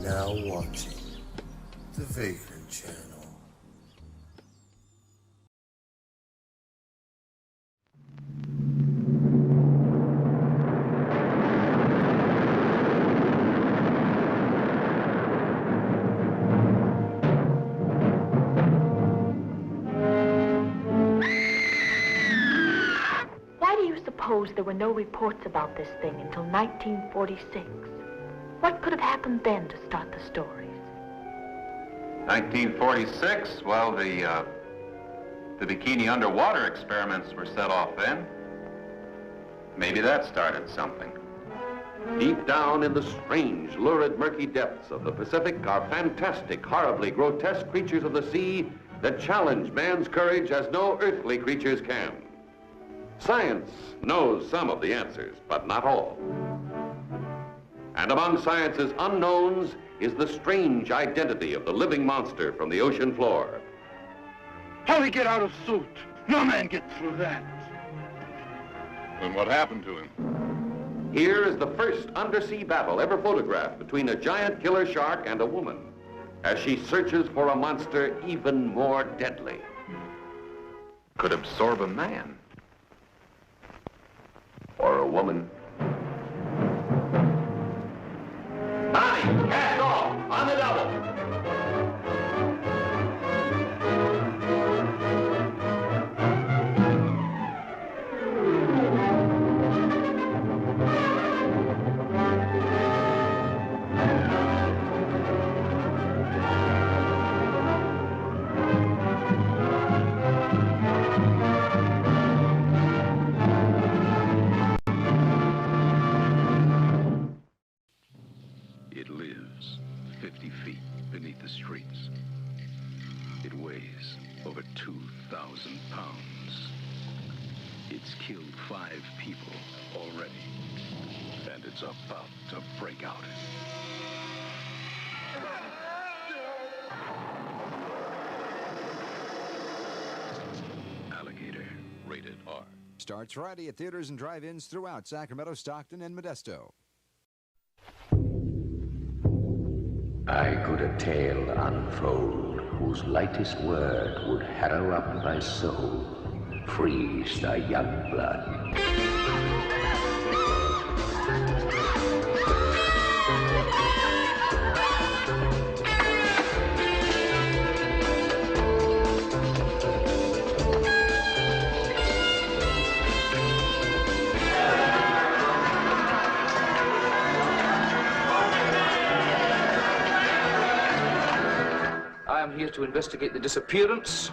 now watching the Vagrant channel. Suppose there were no reports about this thing until 1946. What could have happened then to start the stories? 1946? Well, the Bikini underwater experiments were set off then. Maybe that started something. Deep down in the strange, lurid, murky depths of the Pacific are fantastic, horribly grotesque creatures of the sea that challenge man's courage as no earthly creatures can. Science knows some of the answers, but not all. And among science's unknowns is the strange identity of the living monster from the ocean floor. How'd he get out of suit? No man gets through that. And what happened to him? Here is the first undersea battle ever photographed between a giant killer shark and a woman, as she searches for a monster even more deadly. Could absorb a man. Or a woman. Bonnie, cast off, on the double. It lives 50 feet beneath the streets. It weighs over 2,000 pounds. It's killed 5 people already, and it's about to break out. Alligator, rated R. Starts Friday at theaters and drive-ins throughout Sacramento, Stockton, and Modesto. I could a tale unfold, whose lightest word would harrow up thy soul, freeze thy young blood. Here to investigate the disappearance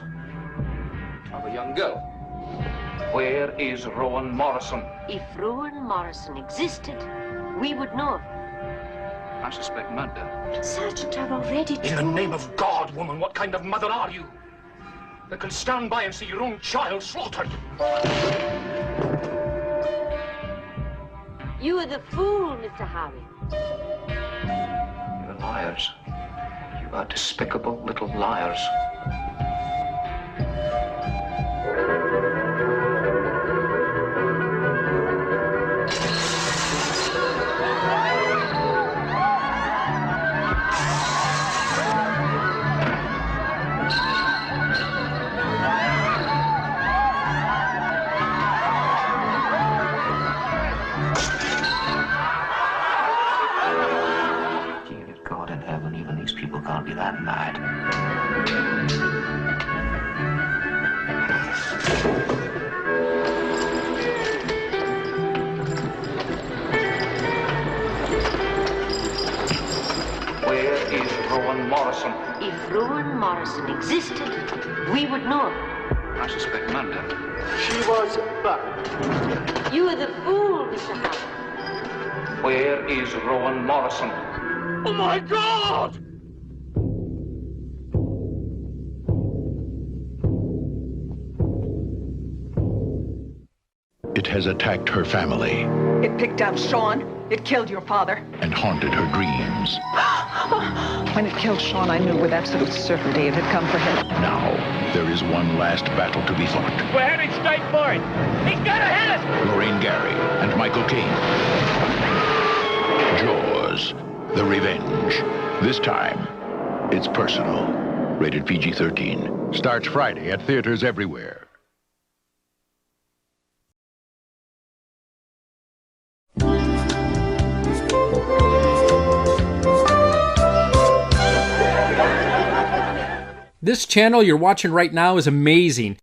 of a young girl. Where is Rowan Morrison? If Rowan Morrison existed, we would know. I suspect murder. Sergeant, I've already told... In the name of God, woman, what kind of mother are you? That can stand by and see your own child slaughtered? You are the fool, Mr. Harry. You're liars. You are despicable little liars. Dear God in heaven, even these people can't be that mad. Where is Rowan Morrison? If Rowan Morrison existed, we would know. I suspect murder. She was burned. You are the fool, Mr. Harry. Where is Rowan Morrison? Oh my God! It has attacked her family It picked out Sean. It killed your father. and haunted her dreams. When it killed Sean, I knew with absolute certainty it had come for him. Now, there is one last battle to be fought. We're heading straight for it. He's gonna hit us! Lorraine Gary and Michael Caine. Jaws, The Revenge. This time, it's personal. Rated PG-13. Starts Friday at theaters everywhere. This channel you're watching right now is amazing.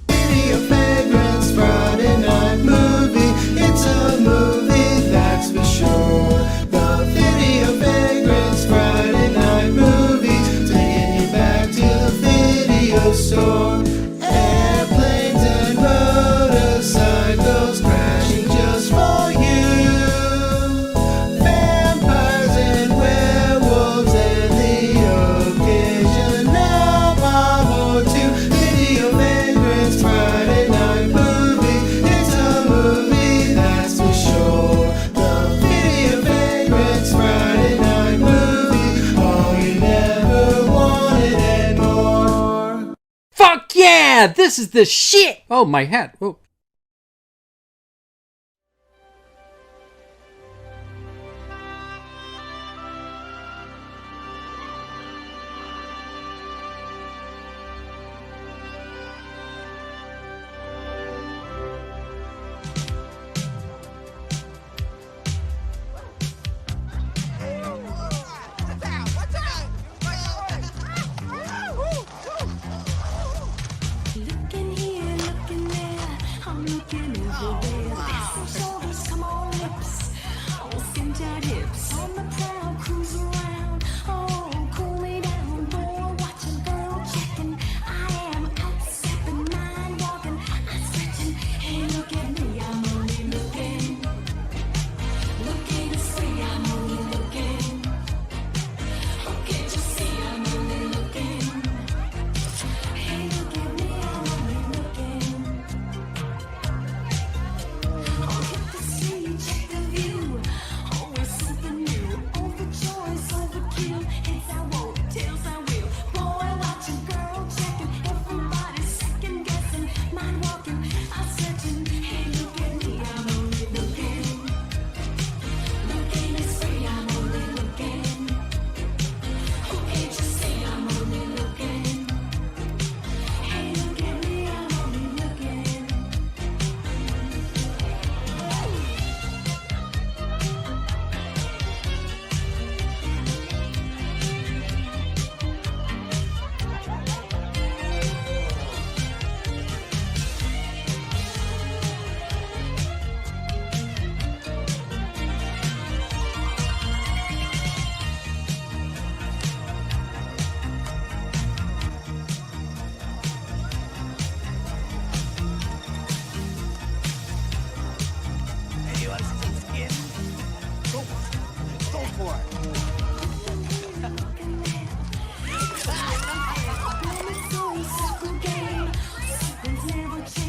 Vagrants, Friday night movie. It's a movie, that's for sure. The Video Vagrants, Friday night movie. Taking you back to the video store. Airplanes and motorcycles crashing just for you. Vampires and werewolves and the occasional World War II. Video Vagrants, Friday night movie. It's a movie, that's for sure. The Video Vagrants, Friday night movie. All you never wanted and more. Fuck yeah! This is the shit! Oh, my hat. Oh. Looking here, looking there, I'm looking everywhere. Passing shoulders, come on lips, oh skin tight hips. On the prowl, cruise around, oh cool me down. Boy watching, girl checking, I am out stepping, mind walking, I'm stretching. Hey, look at me, I'm only looking. Looking is free, I'm only looking. Oh, can't you see I'm only looking? Hey, look at me, I'm only looking. Oh, hit the street, check the view. Always something new. Overjoyed, overkill. Heads I won't, tails I will. Boy watching, girl checking. Everybody's second guessing. Mind walking, I'm searching. Hey, look at me, I'm only looking. Looking is free, I'm only looking. Oh, can't you see I'm only looking? Hey, look at me, I'm only looking.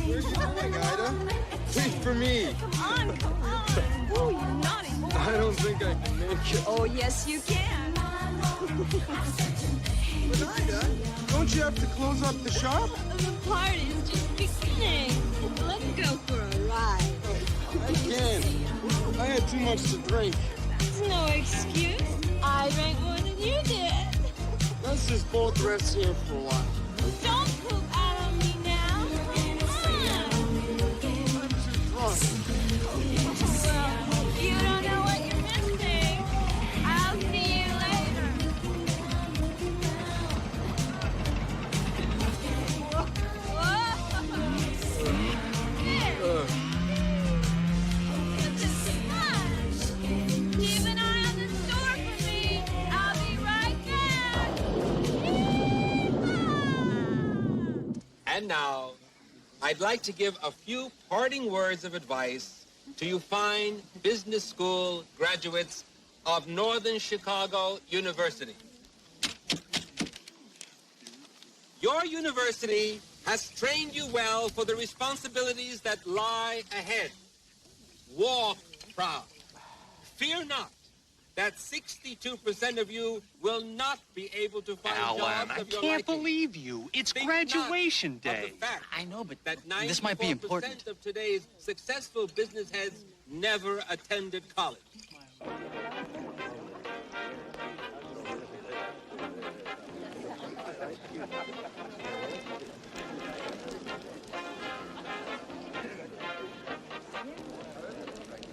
Where's you going, Ida? Wait for me. Come on. Ooh, you naughty boy. I don't think I can make it. Oh, yes, you can. But Ida, don't you have to close up the shop? The party's just beginning. Let's go for a ride. I can't. I had too much to drink. That's no excuse. I drank more than you did. Let's just both rest here for a while. Don't poop out on me now. I'm too drunk. Well, you don't know what you're missing. I'll see you later. Just a much. Keep an eye on the store for me. I'll be right back. And now, I'd like to give a few parting words of advice to you fine business school graduates of Northern Chicago University. Your university has trained you well for the responsibilities that lie ahead. Walk proud. Fear not that 62% of you will not be able to find Alan, jobs I of your can't liking. believe you. It's Think graduation not of day. the fact I know, but that this might be 94% important. of today's successful business heads never attended college.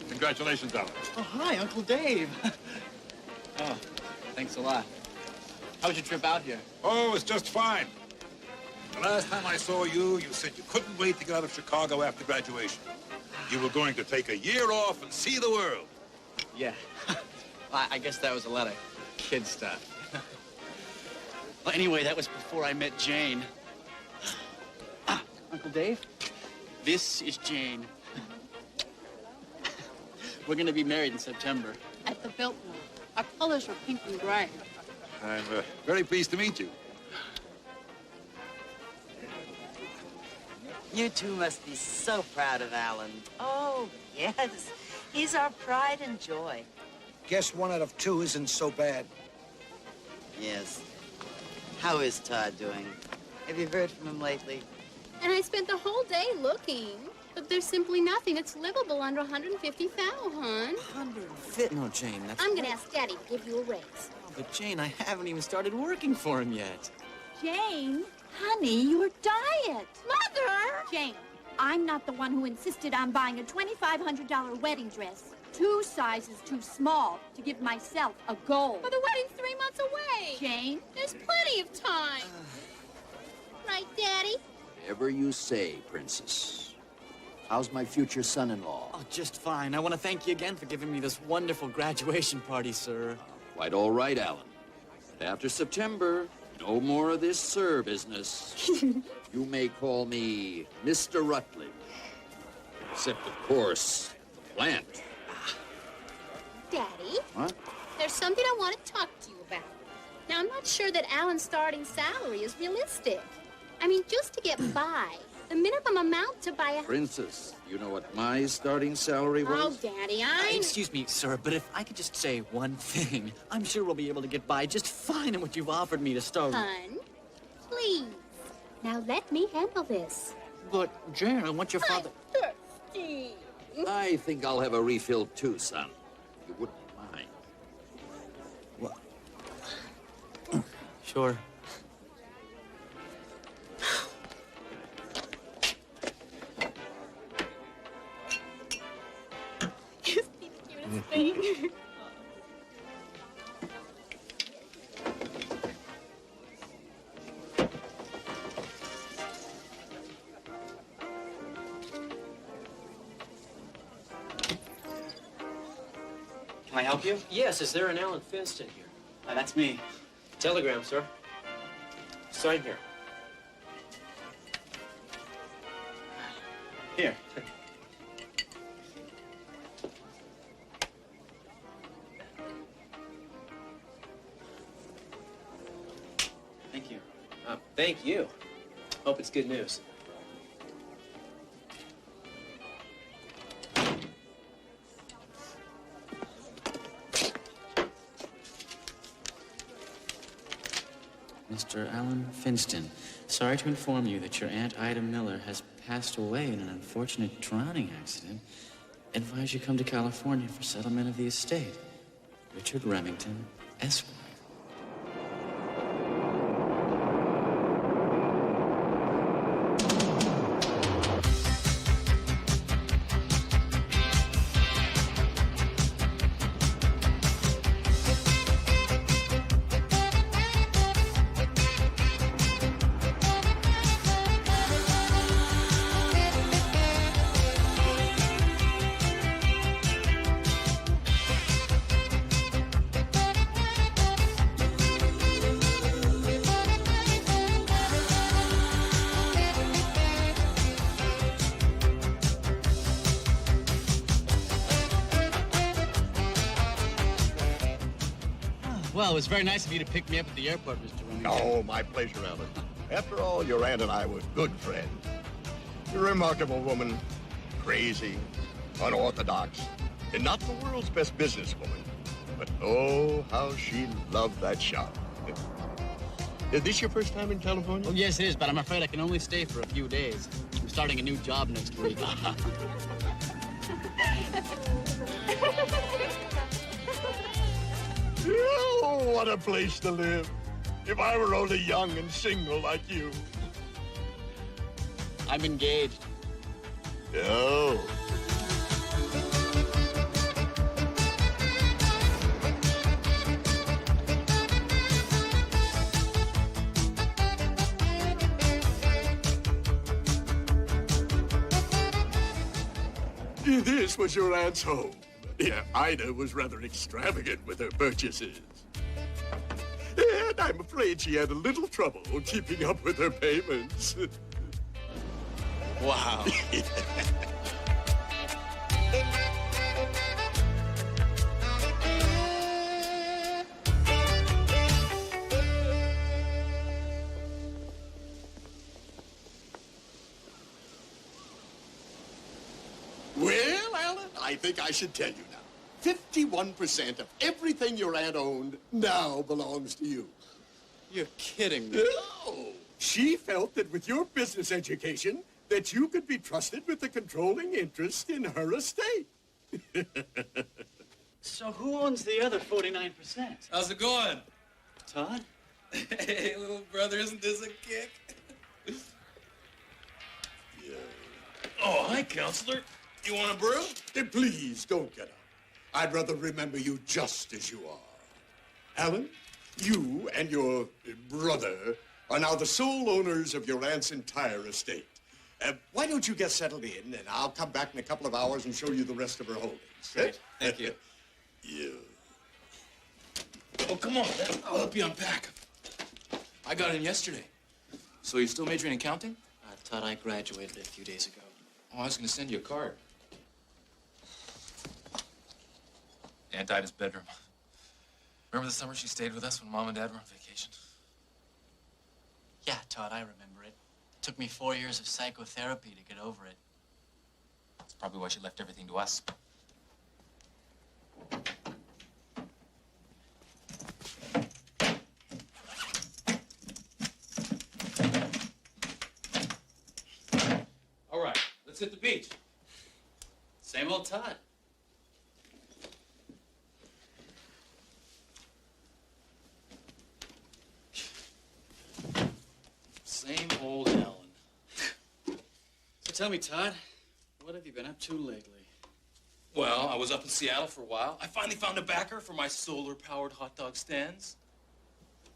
Congratulations, Alan. Oh, hi, Uncle Dave. Oh, thanks a lot. How was your trip out here? Oh, it's just fine. The last time I saw you, you said you couldn't wait to get out of Chicago after graduation. You were going to take a year off and see the world. Yeah. I guess that was a lot of kid stuff. Well, anyway, that was before I met Jane. Uncle Dave, this is Jane. We're going to be married in September. At the Biltmore. Our colors were pink and gray. I'm very pleased to meet you. You two must be so proud of Alan. Oh, yes. He's our pride and joy. Guess 1 out of 2 isn't so bad. Yes. How is Todd doing? Have you heard from him lately? And I spent the whole day looking. But there's simply nothing. It's livable under 150 thou, hon. 150? No, Jane, that's... I'm gonna ask Daddy to give you a raise. Oh, but Jane, I haven't even started working for him yet. Jane, honey, your diet. Mother! Jane, I'm not the one who insisted on buying a $2,500 wedding dress. 2 sizes too small to give myself a goal. But the wedding's 3 months away. Jane? There's plenty of time. Right, Daddy? Whatever you say, Princess. How's my future son-in-law? Oh, just fine. I want to thank you again for giving me this wonderful graduation party, sir. Quite all right, Alan. But after September, no more of this sir business. You may call me Mr. Rutledge. Except, of course, the plant. Daddy? What? There's something I want to talk to you about. Now, I'm not sure that Alan's starting salary is realistic. I mean, just to get by, the minimum amount to buy a... Princess, you know what my starting salary was? Oh, Daddy, Excuse me, sir, but if I could just say one thing, I'm sure we'll be able to get by just fine in what you've offered me to start. Hun, please. Now let me handle this. But, Jane, I want your father... I'm thirsty. I think I'll have a refill too, son. You wouldn't mind. What? Sure. Thing. Can I help you? Yes, is there an Alan Finston here? That's me. Telegram, sir. Sign here. Here. Thank you. Thank you. Hope it's good news. Mr. Alan Finston, sorry to inform you that your Aunt Ida Miller has passed away in an unfortunate drowning accident. Advise you come to California for settlement of the estate. Richard Remington, Esquire. Well, it was very nice of you to pick me up at the airport, Mr. Remington. Oh, my pleasure, Alan. After all, your aunt and I were good friends. You're a remarkable woman, crazy, unorthodox, and not the world's best businesswoman. But oh, how she loved that shop. Is this your first time in California? Oh, yes, it is, but I'm afraid I can only stay for a few days. I'm starting a new job next week. Oh, what a place to live. If I were only young and single like you. I'm engaged. Oh. This was your aunt's home. Yeah, Ida was rather extravagant with her purchases. And I'm afraid she had a little trouble keeping up with her payments. Wow. Well, Alan, I think I should tell you now. 51% of everything your aunt owned now belongs to you. You're kidding me. No! She felt that with your business education, that you could be trusted with the controlling interest in her estate. So who owns the other 49%? How's it going? Todd? Hey, little brother, isn't this a kick? Yeah. Oh, hi, counselor. You want a brew? Please, don't get up. I'd rather remember you just as you are. Alan, you and your brother are now the sole owners of your aunt's entire estate. Why don't you get settled in, and I'll come back in a couple of hours and show you the rest of her holdings. Great. Thank you. Yeah. Oh, come on, Dad. I'll help you unpack. I got in yesterday. So you're still majoring in accounting? Todd, I graduated a few days ago. Oh, I was going to send you a card. Aunt Ida's bedroom. Remember the summer she stayed with us when Mom and Dad were on vacation? Yeah, Todd, I remember it. Took me 4 years of psychotherapy to get over it. That's probably why she left everything to us. All right, let's hit the beach. Same old Todd. Same old Ellen. So tell me, Todd, what have you been up to lately? Well, I was up in Seattle for a while. I finally found a backer for my solar-powered hot dog stands.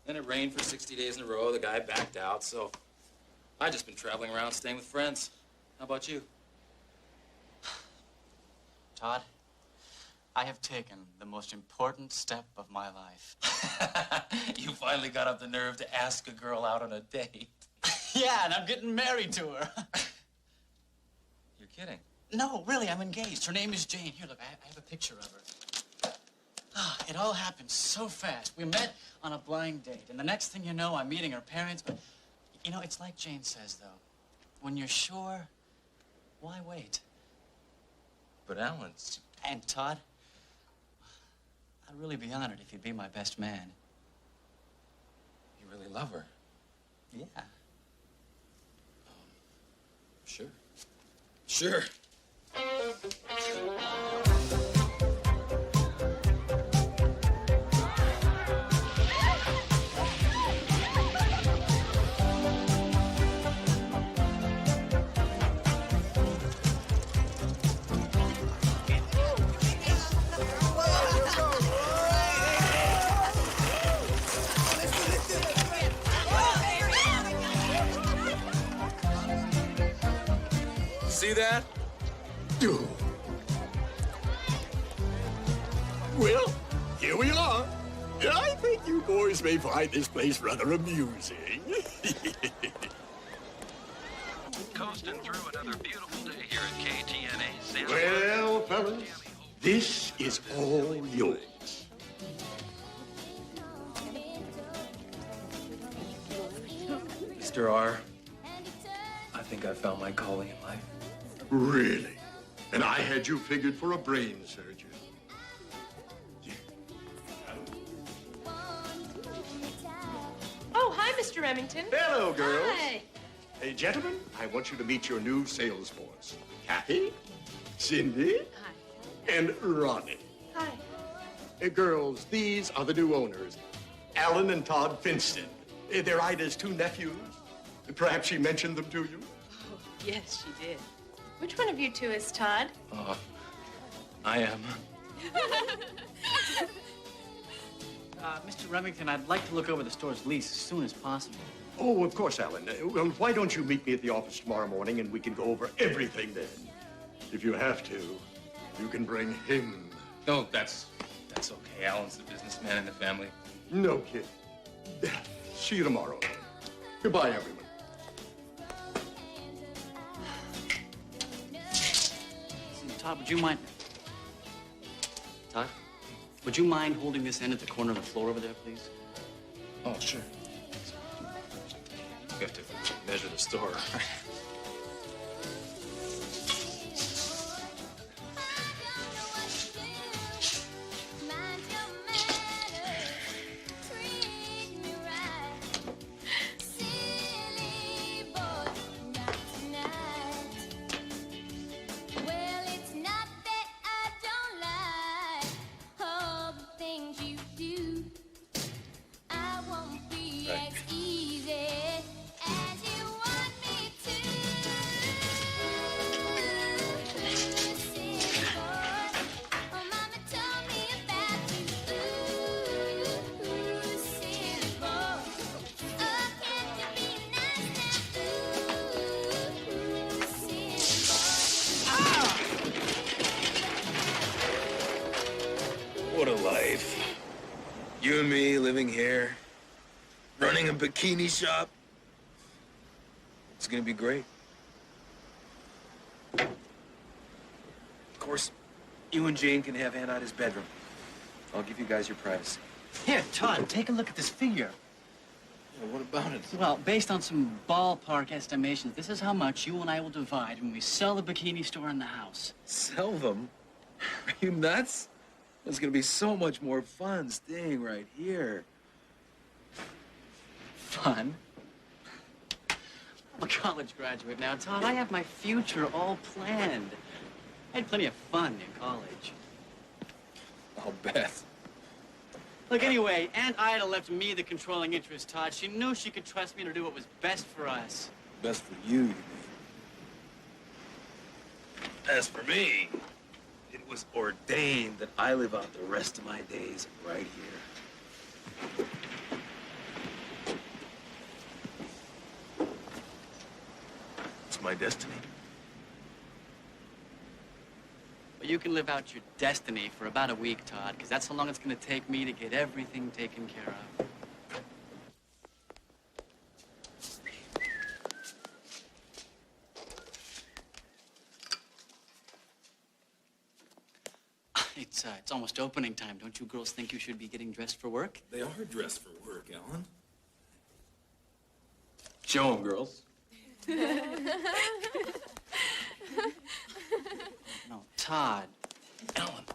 Then it rained for 60 days in a row. The guy backed out, so I've just been traveling around staying with friends. How about you? Todd, I have taken the most important step of my life. You finally got up the nerve to ask a girl out on a date. Yeah, and I'm getting married to her. You're kidding. No, really, I'm engaged. Her name is Jane. Here, look, I have a picture of her. It all happened so fast. We met on a blind date, and the next thing you know, I'm meeting her parents, but, you know, it's like Jane says, though. When you're sure, why wait? But Alan's... And Todd, I'd really be honored if you'd be my best man. You really love her? Yeah. Sure. Sure. See that? Well, here we are. I think you boys may find this place rather amusing. Coasting through another beautiful day here at KTNA Santa Well, fellas, this is all yours. Mr. R, I think I found my calling in life. Really? And I had you figured for a brain surgeon. Oh, hi, Mr. Remington. Hello, girls. Hi. Hey, gentlemen, I want you to meet your new sales force. Kathy, Cindy, and Ronnie. Hi. Hey, girls, these are the new owners, Alan and Todd Finston. They're Ida's two nephews. Perhaps she mentioned them to you? Oh, yes, she did. Which one of you two is Todd? I am. Mr. Remington, I'd like to look over the store's lease as soon as possible. Oh, of course, Alan. Well, why don't you meet me at the office tomorrow morning and we can go over everything then? If you have to, you can bring him. No, that's okay. Alan's the businessman in the family. No, kid. See you tomorrow. Goodbye, everyone. Todd, would you mind... Todd? Would you mind holding this end at the corner of the floor over there, please? Oh, sure. You have to measure the store. What a life. You and me living here, running a bikini shop. It's gonna be great. Of course, you and Jane can have Aunt Ida's bedroom. I'll give you guys your privacy. Here, Todd, take a look at this figure. Yeah, what about it? Well, based on some ballpark estimations, this is how much you and I will divide when we sell the bikini store and the house. Sell them? Are you nuts? It's gonna be so much more fun staying right here. Fun? I'm a college graduate now, Todd. I have my future all planned. I had plenty of fun in college. I'll bet. Look, anyway, Aunt Ida left me the controlling interest, Todd. She knew she could trust me to do what was best for us. Best for you, you mean? As for me, it was ordained that I live out the rest of my days right here. It's my destiny. But you can live out your destiny for about a week, Todd, because that's how long it's going to take me to get everything taken care of. It's almost opening time. Don't you girls think you should be getting dressed for work? They are dressed for work, Alan. Show 'em, girls. No, Todd. Alan.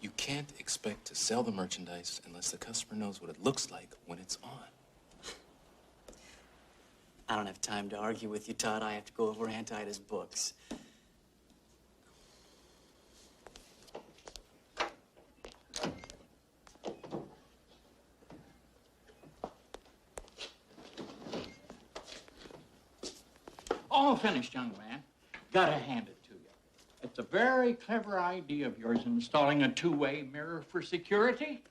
You can't expect to sell the merchandise unless the customer knows what it looks like when it's on. I don't have time to argue with you, Todd. I have to go over Aunt Ida's books. All finished, young man. Gotta hand it to you. It's a very clever idea of yours installing a two-way mirror for security.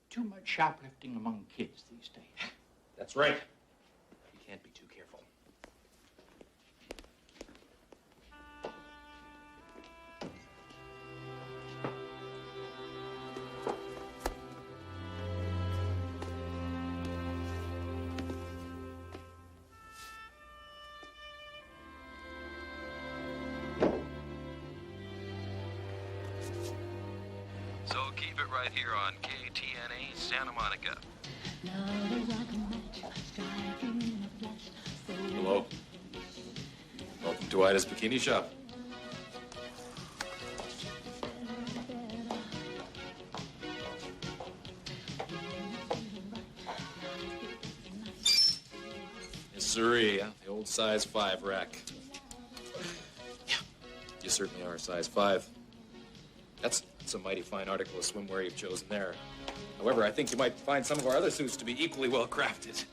Too much shoplifting among kids these days. That's right. You can't be too careful. So keep it right here on KTNA Santa Monica. Hello. Welcome to Ida's Bikini Shop. Yes, sirree. The old size 5 rack. Yeah, you certainly are a size 5. That's It's a mighty fine article of swimwear you've chosen there. However, I think you might find some of our other suits to be equally well crafted.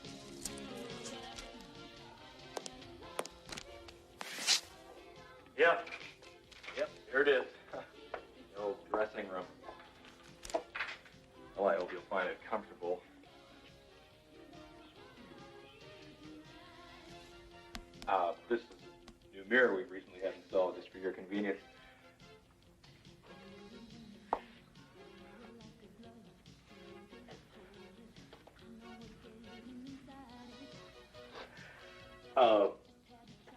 Yep, here it is. The old dressing room. Well, I hope you'll find it comfortable. This is a new mirror we've recently had installed just for your convenience.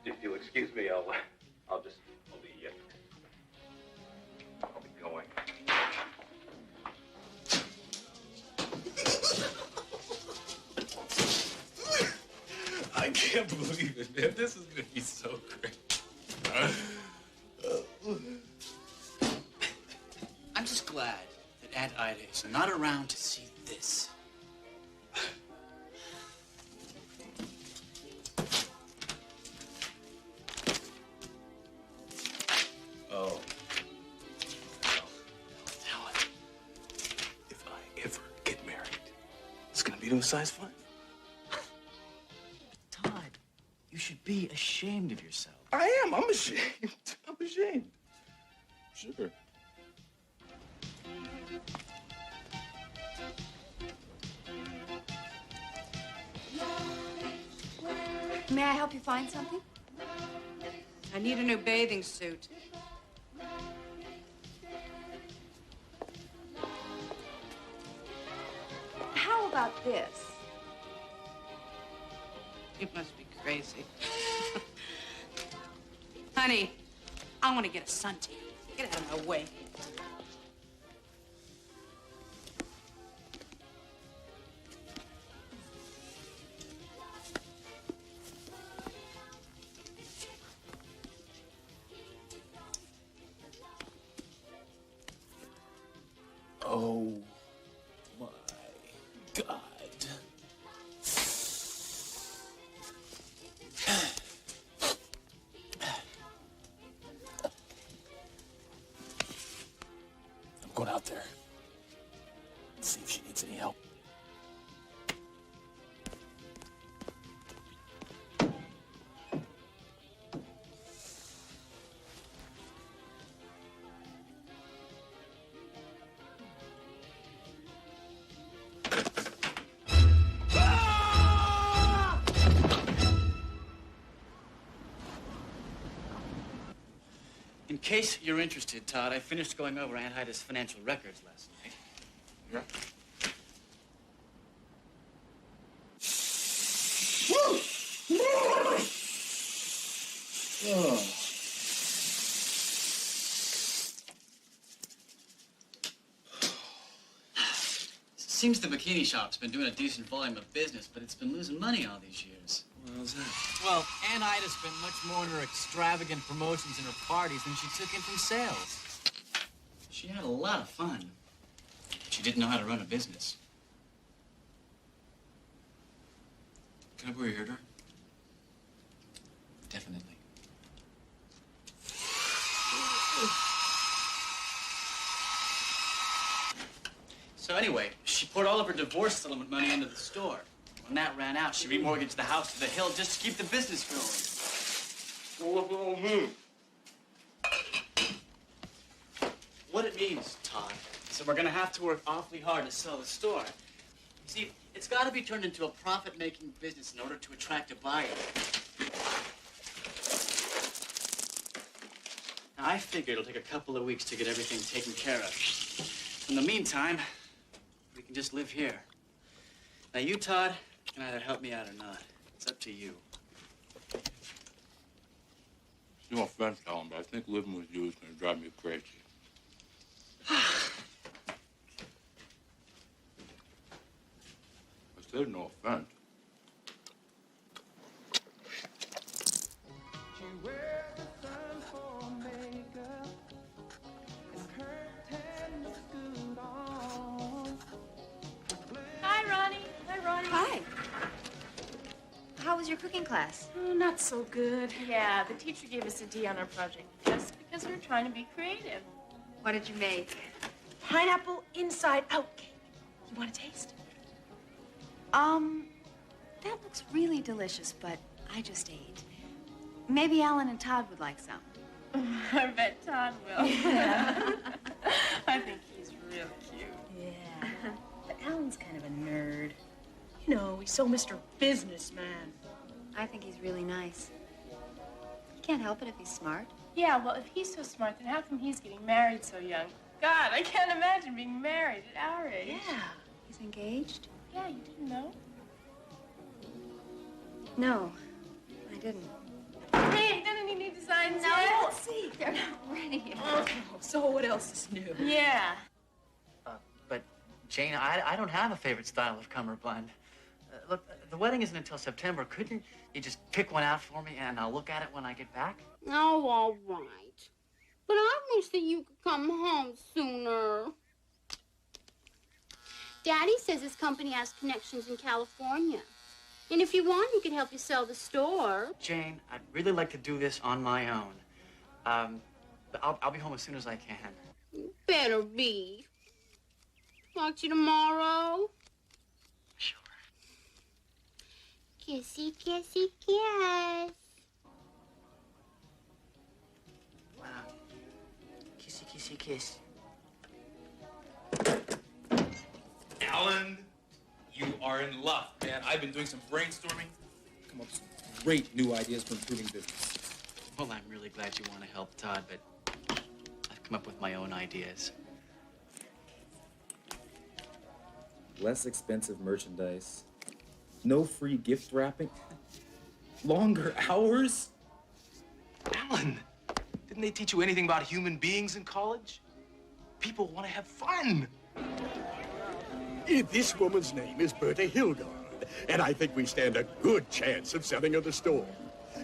If you'll excuse me, I'll be going. I can't believe it, man. This is gonna be so great. I'm just glad that Aunt Ida is not around to see this. Oh. Now, if I ever get married, it's gonna be to a size 5. Todd, you should be ashamed of yourself. I am. I'm ashamed. I'm ashamed. Sure. May I help you find something? I need a new bathing suit. How about this? You must be crazy. Honey, I want to get a suntan. Get out of my way. Oh my God. I'm going out there. See if she needs any help. In case you're interested, Todd, I finished going over Aunt Ida's financial records last night. Yeah. Seems the bikini shop's been doing a decent volume of business, but it's been losing money all these years. How's that? Well, Aunt Ida spent much more on her extravagant promotions and her parties than she took in from sales. She had a lot of fun. She didn't know how to run a business. Can I borrow your hairdryer? Definitely. So anyway, she poured all of her divorce settlement money into the store. When that ran out, she remortgaged the house to the hill just to keep the business going. Well, what will it mean? What it means, Todd, is that we're gonna have to work awfully hard to sell the store. You see, it's gotta be turned into a profit-making business in order to attract a buyer. Now, I figure it'll take a couple of weeks to get everything taken care of. In the meantime, we can just live here. Now, you, Todd, can either help me out or not. It's up to you. No offense, Alan, but I think living with you is going to drive me crazy. I said no offense. Hi, Ronnie. Hi, Ronnie. Hi. How was your cooking class? Oh, not so good. Yeah, the teacher gave us a D on our project just because we were trying to be creative. What did you make? Pineapple inside out cake. You want a taste? That looks really delicious, but I just ate. Maybe Alan and Todd would like some. I bet Todd will. I think he's real cute. Yeah. But Alan's kind of a nerd. You know, he's so Mr. Businessman. I think he's really nice. He can't help it if he's smart. Yeah, well, if he's so smart, then how come he's getting married so young? God, I can't imagine being married at our age. Yeah. He's engaged? Yeah, you didn't know? No, I didn't. Hey, doesn't he need to sign No, yet? let's see. They're not ready yet. Oh, so what else is new? Yeah. But, Jane, I don't have a favorite style of cummerbund. Look, the wedding isn't until September. Couldn't you just pick one out for me and I'll look at it when I get back? Oh, all right. But I wish that you could come home sooner. Daddy says his company has connections in California. And if you want, he can help you sell the store. Jane, I'd really like to do this on my own. But I'll be home as soon as I can. You better be. Talk to you tomorrow. Sure. Kissy, kissy, kiss. Wow. Kissy, kissy, kiss. Alan, you are in luck, man. I've been doing some brainstorming. Come up with some great new ideas for improving business. Well, I'm really glad you want to help, Todd, but I've come up with my own ideas. Less expensive merchandise. No free gift wrapping. Longer hours. Alan, didn't they teach you anything about human beings in college? People want to have fun. This woman's name is Berta Hilgard, and I think we stand a good chance of selling her the store.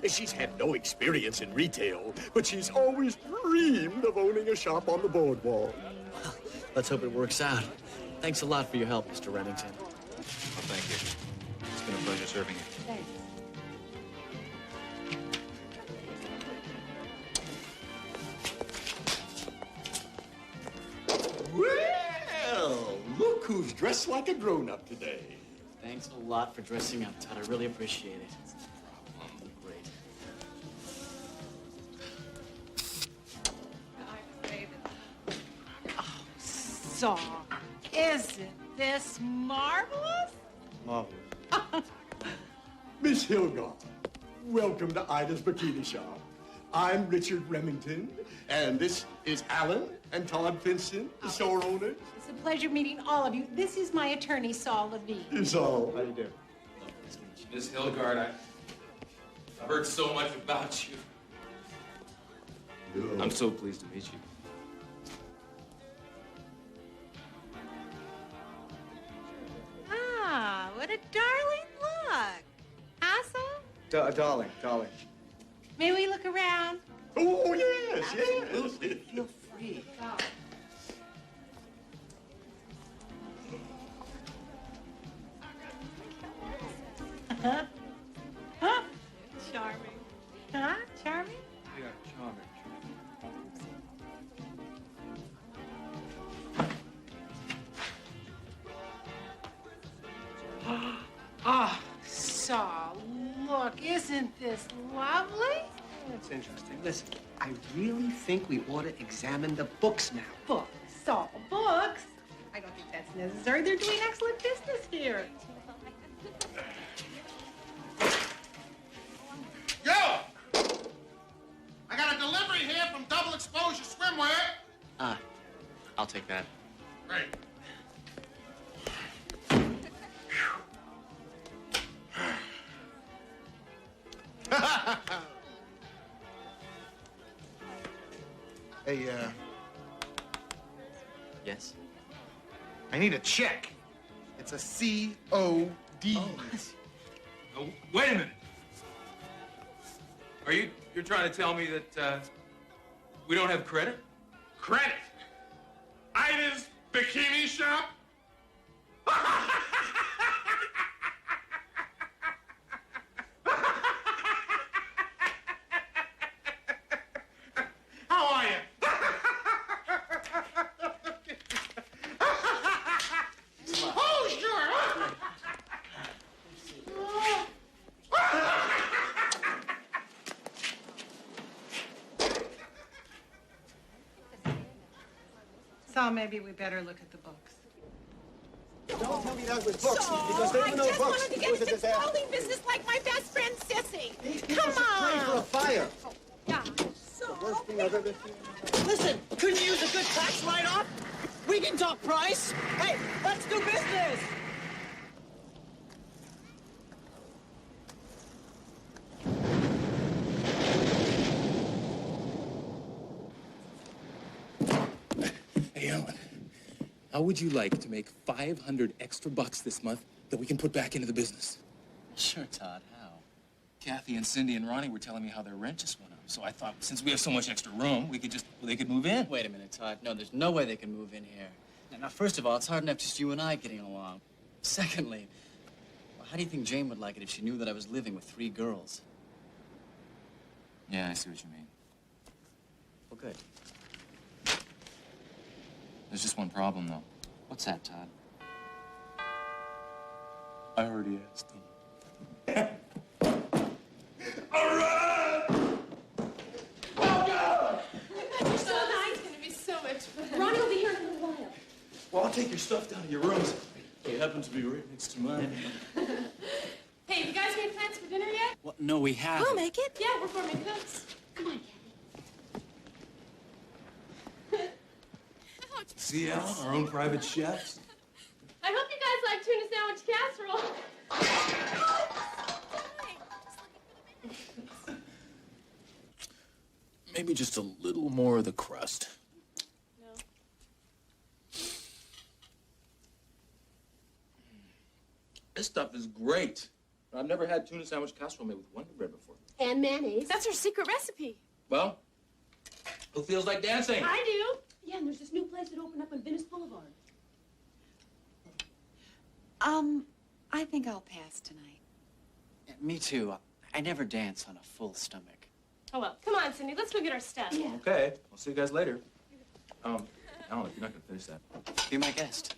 She's had no experience in retail, but she's always dreamed of owning a shop on the boardwalk. Well, let's hope it works out. Thanks a lot for your help, Mr. Remington. Well, thank you. It's been a pleasure serving you. Thanks. Well, look who's dressed like a grown-up today. Thanks a lot for dressing up, Todd. I really appreciate it. Great. So, isn't this marvelous? Marvelous. Miss Hilgard, welcome to Ida's Bikini Shop. I'm Richard Remington, and this is Alan and Todd Finston, the store owners. It's a pleasure meeting all of you. This is my attorney, Saul Levine. So, how you doing? Miss Hilgard, I've heard so much about you. I'm so pleased to meet you. Ah, what a darling look. Asa, Darling. may we look around? Oh, yes. Feel free. Huh? Charming. Huh? Charming? Yeah, charming. Ah, Saul, look, isn't this lovely? That's interesting. Listen, I really think we ought to examine the books now. Books, Saul, books? I don't think that's necessary. They're doing excellent business here. Yo! I got a delivery here from Double Exposure Swimwear. I'll take that. Great. Hey, Yes? I need a check. It's a C-O-D. Oh, wait a minute. You're trying to tell me that we don't have credit? Credit. Ida's Bikini Shop. How are you? thought maybe we better look at the books. Don't tell me that was books, because there were no I just books. wanted to It get was a into disaster. clothing business like my best friend Sissy. Come on! For a fire. Yeah. The worst thing I've ever seen. Listen, couldn't you use a good tax write-off? We can talk price. Hey, let's do business. Hey, Alan, how would you like to make 500 extra bucks this month that we can put back into the business? Sure, Todd. How? Kathy and Cindy and Ronnie were telling me how their rent just went up. So I thought, since we have so much extra room, they could move in. Wait a minute, Todd. No, there's no way they can move in here. Now, first of all, it's hard enough just you and I getting along. Secondly, well, how do you think Jane would like it if she knew that I was living with 3 girls? Yeah, I see what you mean. Well, good. There's just one problem, though. What's that, Todd? I already asked them. You're so nice. It's gonna be so much fun. Ronnie will be here in a little while. Well, I'll take your stuff down to your rooms. It happens to be right next to mine. Hey, have you guys made plans for dinner yet? Well, no, we haven't. I'll make it. Yeah, we're forming cooks. Come on, Kathy. See, Alan, our own private chefs. I hope you guys like tuna sandwich casserole. Maybe just a little more of the crust. No. This stuff is great. I've never had tuna sandwich casserole made with Wonder Bread before. And mayonnaise. That's our secret recipe. Well, who feels like dancing? I do. Yeah, and there's this new place that opened up on Venice Boulevard. I think I'll pass tonight. Yeah, me too. I never dance on a full stomach. Oh, well. Come on, Cindy. Let's go get our stuff. Yeah. Okay, I'll see you guys later. Alan, if you're not gonna finish that. Be my guest.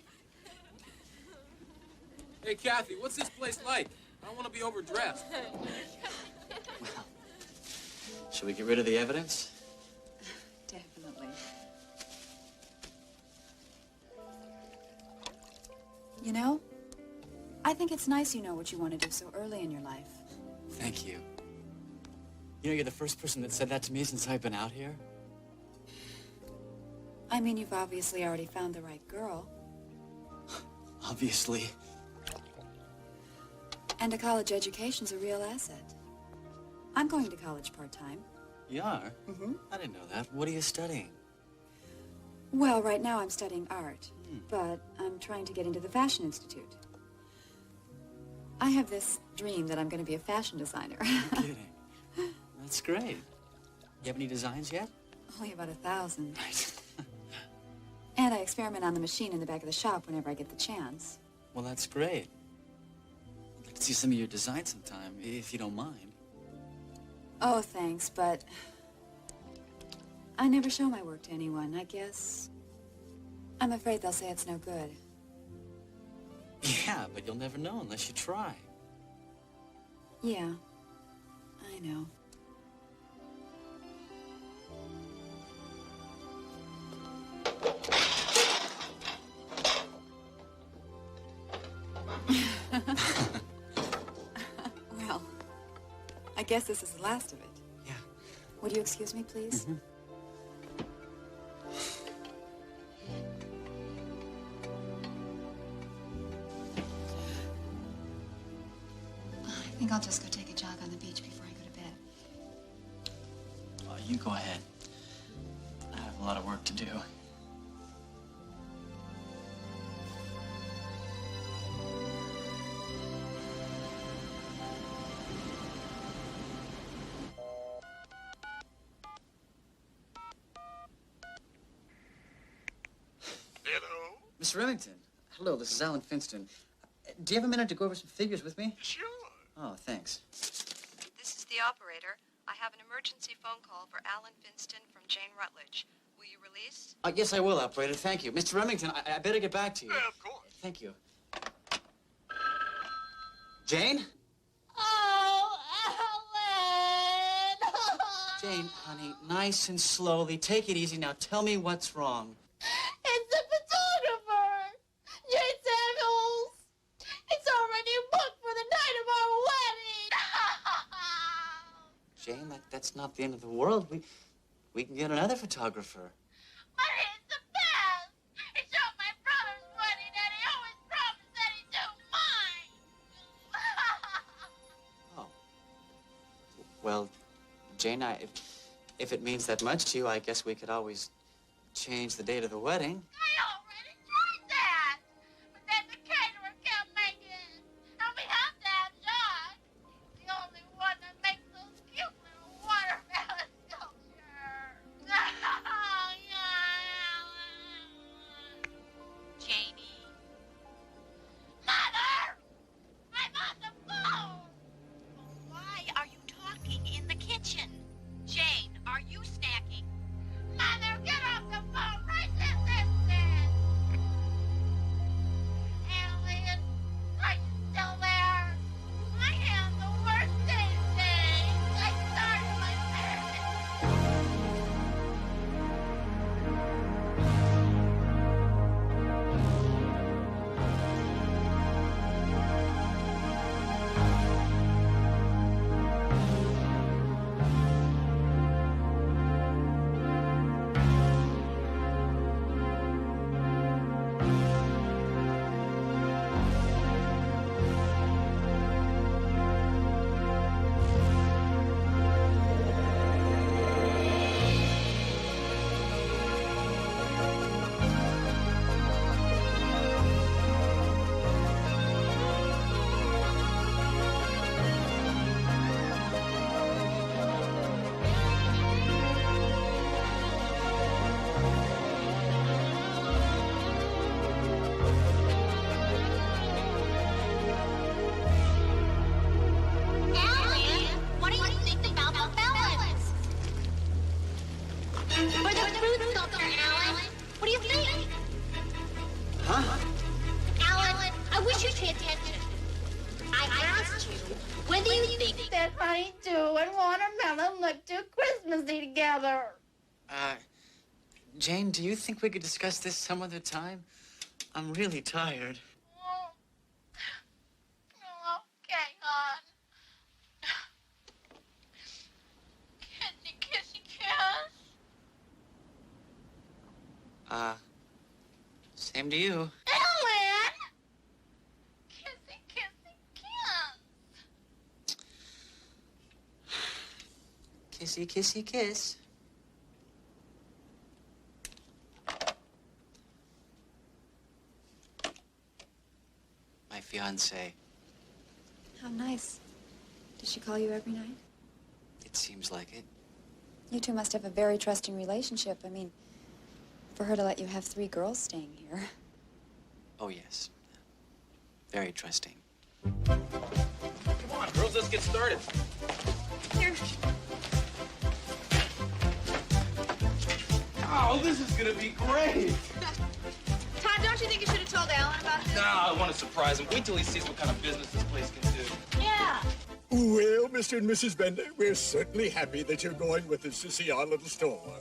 Hey, Kathy, what's this place like? I don't want to be overdressed. Should we get rid of the evidence? Definitely. You know, I think it's nice you know what you want to do so early in your life. Thank you. You know, you're the first person that said that to me since I've been out here. I mean, you've obviously already found the right girl. Obviously. And a college education's a real asset. I'm going to college part-time. You are? Mm-hmm. I didn't know that. What are you studying? Well, right now I'm studying art, but I'm trying to get into the Fashion Institute. I have this dream that I'm going to be a fashion designer. You're kidding. That's great. You have any designs yet? Only about 1,000. And I experiment on the machine in the back of the shop whenever I get the chance. Well, that's great. I'd like to see some of your designs sometime, if you don't mind. Oh, thanks, but I never show my work to anyone. I guess I'm afraid they'll say it's no good. Yeah, but you'll never know unless you try. Yeah, I know. Well, I guess this is the last of it. Yeah. Would you excuse me, please? Mm-hmm. I think I'll just go take a jog on the beach before I go to bed. Oh, you go ahead. I have a lot of work to do. Hello? Mr. Remington. Hello, this is Alan Finston. Do you have a minute to go over some figures with me? Sure. Oh, thanks. This is the operator. I have an emergency phone call for Alan Finston from Jane Rutledge. Will you release? Yes, I will, operator. Thank you. Mr. Remington, I better get back to you. Yeah, of course. Thank you. Jane? Oh, Alan! Jane, honey, nice and slowly. Take it easy now. Tell me what's wrong. It's a it's not the end of the world. We can get another photographer. But he's the best. He shot my brother's wedding, and he always promised that he'd do mine. Oh. Well, Jane, if it means that much to you, I guess we could always change the date of the wedding. I already tried that. But then the caterer can't make it. And we have to have Josh. He's the only one that makes those cute little watermelon sculptures. Janie. Mother! I'm on the phone! Why are you talking in the kitchen? Jane, are you snacking? Mother, get off the phone right this instant! Alien, are you still there? I have the worst day today. I started my Alien, what do you think about the melons? For the fruit sculpture, Alan. What do you think? Huh? Alan, I wish you'd pay attention. I asked you, when do you think that honeydew and watermelon look too Christmassy together? Jane, do you think we could discuss this some other time? I'm really tired. Okay, hon. Kissy, kissy, kiss. Same to you. Alan! Kissy, kissy, kiss. Kissy, kissy, kiss. My fiancée. How nice. Does she call you every night? It seems like it. You two must have a very trusting relationship. I mean, for her to let you have 3 girls staying here. Oh, yes. Very trusting. Come on, girls, let's get started. Here. Oh, this is gonna be great. Todd, don't you think you should have told Alan about this? No, I want to surprise him. Wait till he sees what kind of business this place can do. Yeah. Well, Mr. and Mrs. Bender, we're certainly happy that you're going with us to see our little store.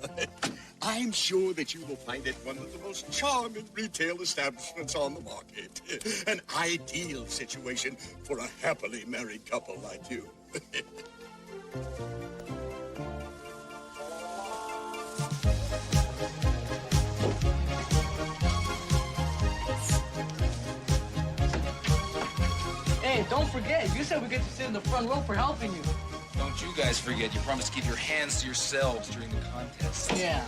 I'm sure that you will find it one of the most charming retail establishments on the market. An ideal situation for a happily married couple like you. Hey, don't forget, you said we get to sit in the front row for helping you. Don't you guys forget, you promised to keep your hands to yourselves during the contest. Yeah.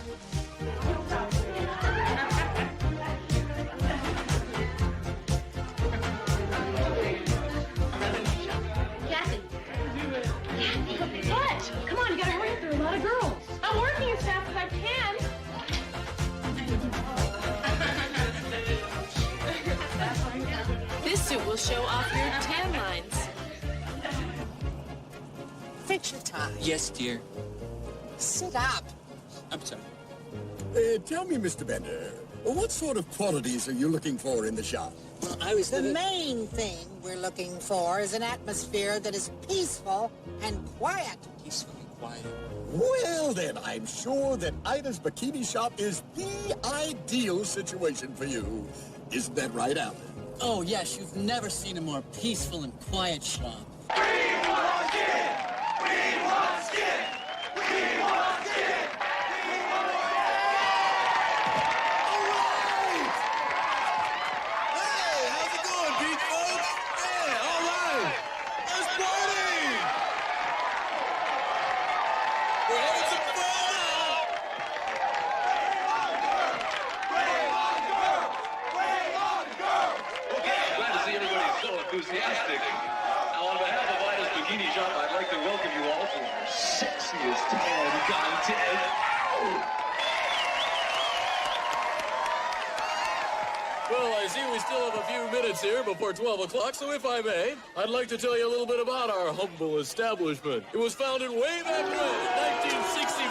Kathy. What? Come on, you gotta hurry up. There are a lot of girls. I'm working as fast as I can. This suit will show off your tan lines. Fix your tie. Yes, dear. Sit up. I'm sorry. Tell me, Mr. Bender, what sort of qualities are you looking for in the shop? Well, the main thing we're looking for is an atmosphere that is peaceful and quiet. Peaceful and quiet. Well, then, I'm sure that Ida's Bikini Shop is the ideal situation for you. Isn't that right, Alan? Oh, yes, you've never seen a more peaceful and quiet shop. We want skin! We want skin! We I see we still have a few minutes here before 12 o'clock, so if I may, I'd like to tell you a little bit about our humble establishment. It was founded way back when, in 1960.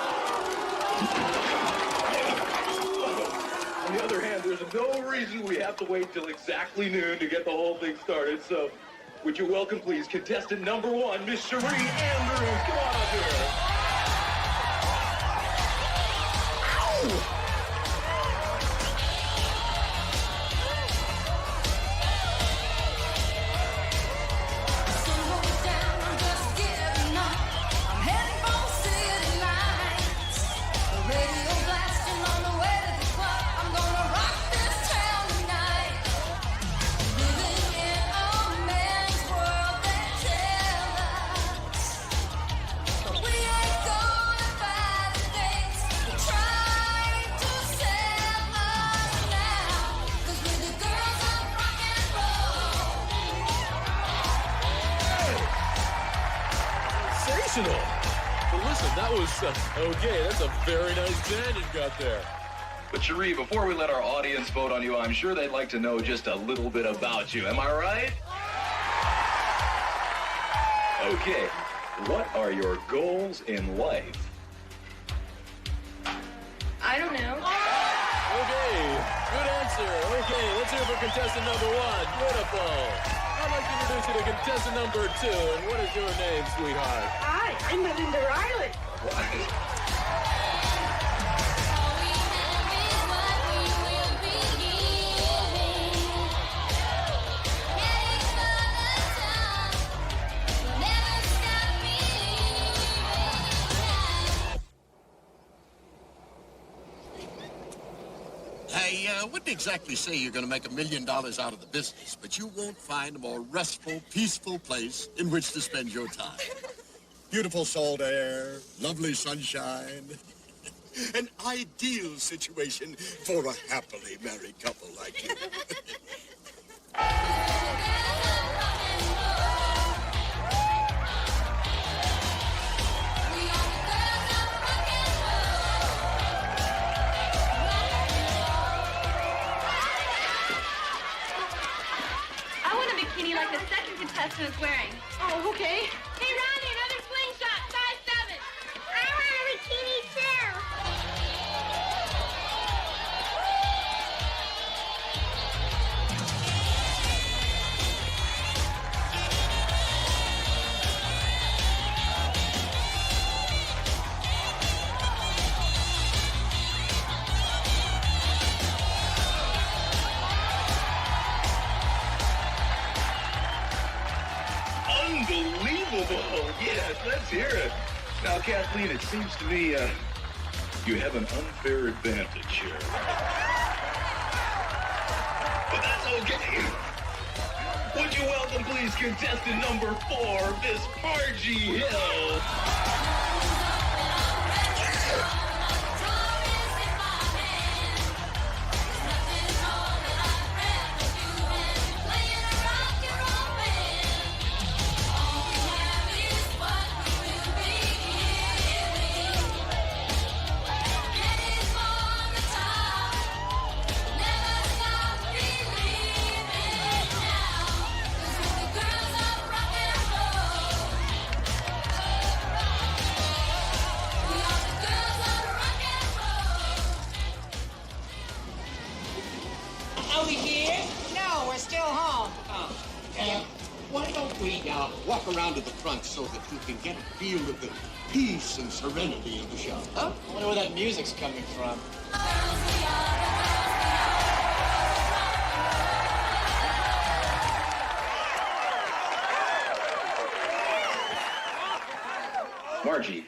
On the other hand, there's no reason we have to wait till exactly noon to get the whole thing started, so would you welcome, please, contestant number 1, Miss Cherie Andrews. Come on up here. Ow! Well, listen, that was, okay, that's a very nice band you've got there. But Cherie, before we let our audience vote on you, I'm sure they'd like to know just a little bit about you. Am I right? Okay, what are your goals in life? I don't know. Okay, good answer. Okay, let's hear for contestant number 1. Beautiful. I'd like to introduce you to contestant number 2. And what is your name, sweetheart? Hi, I'm Melinda Riley. I wouldn't exactly say you're going to make $1 million out of the business, but you won't find a more restful, peaceful place in which to spend your time. Beautiful salt air, lovely sunshine, an ideal situation for a happily married couple like you. Bikini like the second contestant is wearing. Oh, okay. Hey, Ronnie, another slingshot, size 7. I want a bikini too. Unbelievable! Yes, let's hear it. Now, Kathleen, it seems to me you have an unfair advantage here. But that's okay. Would you welcome, please, contestant number 4, Miss Margie Hill? Are we here? No, we're still home. Why don't we walk around to the front so that you can get a feel of the peace and serenity of the show? Huh? I wonder where that music's coming from. Margie,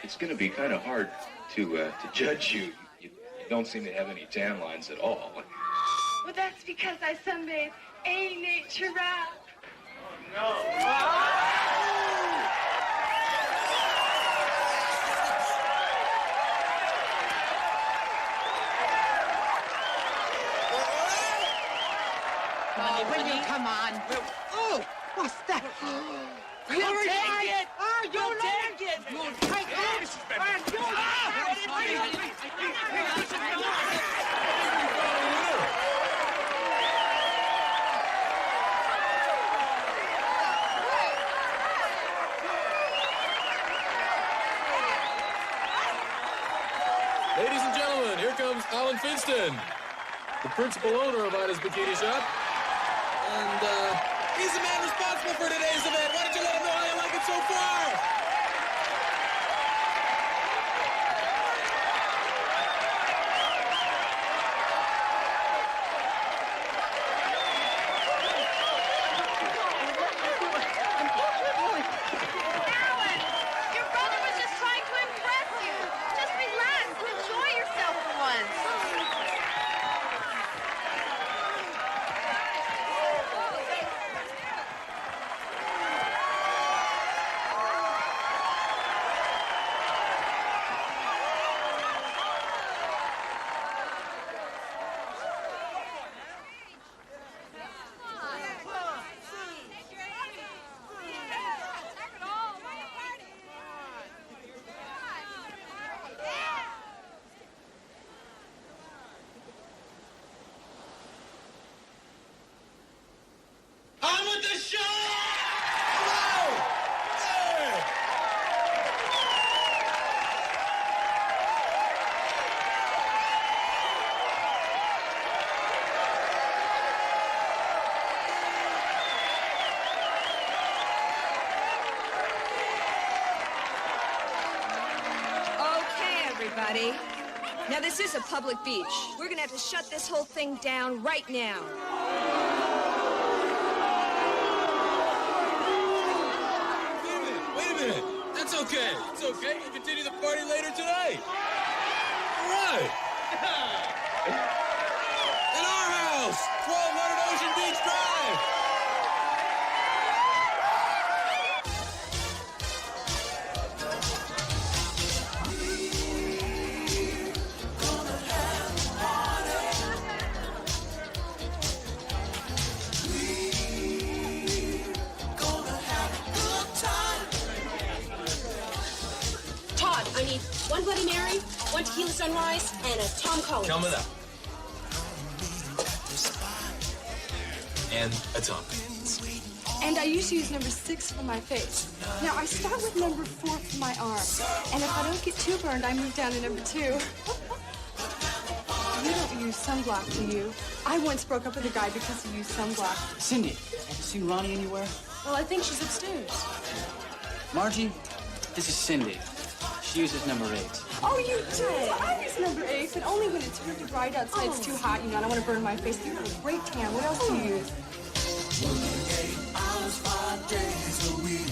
it's going to be kind of hard to judge you. You don't seem to have any tan lines at all. Well, that's because I sunbathe a nature rock. Will you come on? Oh, what's that? You'll take it! Oh, You'll take it! You'll take it! This has been... comes Alan Finston, the principal owner of Ida's Bikini Shop. And he's the man responsible for today's event. Why don't you let him know how you like it so far? Everybody. Now, this is a public beach. We're gonna have to shut this whole thing down right now. Wait a minute. That's okay. It's okay. We'll continue the party later tonight. All right. In our house, 1200 Ocean Beach Drive. I need one Bloody Mary, one Tequila Sunrise, and a Tom Collins. Coming up. And a Tom. And I usually use number 6 for my face. Now, I start with number 4 for my arm. And if I don't get too burned, I move down to number 2. You don't use sunblock, do you? I once broke up with a guy because he used sunblock. Cindy, have you seen Ronnie anywhere? Well, I think she's upstairs. Margie, this is Cindy. She uses number 8. Oh, you do? I use number 8, but only when it's really bright outside. It's too hot, you know, I don't want to burn my face. You have a great tan. What else do you use? 8 hours, 5 days a week.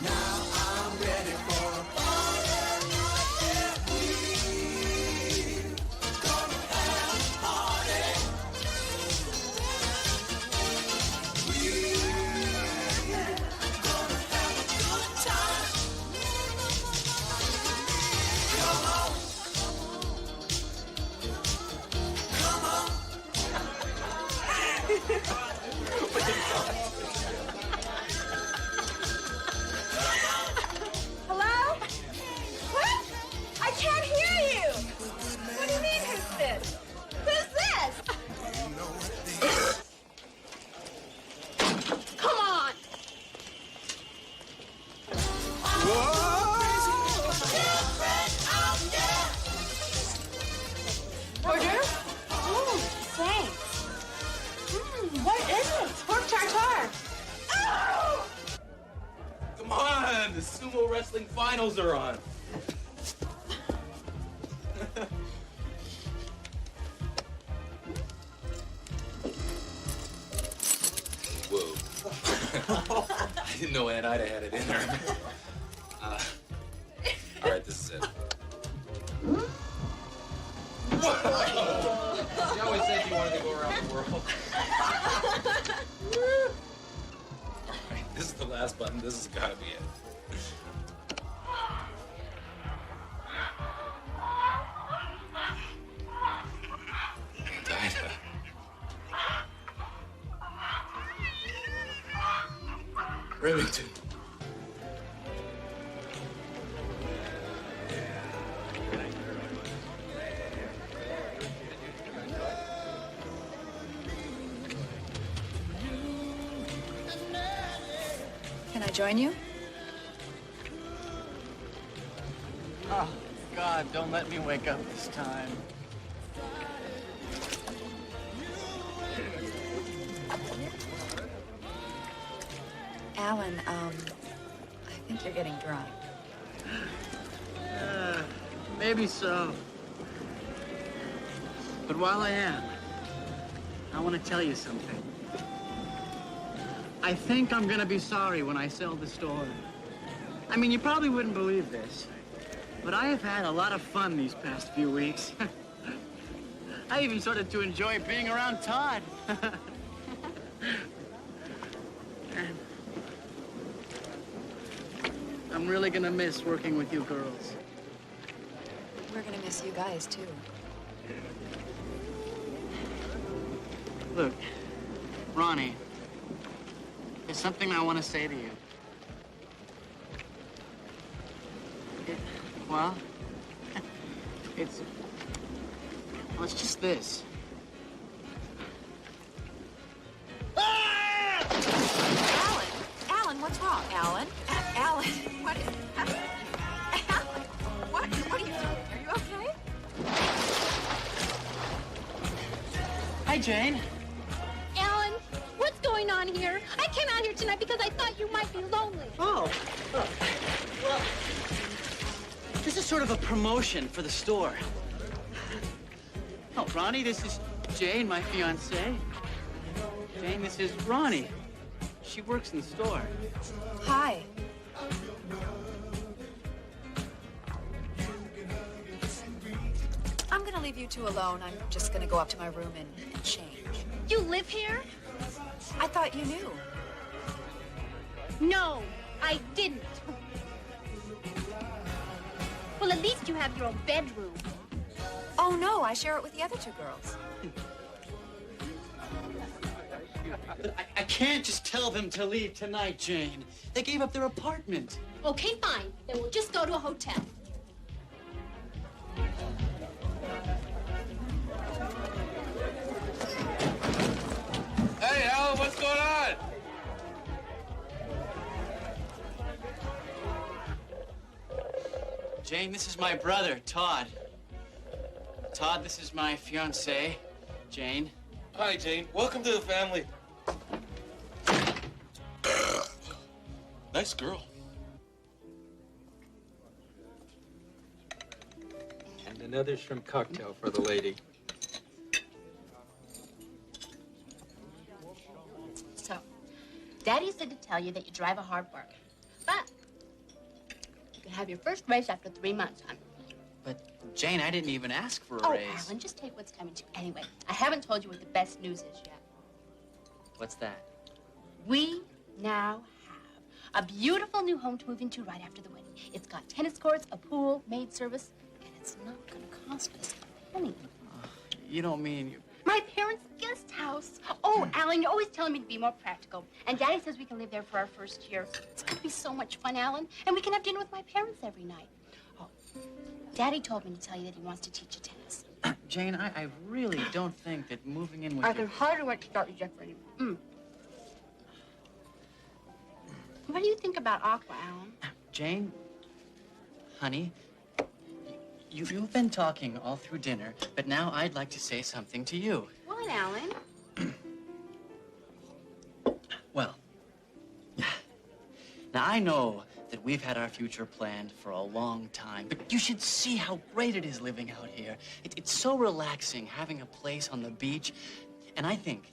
Now I'm ready for a party. We're gonna have a party. We're gonna have a good time. Come on. Come on. Hello? What? I can't hear you. What do you mean, who's this? Who's this? Come on. Order? Oh, thanks. What is it? Pork tartare. Oh! Come on, the sumo wrestling finals are on. Whoa. I didn't know Aunt Ida had it in her. All right, this is it. She always said she wanted to go around the world. All right, this is the last button. This has got to be it. Dinah. Remington. Can I join you? Oh, God, don't let me wake up this time. Alan, I think you're getting drunk. Maybe so. But while I am, I want to tell you something. I think I'm gonna be sorry when I sell the store. I mean, you probably wouldn't believe this, but I have had a lot of fun these past few weeks. I even started to enjoy being around Todd. And I'm really gonna miss working with you girls. We're gonna miss you guys, too. Look, Ronnie, there's something I want to say to you. Well, it's just this. Alan, what's wrong, Alan? Alan, what is... Alan, what are you doing? Are you okay? Hi, Jane. Alan, what's going on here? I came out here tonight because I thought you might be lonely. Oh, well, this is sort of a promotion for the store. Oh, Ronnie, this is Jane, my fiancée. Jane, this is Ronnie. She works in the store. Hi. I'm gonna leave you two alone. I'm just gonna go up to my room and change. You live here? I thought you knew. No, I didn't. Well, at least you have your own bedroom. Oh, no, I share it with the other two girls. I can't just tell them to leave tonight, Jane. They gave up their apartment. Okay, fine. Then we'll just go to a hotel. Hey, Alan, what's going on? Jane, this is my brother, Todd. Todd, this is my fiancée, Jane. Hi, Jane. Welcome to the family. Nice girl. And another shrimp cocktail for the lady. So, Daddy said to tell you that you drive a hard worker. But you can have your first raise after 3 months, hon. But, Jane, I didn't even ask for a raise. Alan, just take what's coming to you. Anyway, I haven't told you what the best news is yet. What's that? We now have a beautiful new home to move into right after the wedding. It's got tennis courts, a pool, maid service, and it's not going to cost us a penny. You don't mean you... My parents' guest house. Oh, Alan, you're always telling me to be more practical. And Daddy says we can live there for our first year. It's going to be so much fun, Alan. And we can have dinner with my parents every night. Oh, Daddy told me to tell you that he wants to teach you tennis. Jane, I really don't think that moving in with I your... can hardly wait to start you, Jeffrey. What do you think about Aqua, Alan? Jane, honey, you've been talking all through dinner, but now I'd like to say something to you. What, Alan? Well, now I know that we've had our future planned for a long time, but you should see how great it is living out here. It's so relaxing having a place on the beach, and I think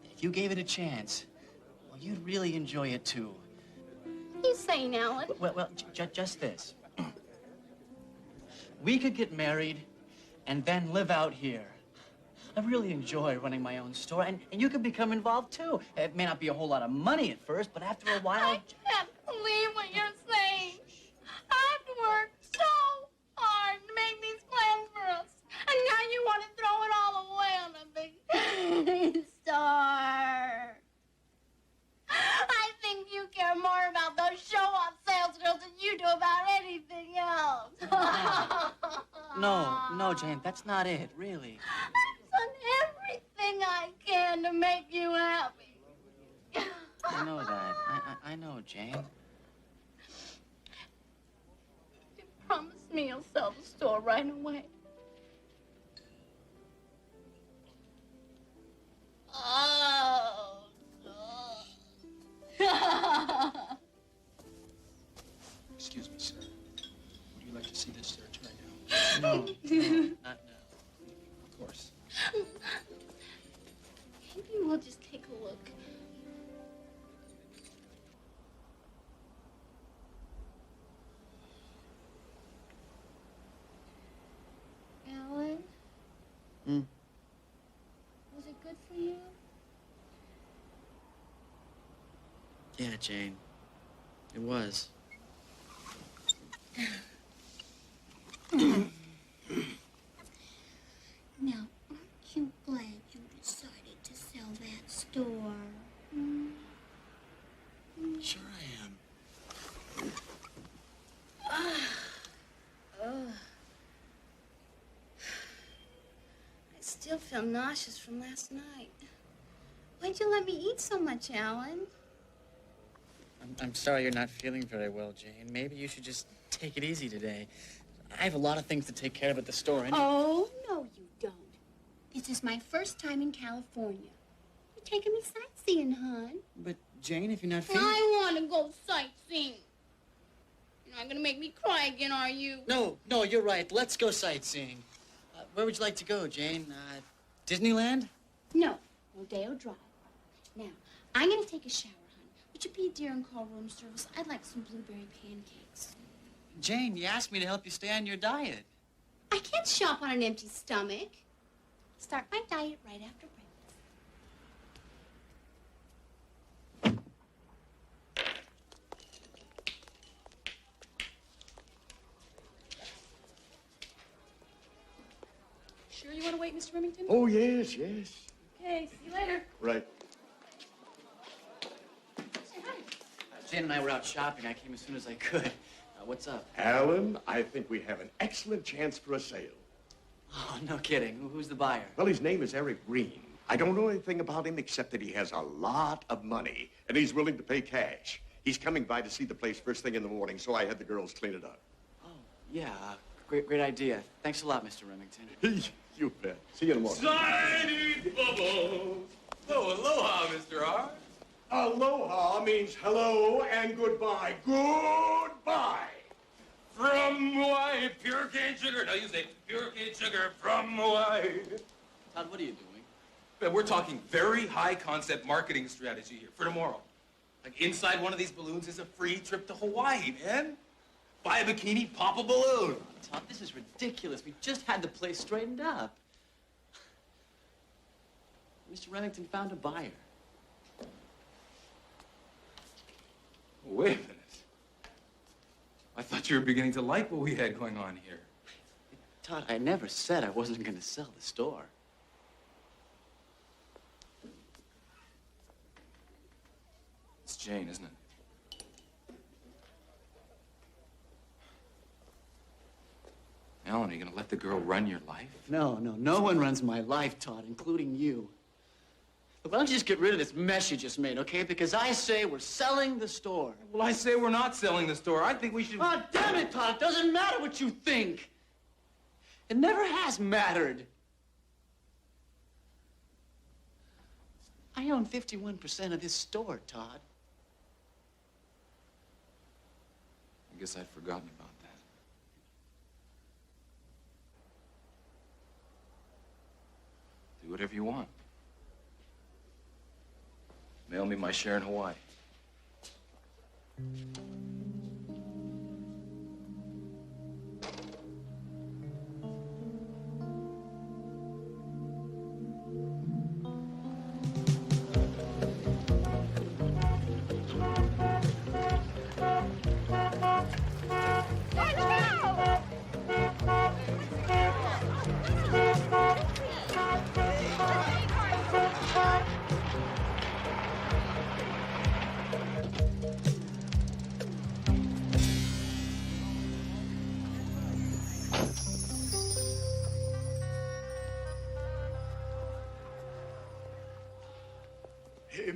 if you gave it a chance, well, you'd really enjoy it too. What are you saying, Alan? Well, just this. We could get married and then live out here. I really enjoy running my own store, and you could become involved too. It may not be a whole lot of money at first, but after a while... I can't believe what you're saying. I've worked so hard to make these plans for us, and now you want to throw it all away on a big star. I think you care more about those show-off sales girls than you do about anything else. No, Jane, that's not it, really. I've done everything I can to make you happy. I know that. I know, Jane. You promised me you'll sell the store right away. Oh, no. no, not now. Of course. Maybe we'll just take a look. Alan, was it good for you? Yeah, Jane. It was. Now, aren't you glad you decided to sell that store? Sure I am. I still feel nauseous from last night. Why'd you let me eat so much, Alan? I'm sorry you're not feeling very well, Jane. Maybe you should just take it easy today. I have a lot of things to take care of at the store. Oh, no, you don't. This is my first time in California. You're taking me sightseeing, hon. But, Jane, if you're not feeling... I want to go sightseeing. You're not going to make me cry again, are you? No, you're right. Let's go sightseeing. Where would you like to go, Jane? Disneyland? No, Rodeo Drive. Now, I'm going to take a shower, hon. Would you be a dear and call room service? I'd like some blueberry pancakes. Jane, you asked me to help you stay on your diet. I can't shop on an empty stomach. Start my diet right after breakfast. Sure you want to wait, Mr. Remington? Oh, yes, yes. Okay, see you later. Right. Say hi. Jane and I were out shopping. I came as soon as I could. What's up? Alan, I think we have an excellent chance for a sale. Oh, no kidding. Who's the buyer? Well, his name is Eric Green. I don't know anything about him except that he has a lot of money, and he's willing to pay cash. He's coming by to see the place first thing in the morning, so I had the girls clean it up. Oh, yeah. Great idea. Thanks a lot, Mr. Remington. You bet. See you in the morning. Shiny bubbles. Oh, aloha, Mr. R. Aloha means hello and goodbye. Goodbye. From Hawaii, pure cane sugar. No, you say pure cane sugar from Hawaii. Todd, what are you doing? Man, we're talking very high concept marketing strategy here for tomorrow. Like inside one of these balloons is a free trip to Hawaii, man. Buy a bikini, pop a balloon. Todd, this is ridiculous. We just had the place straightened up. Mr. Remington found a buyer. Wait a minute. I thought you were beginning to like what we had going on here. Todd, I never said I wasn't going to sell the store. It's Jane, isn't it? Alan, are you gonna let the girl run your life? No one runs my life, Todd, including you. Why don't you just get rid of this mess you just made, okay? Because I say we're selling the store. Well, I say we're not selling the store. I think we should... Oh, damn it, Todd. It doesn't matter what you think. It never has mattered. I own 51% of this store, Todd. I guess I'd forgotten about that. Do whatever you want. Mail me my share in Hawaii.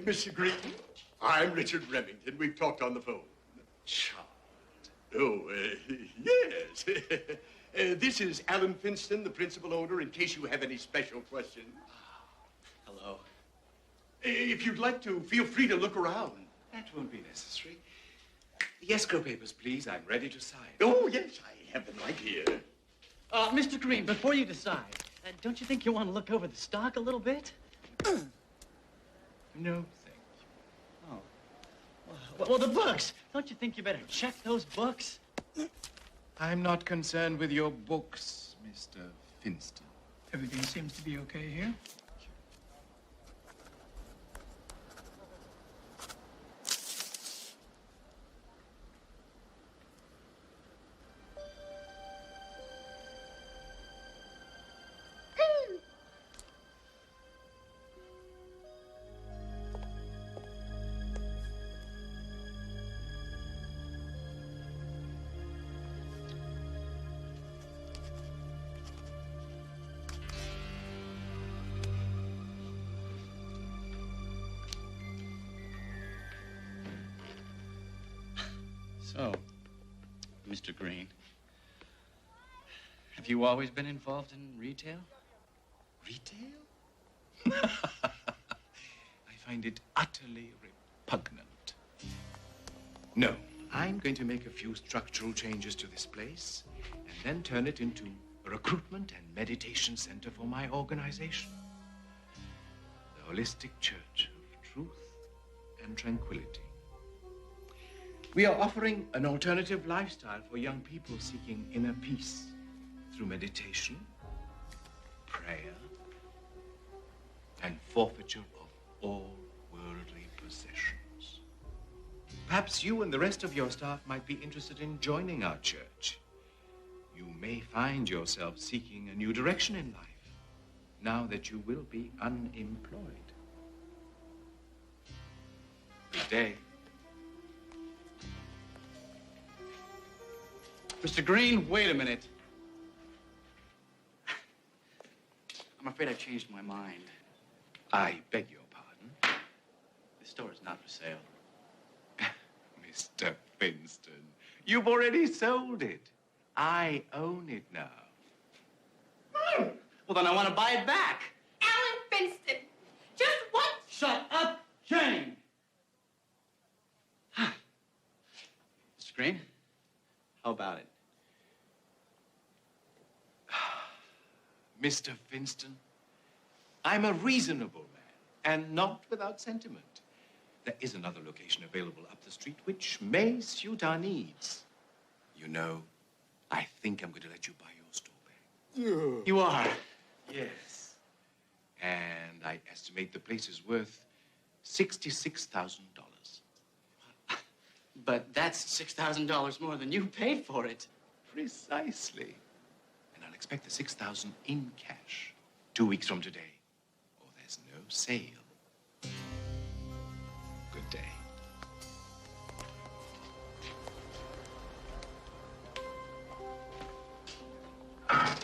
Mr. Green, I'm Richard Remington. We've talked on the phone. Child. Oh, yes. This is Alan Finston, the principal owner, in case you have any special questions. Hello. If you'd like to, feel free to look around. That won't be necessary. The escrow papers, please. I'm ready to sign. Oh, yes, I have them right here. Mr. Green, before you decide, don't you think you want to look over the stock a little bit? No, Oh. Well, the books. Don't you think you better check those books? I'm not concerned with your books, Mr. Finston. Everything seems to be okay here. So, Mr. Green, have you always been involved in retail? Retail? I find it utterly repugnant. No, I'm going to make a few structural changes to this place and then turn it into a recruitment and meditation center for my organization. The Holistic Church of Truth and Tranquility. We are offering an alternative lifestyle for young people seeking inner peace through meditation, prayer, and forfeiture of all worldly possessions. Perhaps you and the rest of your staff might be interested in joining our church. You may find yourself seeking a new direction in life now that you will be unemployed. Good day. Mr. Green, wait a minute. I'm afraid I've changed my mind. I beg your pardon? This store is not for sale. Mr. Finston, you've already sold it. I own it now. Well, then I want to buy it back. Alan Finston, just one. Shut up, Jane! Mr. Green, how about it? Mr. Finston, I'm a reasonable man and not without sentiment. There is another location available up the street which may suit our needs. You know, I think I'm going to let you buy your store back. You are? Yes. And I estimate the place is worth $66,000. But that's $6,000 more than you paid for it. Precisely. And I'll expect the $6,000 in cash 2 weeks from today, or there's no sale. Good day. Wow,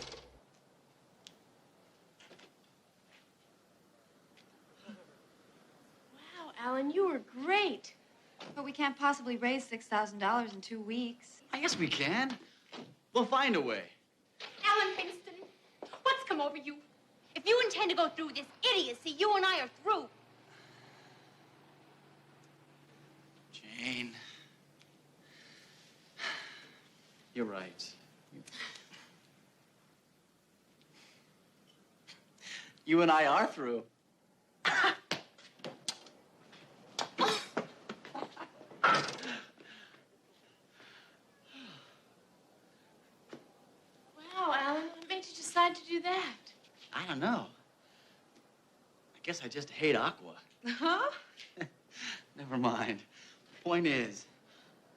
Alan, you were great. But we can't possibly raise $6,000 in 2 weeks. I guess we can. We'll find a way. Alan Finston, what's come over you? If you intend to go through this idiocy, you and I are through. Jane. You're right. You and I are through. Wow, Alan, what made you decide to do that? I don't know. I guess I just hate Aqua. Huh? Never mind. The point is,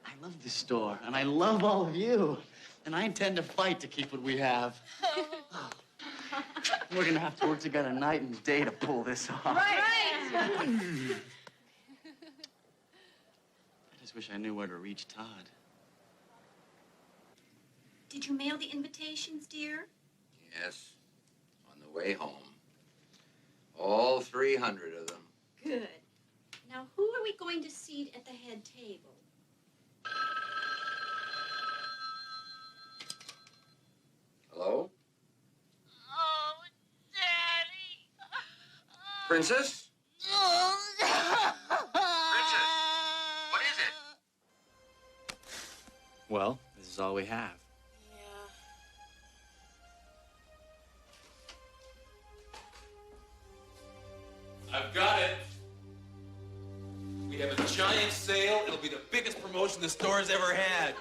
I love this store, and I love all of you. And I intend to fight to keep what we have. We're gonna have to work together night and day to pull this off. Right. I just wish I knew where to reach Todd. Did you mail the invitations, dear? Yes, on the way home. All 300 of them. Good. Now, who are we going to seat at the head table? Hello? Oh, Daddy. Princess? Princess, what is it? Well, this is all we have. sale. It'll be the biggest promotion the store's ever had.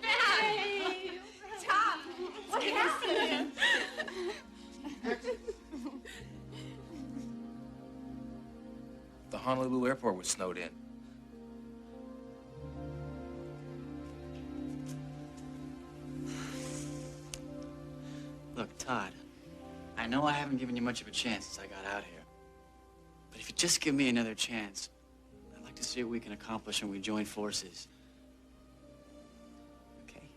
Hey, Tom, what happened? The Honolulu airport was snowed in. Look, Todd, I know I haven't given you much of a chance since I got out here. But if you just give me another chance, I'd like to see what we can accomplish when we join forces. Okay?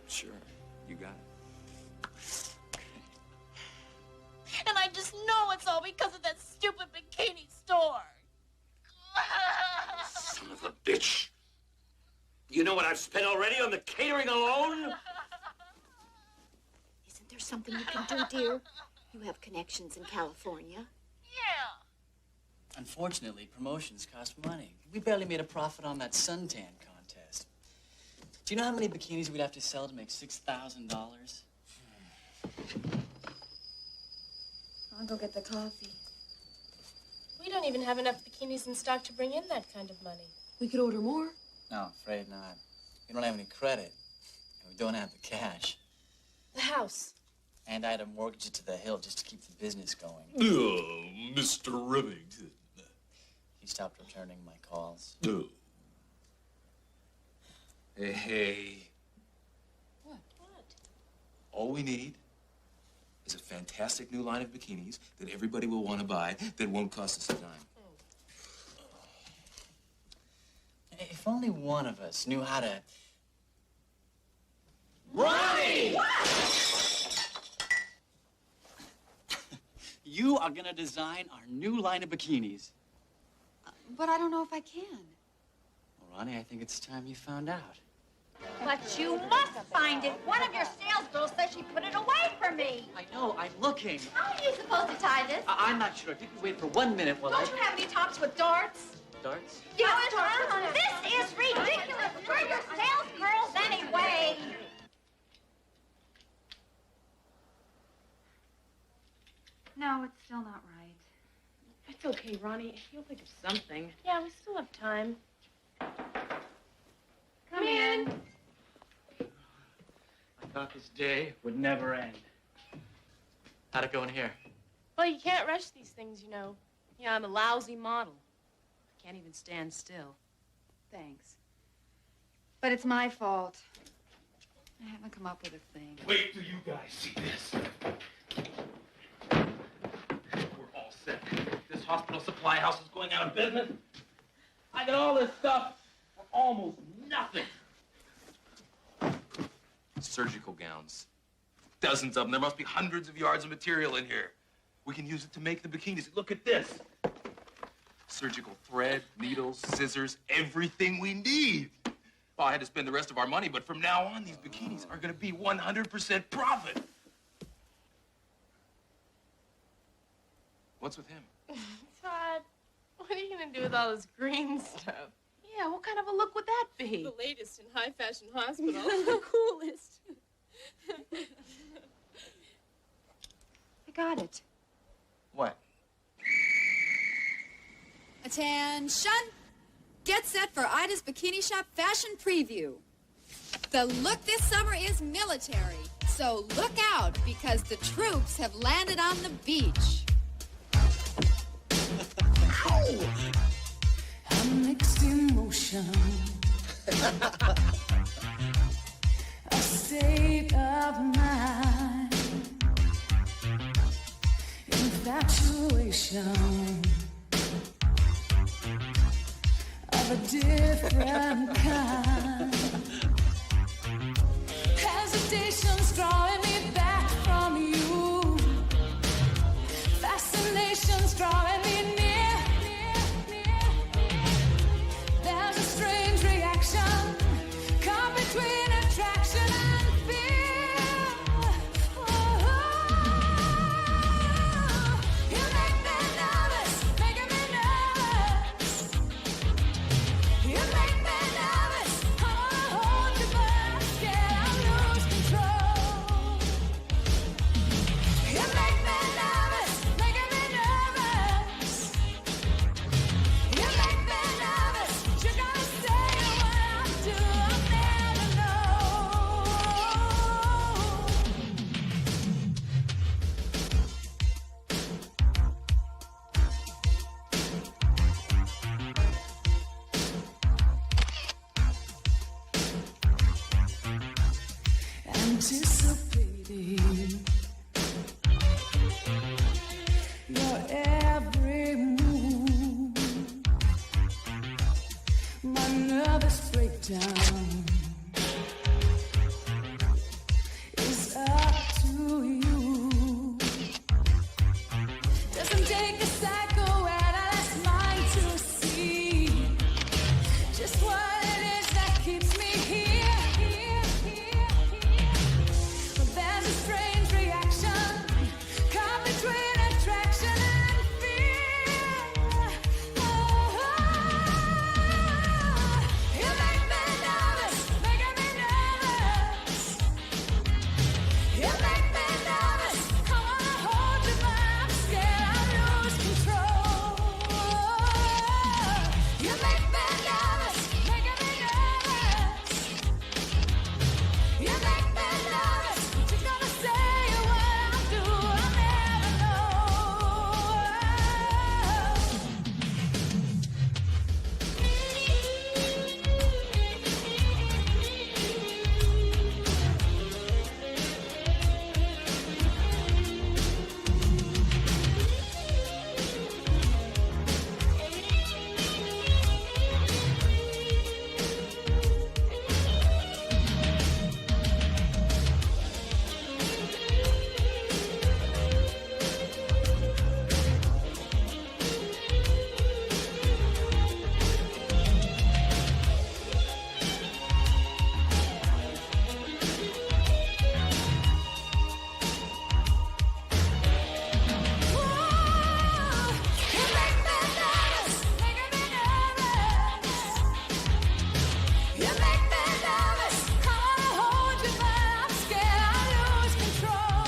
Sure, you got it. And I just know it's all because of that stupid bikini store. Son of a bitch. You know what I've spent already on the catering alone? Isn't there something you can do, dear? You have connections in California. Yeah. Unfortunately, promotions cost money. We barely made a profit on that suntan contest. Do you know how many bikinis we'd have to sell to make $6,000? I'll go get the coffee. We don't even have enough bikinis in stock to bring in that kind of money. We could order more. No, afraid not. We don't have any credit, and we don't have the cash. The house. And I'd have mortgaged it to the hill just to keep the business going. Oh, Mr. Remington. He stopped returning my calls. Oh. Hey. What? All we need is a fantastic new line of bikinis that everybody will want to buy that won't cost us a dime. If only one of us knew how to... Ronnie! You are gonna design our new line of bikinis. But I don't know if I can. Well, Ronnie, I think it's time you found out. But you must find it. One of your sales girls says she put it away for me. I know, I'm looking. How are you supposed to tie this? I'm not sure. If you could wait for 1 minute while Don't you have any tops with darts? Darts? Yes, this is ridiculous. We're your sales girls anyway. No, it's still not right. It's okay, Ronnie. You'll think of something. Yeah, we still have time. Come in. I thought this day would never end. How'd it go in here? Well, you can't rush these things, you know. Yeah, I'm a lousy model. I can't even stand still. Thanks. But it's my fault. I haven't come up with a thing. Wait till you guys see this. We're all set. This hospital supply house is going out of business. I got all this stuff for almost nothing. Surgical gowns. Dozens of them. There must be hundreds of yards of material in here. We can use it to make the bikinis. Look at this. Surgical thread, needles, scissors, everything we need. Well, I had to spend the rest of our money, but from now on, these bikinis are going to be 100% profit. What's with him? Todd, what are you going to do with all this green stuff? Yeah, what kind of a look would that be? The latest in high-fashion hospital. The coolest. I got it. What? Attention! Get set for Ida's Bikini Shop Fashion Preview. The look this summer is military, so look out because the troops have landed on the beach. A mixed emotion. A state of mind. Infatuation of a different kind. Hesitation's drawing me back from you. Fascination's drawing me near. There's a strange reaction caught between attraction and fear. You make me nervous, making me nervous. You make me nervous, I wanna hold you, but I'm scared I'll lose control. anticipating your every move. My nervous breakdown is up to you. Doesn't take a psycho analyst mind to see just what it is that keeps me here. But there's a strange reaction caught between attraction and fear. You make me nervous, making me nervous. You make me nervous. I wanna hold you, but I'm scared I'll lose control. You make me nervous, making me nervous. You make me nervous. What you gonna say or what I'll do, I'll never know. You make me nervous, making me nervous. You make me nervous. I wanna hold you, but I'm scared I'll lose control.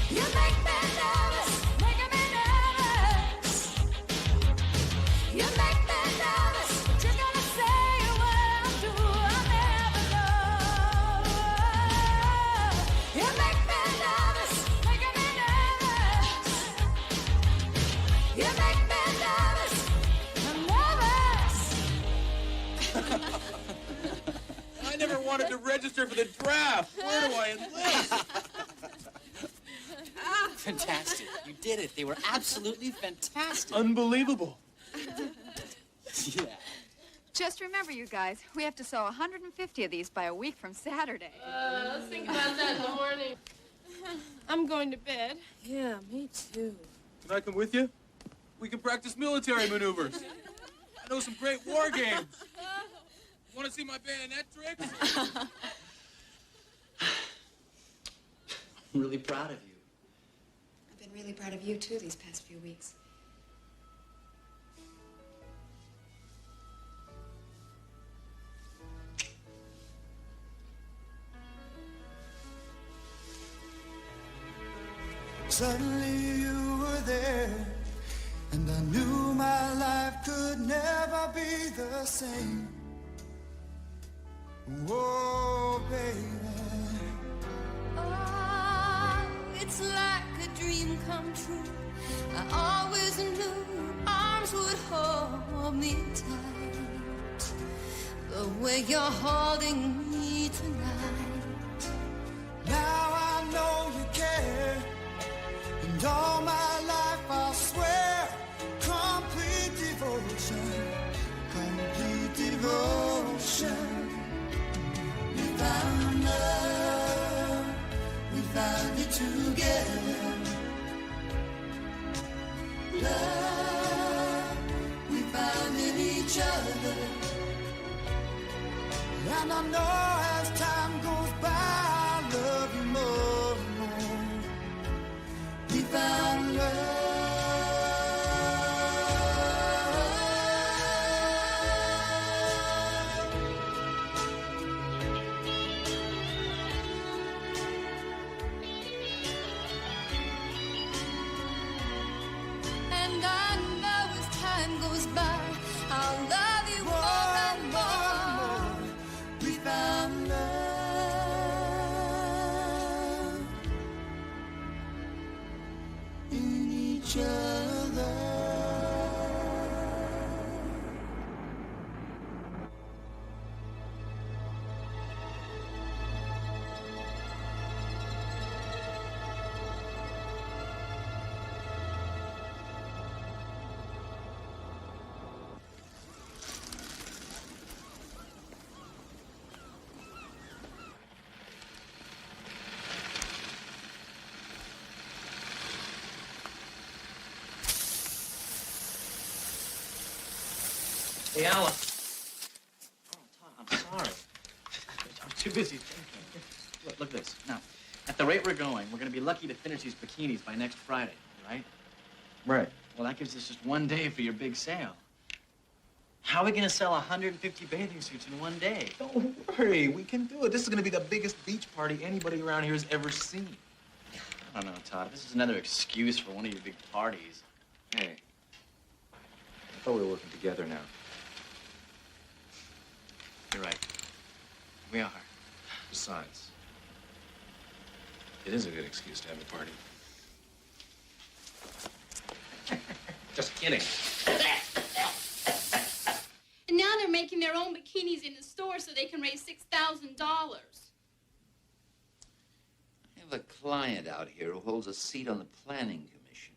You make me nervous, making me nervous. You make me nervous. What you gonna say or what I'll do, I'll never know. You make me nervous, making me nervous. You make me nervous. I'm nervous. I never wanted to register for the draft. Where do I enlist? Fantastic. You did it. They were absolutely fantastic. Unbelievable. Yeah. Just remember, you guys, we have to sew 150 of these by a week from Saturday. Let's think about that in the morning. I'm going to bed. Yeah, me too. Can I come with you? We can practice military maneuvers. I know some great war games. Want to see my bayonet tricks? I'm really proud of you. I've been really proud of you, too, these past few weeks. Suddenly you were there, and I knew my life could never be the same. Whoa, baby. Oh, it's like a dream come true. I always knew your arms would hold me tight. The way you're holding me tonight. Now I know you care, and all my life I'll swear, complete devotion, complete devotion. We found love, we found it together. Love, we found in each other. And I know as time goes by, I love you more and more. We found love. And I know as time goes by, I'll love you more and more. We found love in each other. Hey, Alan. Oh, Tom, I'm sorry. I was too busy thinking. Look at this. Now, at the rate we're going, we're going to be lucky to finish these bikinis by next Friday, right? Right. Well, that gives us just one day for your big sale. How are we going to sell 150 bathing suits in one day? Don't worry, we can do it. This is going to be the biggest beach party anybody around here has ever seen. I don't know, Todd. This is another excuse for one of your big parties. Hey, I thought we were working together now. You're right. We are. Besides, it is a good excuse to have a party. Just kidding. And now they're making their own bikinis in the store so they can raise $6,000. I have a client out here who holds a seat on the planning commission.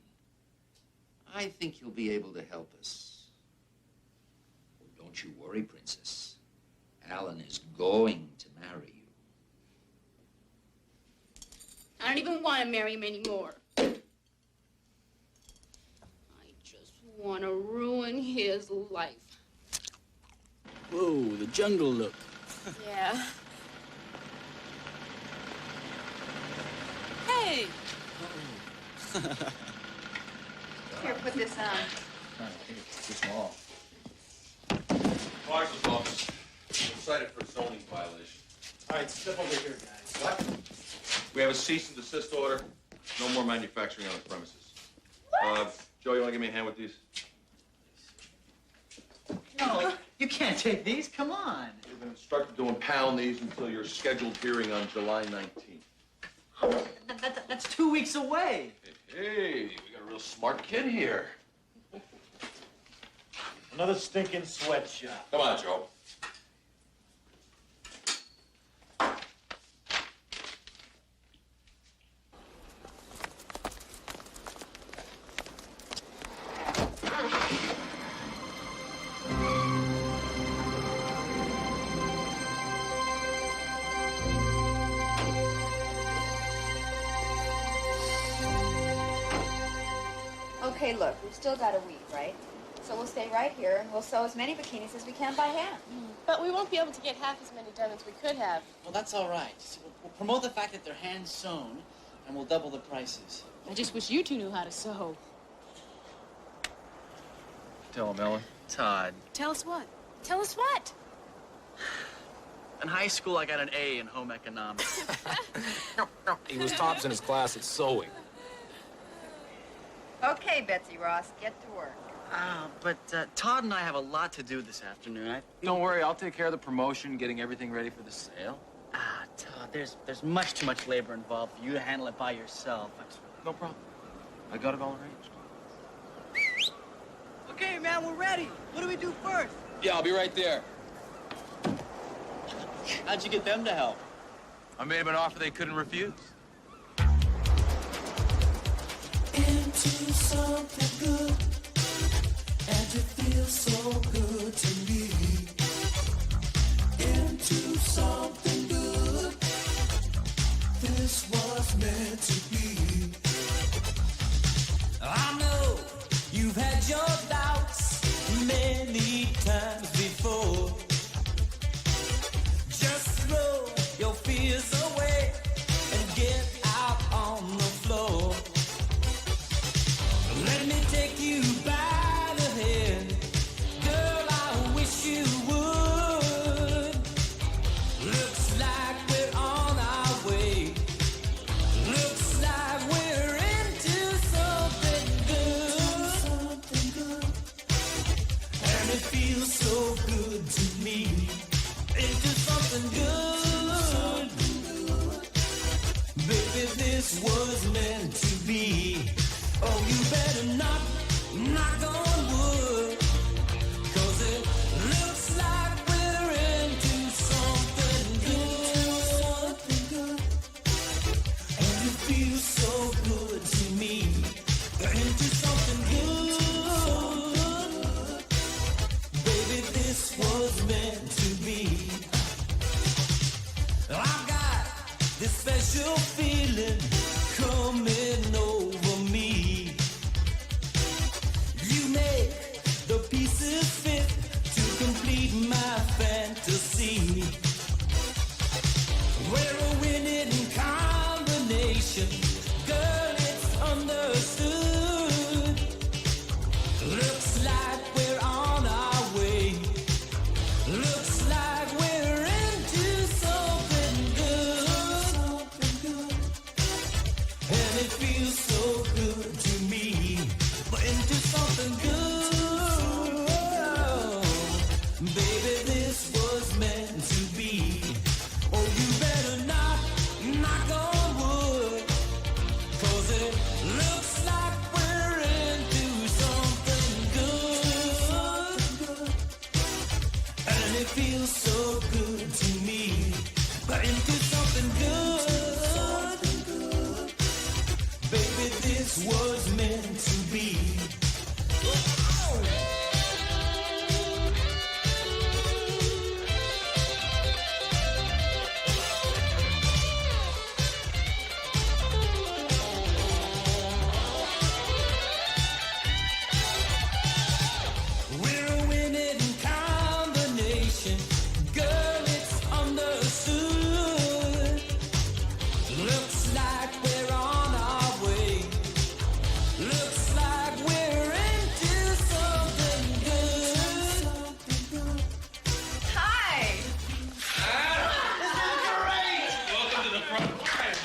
I think you'll be able to help us. Oh, don't you worry, Princess. Alan is going to marry you. I don't even want to marry him anymore. I just want to ruin his life. Whoa, the jungle look. Yeah. Hey! Here, put this on. I think it's too small. Marshal's office. Cited for zoning violation. All right, step over here, guys. What? We have a cease and desist order. No more manufacturing on the premises. Joe, you want to give me a hand with these? No, you can't take these. Come on. You've been instructed to impound these until your scheduled hearing on July 19th. That's 2 weeks away. Hey, we got a real smart kid here. Another stinking sweatshop. Come on, Joe. Okay, look, we've still got a week, right? So we'll stay right here and we'll sew as many bikinis as we can by hand. But we won't be able to get half as many done as we could have. Well, that's all right. We'll promote the fact that they're hand sewn, and we'll double the prices. I just wish you two knew how to sew. Tell him, Ellen. Todd. Tell us what? Tell us what? In high school, I got an A in home economics. He was tops in his class at sewing. Okay, Betsy Ross, get to work. But Todd and I have a lot to do this afternoon. Don't worry, I'll take care of the promotion, getting everything ready for the sale. Todd, there's much too much labor involved for you to handle it by yourself. No problem. I got it all arranged. Okay, man, we're ready. What do we do first? Yeah, I'll be right there. How'd you get them to help? I made him an offer they couldn't refuse. Into something good, and it feels so good to me. Into something good, this was meant to be. I know you've had your doubts many times before. Just throw your fears away and get out on the floor. Let me take you by the hand, girl, I wish you would. Looks like we're on our way. Looks like we're into something good. Something good. And it feels so good to me. Into something good. Baby, this was meant to be. Oh, you better not knock on wood, 'cause it looks like we're into something good. Something good. And it feels so good to me. Into something good. Baby, this was meant to be. I've got this special feeling coming over me. You make the pieces fit together. We're a winning combination. Girl, it's understood. Looks like we're on our way. Looks like we're into something good. And it feels so good to me. We're into something good. Baby, this was meant to be. Oh, you better not knock on wood. 'Cause it looks like we're into something good. And it feels so good to me. We're into something good. Baby, this was meant to be. We're a winning combination. Girl, it's understood. Looks like we're on our way. Looks like we're into something good. Hi. Welcome to the front line.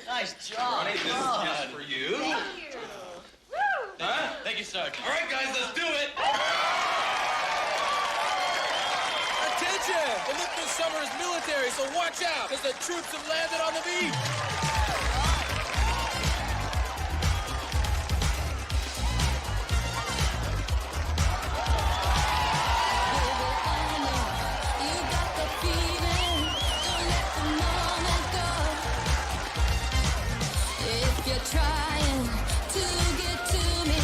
Nice job. Ronnie, this is just for you. Thank you. Huh? Thank you, Sergeant. All right, guys, let's do it. Attention! The look this summer is military, so watch out, because the troops have landed on the beach. You got the feeling, don't let the moment go. If you're trying to get to me,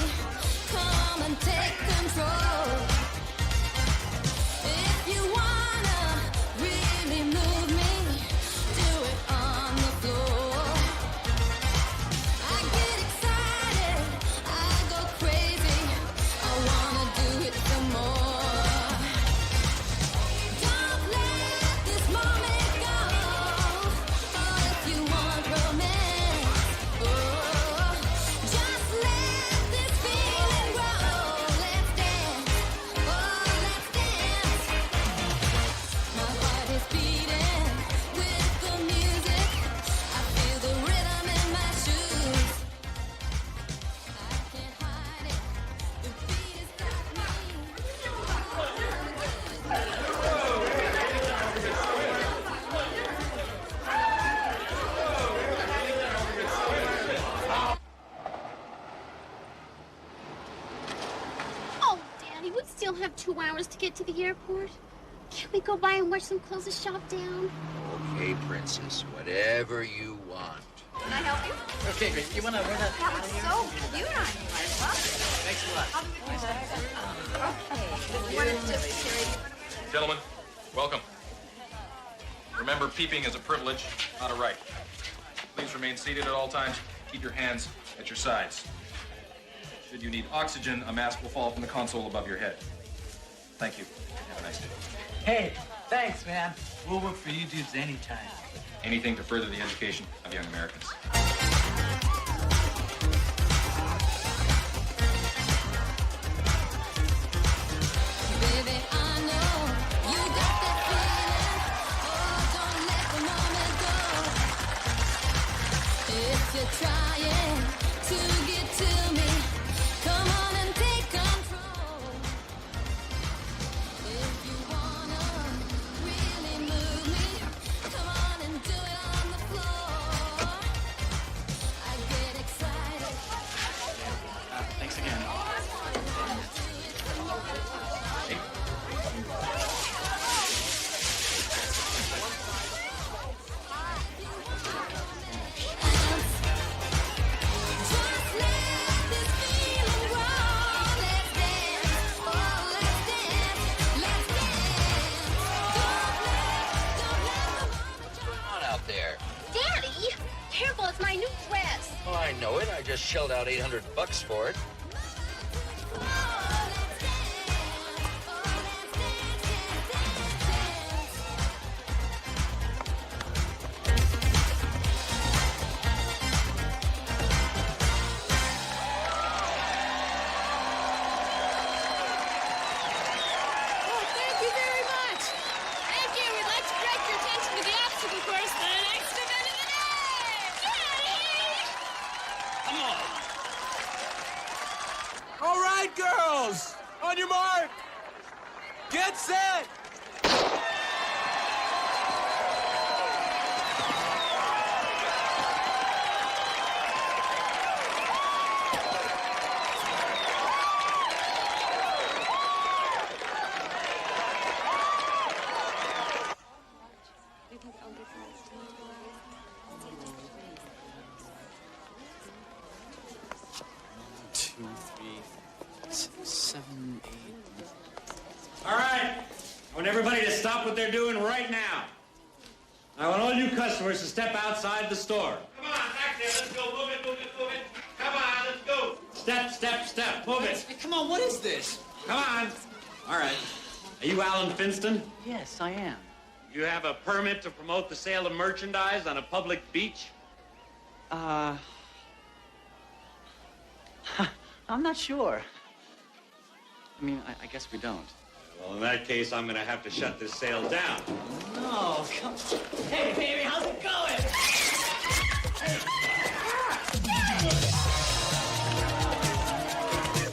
come and take control. If you wanna really move me, do it on the floor. I get excited, I go crazy, I wanna do it some more. Don't let this moment go. Oh, if you want romance, oh, just let this feeling grow. Let's dance, oh, let's dance. My heart is beating with the music. I feel the rhythm in my shoes. I can't hide it. The beat has got me. Oh, Daddy, we still have 2 hours to get to the airport. Can't we go by and watch some clothes and shop down? Okay, Princess, whatever you want. Can I help you? Okay, great. You wanna wear that? That was so cute on you. I love Thanks a lot. it. Okay. You want to just carry it? Gentlemen, welcome. Remember, peeping is a privilege, not a right. Please remain seated at all times. Keep your hands at your sides. Should you need oxygen, a mask will fall from the console above your head. Thank you. Have a nice day. Hey, thanks, man. We'll work for you dudes anytime. Anything to further the education of young Americans. Baby, I know you got that feeling. Oh, don't let the moment go. If you're trying to get to me, come on and take control. If you wanna really move me, come on and do it on the floor. I get excited. Thanks again. Daddy, careful, it's my new dress. Oh, I know it. I just shelled out $800 for it. girls! On your mark! Get set! Two, three, six, seven, eight. All right. I want everybody to stop what they're doing right now. I want all you customers to step outside the store. Come on, back there. Let's go. Move it, move it, move it. Come on, let's go. Step, step, step. Move it. Come on, what is this? Come on. All right. Are you Alan Finston? Yes, I am. You have a permit to promote the sale of merchandise on a public beach? I'm not sure. I mean, I guess we don't. Well, in that case, I'm going to have to shut this sale down. No, come on. Hey, baby, how's it going?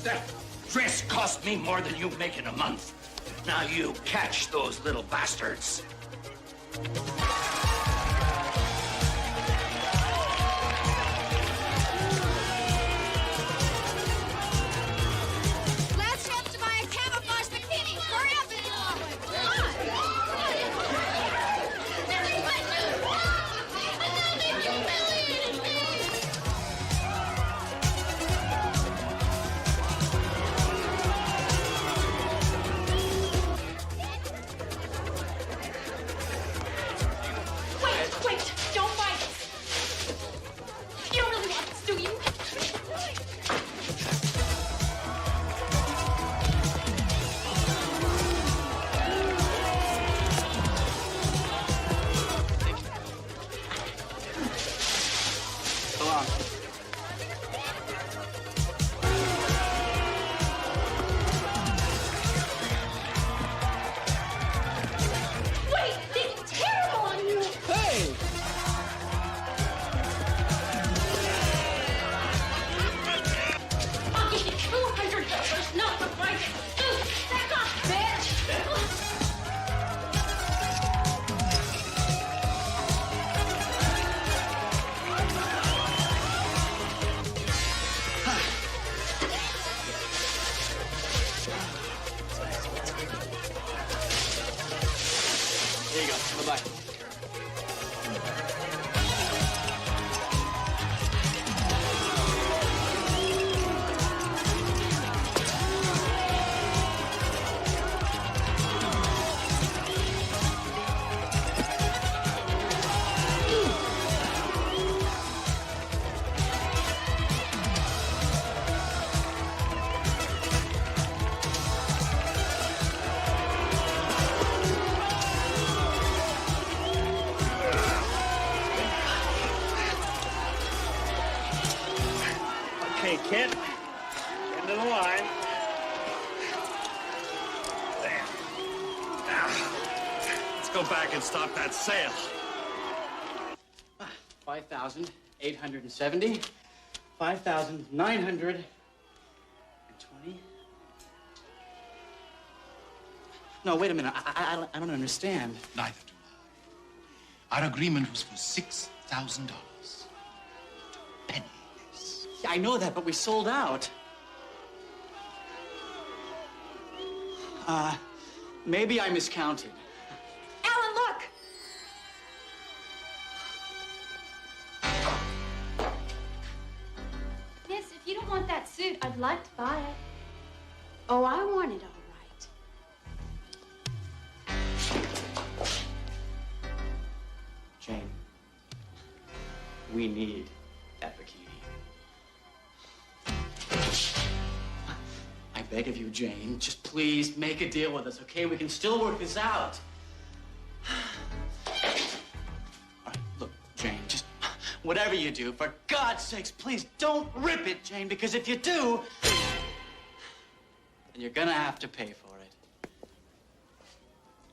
That dress cost me more than you make in a month. Now you catch those little bastards. Last chance to buy a camouflage bikini. Hurry up and Wait, don't buy this. You don't really want this, do you? Go on. Wait, they look terrible on you. Hey! I'll give you $200, not the price. Dude, back off, bitch. There you go. Bye-bye. Okay, kid. End of the line. There. Now, let's go back and stop that sale. 5,870. 5,920. No, wait a minute. I don't understand. Neither do I. Our agreement was for $6,000. Yeah, I know that, but we sold out. Maybe I miscounted. Alan, look! Miss, if you don't want that suit, I'd like to buy it. Oh, I want it all right. Jane, we need that bikini. I beg of you, Jane, just please make a deal with us, okay? We can still work this out. All right, look, Jane, just whatever you do, for God's sakes, please don't rip it, Jane, because if you do, then you're gonna have to pay for it.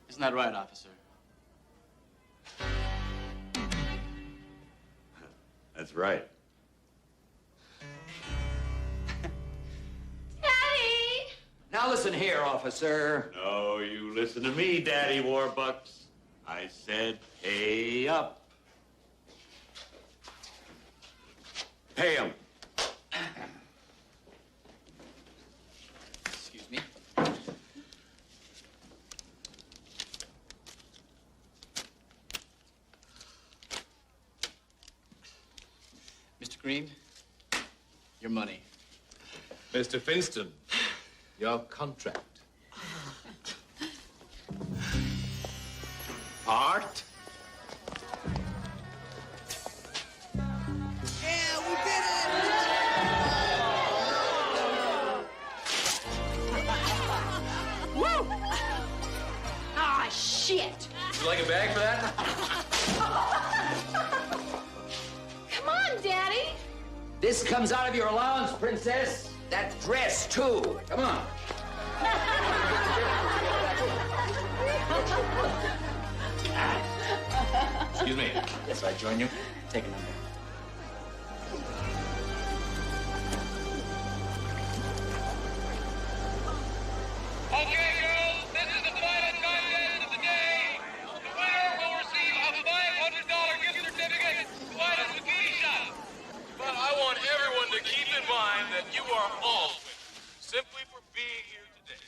Isn't that right, officer? That's right. Daddy! here, officer. No, you listen to me, Daddy Warbucks. I said pay up. Pay him. Excuse me. Mr. Green, your money. Mr. Finston, your contract. Art? Yeah, we did it! Woo! Ah, shit! Would you like a bag for that? Come on, Daddy. This comes out of your allowance, princess. That dress, too. Come on. Excuse me. Yes, I join you. Take a number. Okay, girls, this is the final contest of the day. The winner will receive a $500 gift certificate to Ida's Bikini Shop. But I want everyone to keep in mind that you are all winners, simply for being here today.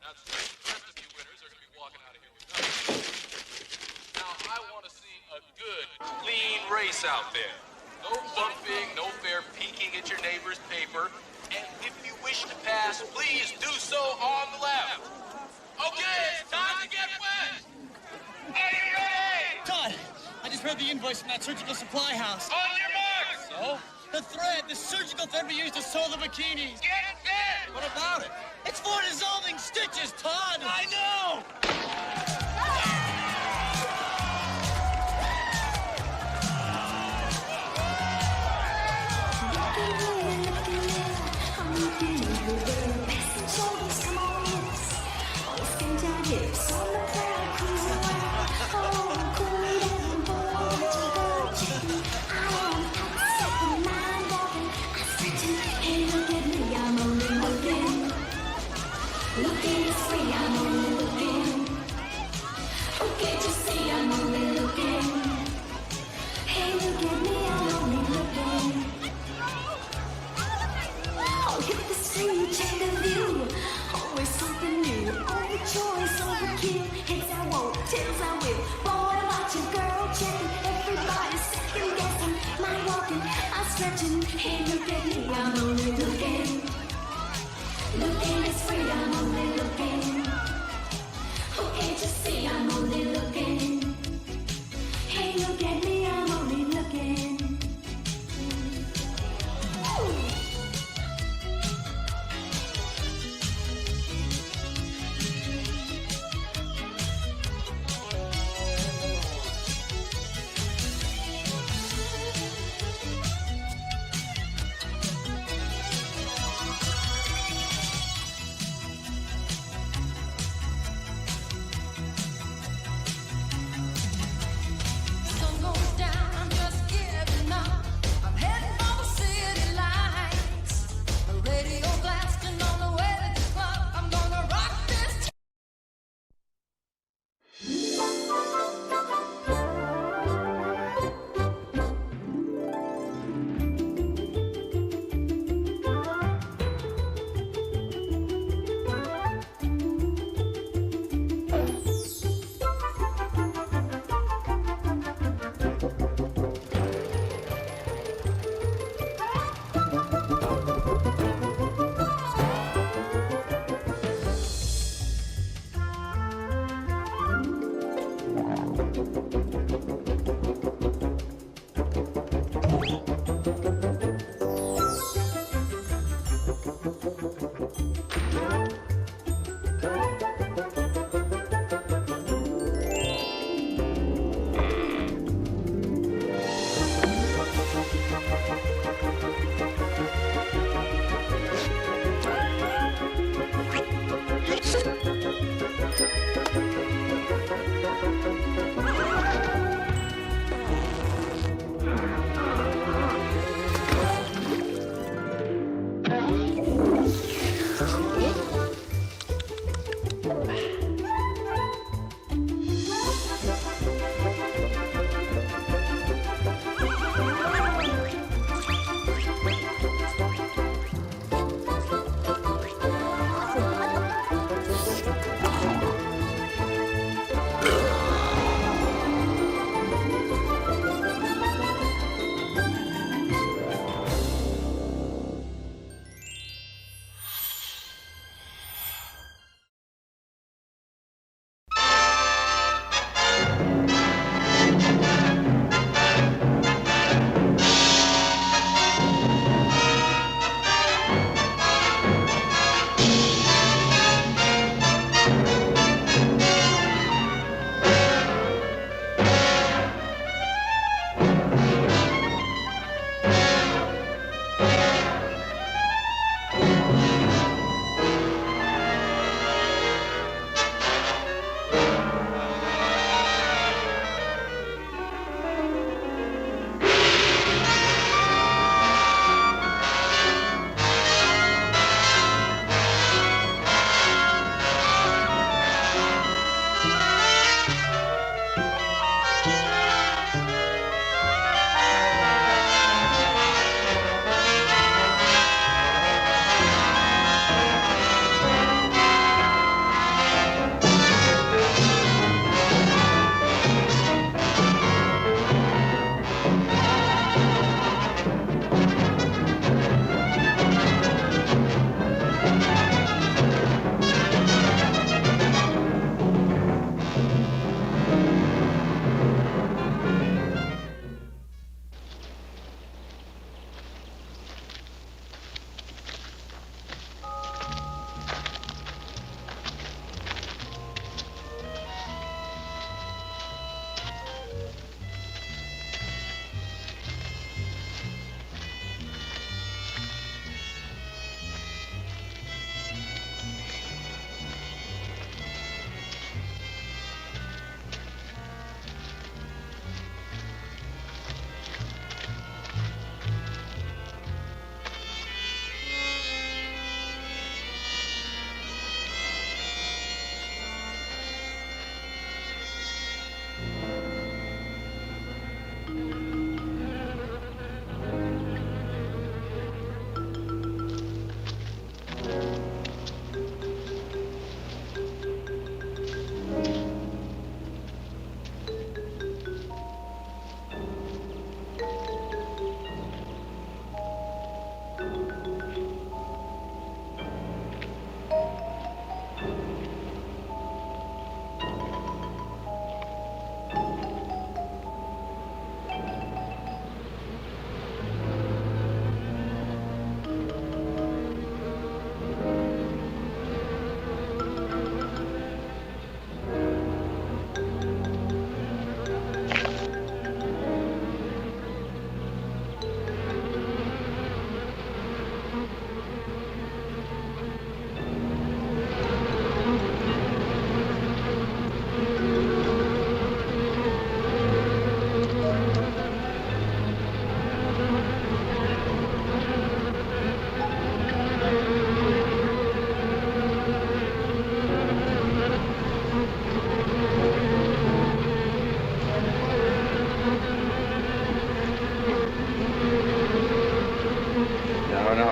Now, the rest of you winners are going to be walking out of here with nothing. Now, I want to see a good, clean race out there. No bumping, no fair peeking at your neighbor's paper. And if you wish to pass, please do so on the left. Okay, it's time to get wet. Are you ready? Todd, I just read the invoice from that surgical supply house. On your marks. So? The surgical thread we used to sew the bikinis. Get set. What about it? It's for dissolving stitches, Todd. I know. Hey, look at me, I'm only looking. Looking is free, I'm only looking. Oh, can't you see I'm only looking? Hey, look at me, I'm only looking.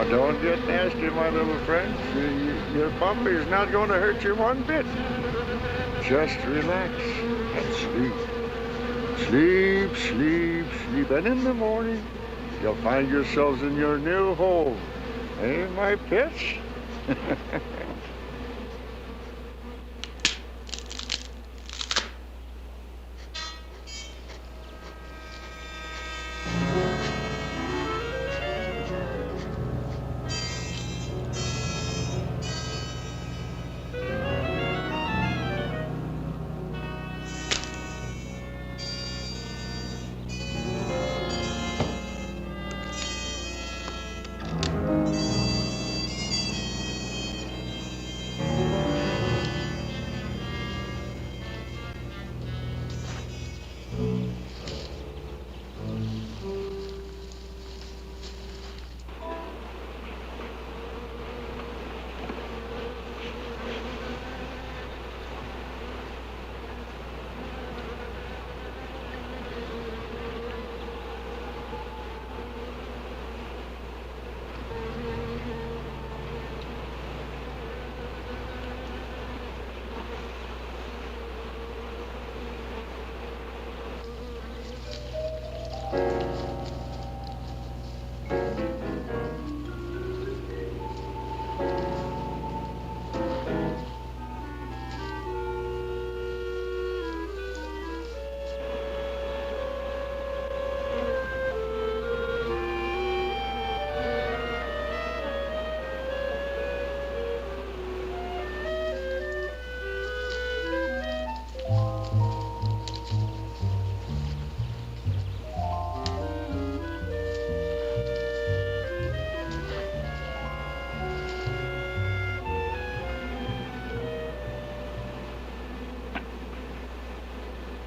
don't get nasty, my little friend. Your puppy is not going to hurt you one bit. Just relax and sleep. Sleep, sleep, sleep. And in the morning, you'll find yourselves in your new home. Eh, my pets?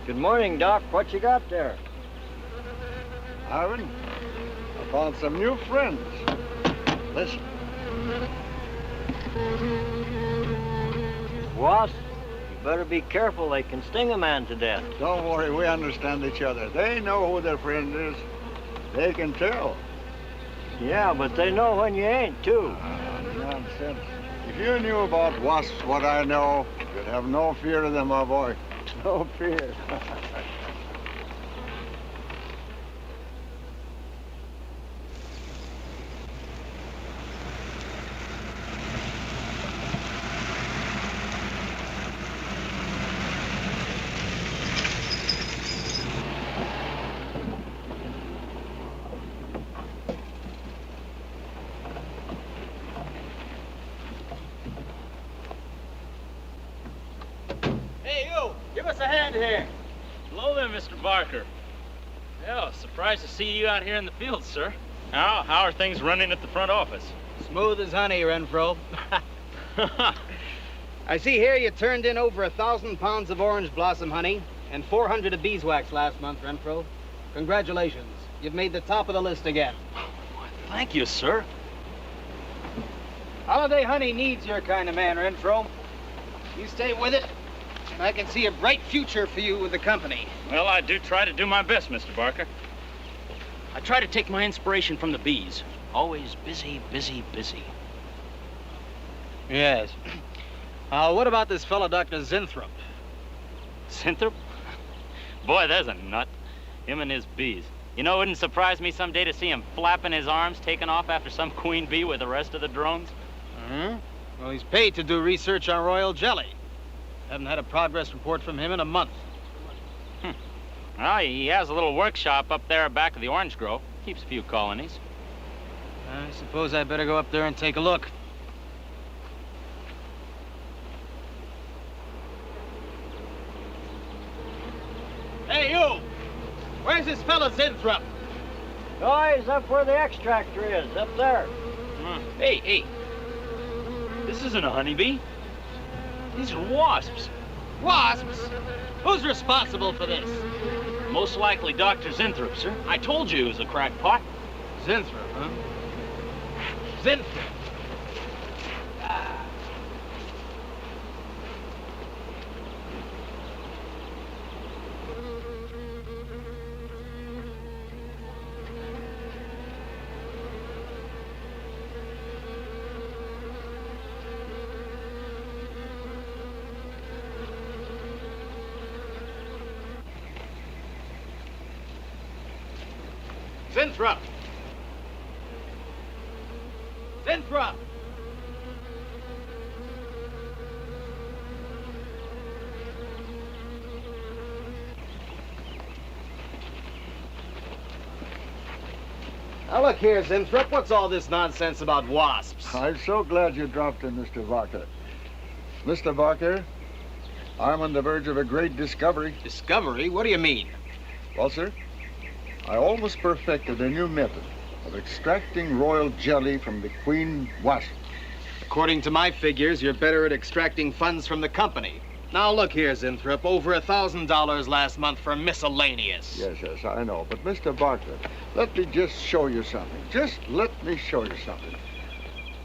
Good morning, Doc. What you got there? Ivan, I found some new friends. Listen. Wasp, you better be careful. They can sting a man to death. Don't worry, we understand each other. They know who their friend is. They can tell. Yeah, but they know when you ain't, too. Nonsense. If you knew about wasps what I know, you'd have no fear of them, my boy. No fear. Hey, you! Give us a hand here. Hello there, Mr. Barker. Yeah, surprised to see you out here in the field, sir. How are things running at the front office? Smooth as honey, Renfro. I see here you turned in over 1,000 pounds of orange blossom honey and 400 of beeswax last month, Renfro. Congratulations. You've made the top of the list again. Thank you, sir. Holiday honey needs your kind of man, Renfro. You stay with it, and I can see a bright future for you with the company. Well, I do try to do my best, Mr. Barker. I try to take my inspiration from the bees. Always busy, busy, busy. Yes. What about this fellow, Dr. Zinthrop? Zinthrop? Boy, there's a nut. Him and his bees. You know, it wouldn't surprise me someday to see him flapping his arms, taking off after some queen bee with the rest of the drones. Well, he's paid to do research on royal jelly. Haven't had a progress report from him in a month. Well, he has a little workshop up there back of the orange grove. Keeps a few colonies. I suppose I better go up there and take a look. Hey, you! Where's this fella Zinthrop? Oh, he's up where the extractor is, up there. Hey. This isn't a honeybee. These are wasps. Wasps? Who's responsible for this? Most likely Dr. Zinthrop, sir. I told you he was a crackpot. Zinthrop, huh? Zinthrop. Winthrop! Winthrop! Now look here, Winthrop, what's all this nonsense about wasps? I'm so glad you dropped in, Mr. Walker. Mr. Walker, I'm on the verge of a great discovery. Discovery? What do you mean? Well, sir, I almost perfected a new method of extracting royal jelly from the queen wasp. According to my figures, you're better at extracting funds from the company. Now look here, Winthrop, over $1,000 last month for miscellaneous. Yes, I know. But, Mr. Barker, let me just show you something. Just let me show you something.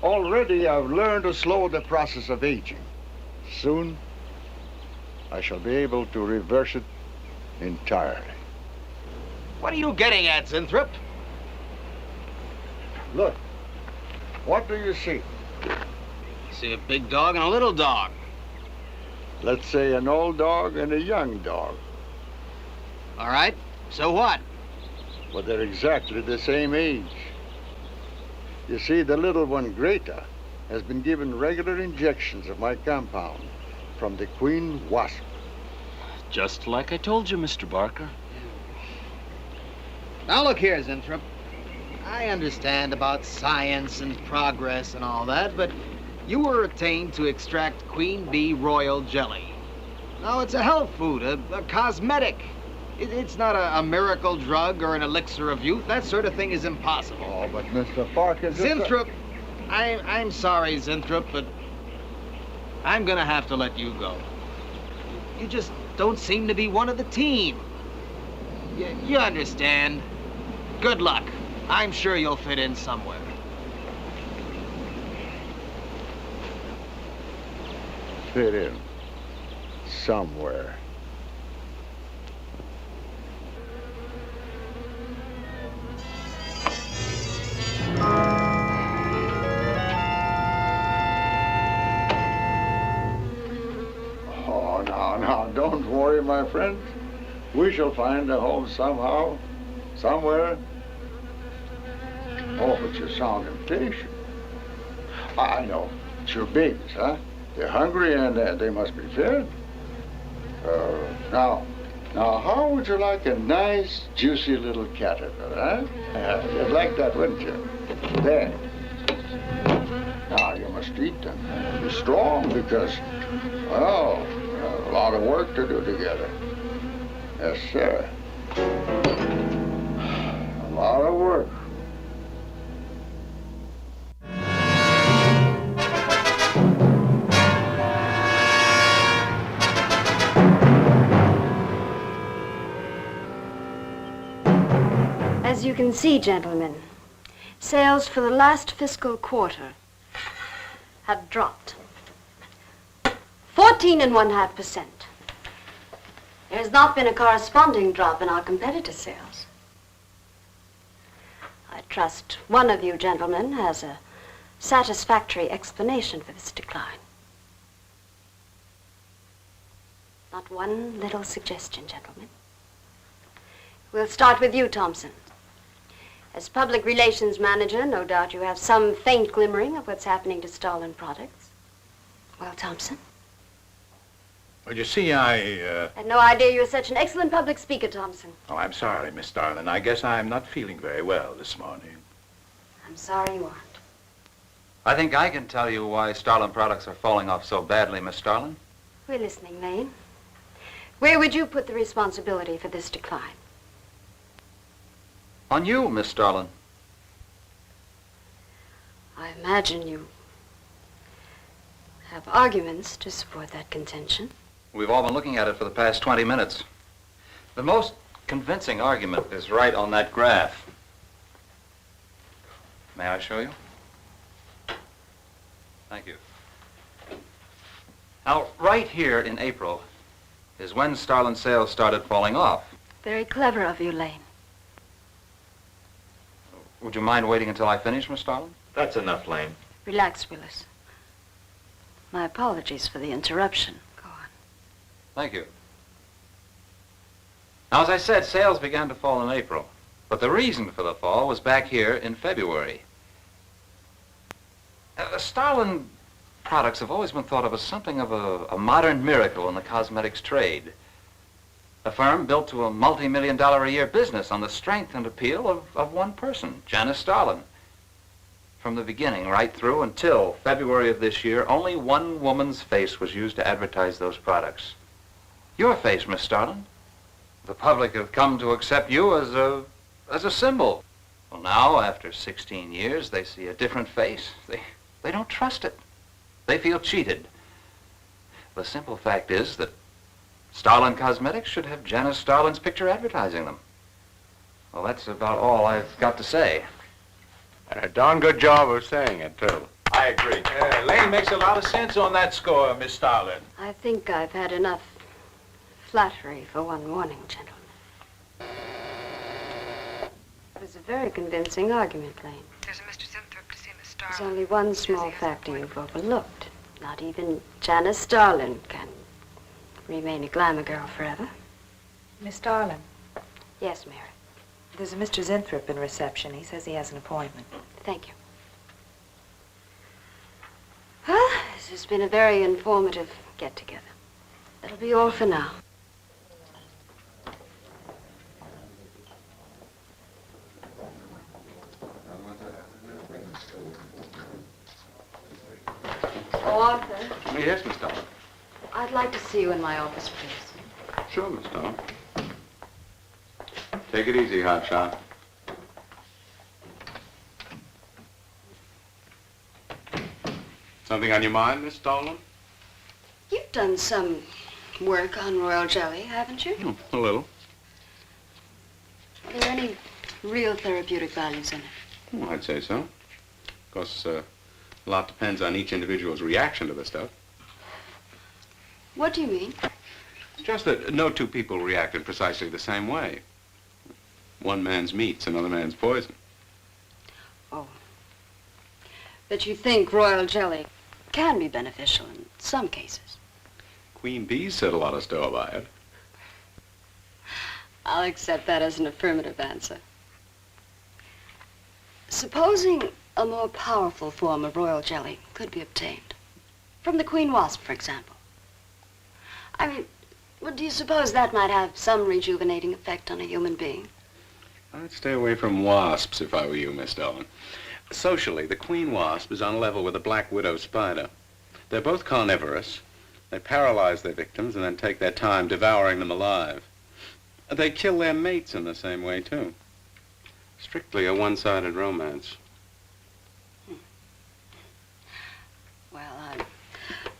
Already I've learned to slow the process of aging. Soon, I shall be able to reverse it entirely. What are you getting at, Winthrop? Look, what do you see? I see a big dog and a little dog. Let's say an old dog and a young dog. All right, so what? Well, they're exactly the same age. You see, the little one, Greta, has been given regular injections of my compound from the queen wasp. Just like I told you, Mr. Barker. Now look here, Winthrop. I understand about science and progress and all that, but you were attained to extract queen bee royal jelly. Now, it's a health food, a cosmetic. It's not a miracle drug or an elixir of youth. That sort of thing is impossible. Oh, but Mr. Parker... Winthrop, I'm sorry, Winthrop, but I'm gonna have to let you go. You just don't seem to be one of the team. You understand. Good luck. I'm sure you'll fit in somewhere. Fit in somewhere. Oh, now, don't worry, my friend. We shall find a home somehow, somewhere. Oh, but you sound impatient. I know. It's your babies, huh? They're hungry and they must be fed. Now, how would you like a nice, juicy little caterpillar, huh? You'd like that, wouldn't you? There. Now, you must eat them. Be strong because, well, a lot of work to do together. Yes, sir. A lot of work. As you can see, gentlemen, sales for the last fiscal quarter have dropped 14.5%. There has not been a corresponding drop in our competitor sales. I trust one of you gentlemen has a satisfactory explanation for this decline. Not one little suggestion, gentlemen. We'll start with you, Thompson. As public relations manager, no doubt you have some faint glimmering of what's happening to stolen products. Well, Thompson? Well, you see, I had no idea you were such an excellent public speaker, Thompson. Oh, I'm sorry, Miss Darlin. I guess I'm not feeling very well this morning. I'm sorry you aren't. I think I can tell you why Starlin products are falling off so badly, Miss Starlin. We're listening, Lane. Where would you put the responsibility for this decline? On you, Miss Starlin. I imagine you have arguments to support that contention. We've all been looking at it for the past 20 minutes. The most convincing argument is right on that graph. May I show you? Thank you. Now, right here in April is when Starlin sales started falling off. Very clever of you, Lane. Would you mind waiting until I finish, Miss Starlin? That's enough, Lane. Relax, Willis. My apologies for the interruption. Go on. Thank you. Now, as I said, sales began to fall in April. But the reason for the fall was back here in February. Starlin products have always been thought of as something of a modern miracle in the cosmetics trade. A firm built to a multi-million-dollar-a-year business on the strength and appeal of one person, Janice Starlin. From the beginning, right through until February of this year, only one woman's face was used to advertise those products. Your face, Miss Starlin. The public have come to accept you as a symbol. Well, now, after 16 years, they see a different face. They don't trust it. They feel cheated. The simple fact is that Starlin Cosmetics should have Janice Starlin's picture advertising them. Well, that's about all I've got to say. And a darn good job of saying it, too. I agree. Lane makes a lot of sense on that score, Miss Starlin. I think I've had enough flattery for one morning, gentlemen. It was a very convincing argument, Lane. There's a Mr. Zinthrop to see Miss Starlin. There's only one small factor you've overlooked. Not even Janice Starlin can remain a glamour girl forever. Miss Starlin, Yes, Mary. there's a Mr. Zinthrop in reception. He says he has an appointment. Thank you. Well, this has been a very informative get-together. That'll be all for now. Oh, Arthur, Yes, Miss Starlin. I'd like to see you in my office, please. Sure, Miss Starlin. Take it easy, hotshot. Something on your mind, Miss Starlin? You've done some work on royal jelly, haven't you? A little. Are there any real therapeutic values in it? Well, I'd say so. Of course, a lot depends on each individual's reaction to the stuff. What do you mean? Just that no two people react in precisely the same way. One man's meat's another man's poison. Oh. But you think royal jelly can be beneficial in some cases? Queen bees set a lot of store by it. I'll accept that as an affirmative answer. Supposing a more powerful form of royal jelly could be obtained. From the queen wasp, for example. I mean, well, do you suppose that might have some rejuvenating effect on a human being? I'd stay away from wasps if I were you, Miss Starlin. Socially, the queen wasp is on a level with the black widow spider. They're both carnivorous. They paralyze their victims and then take their time devouring them alive. They kill their mates in the same way, too. Strictly a one-sided romance. Well,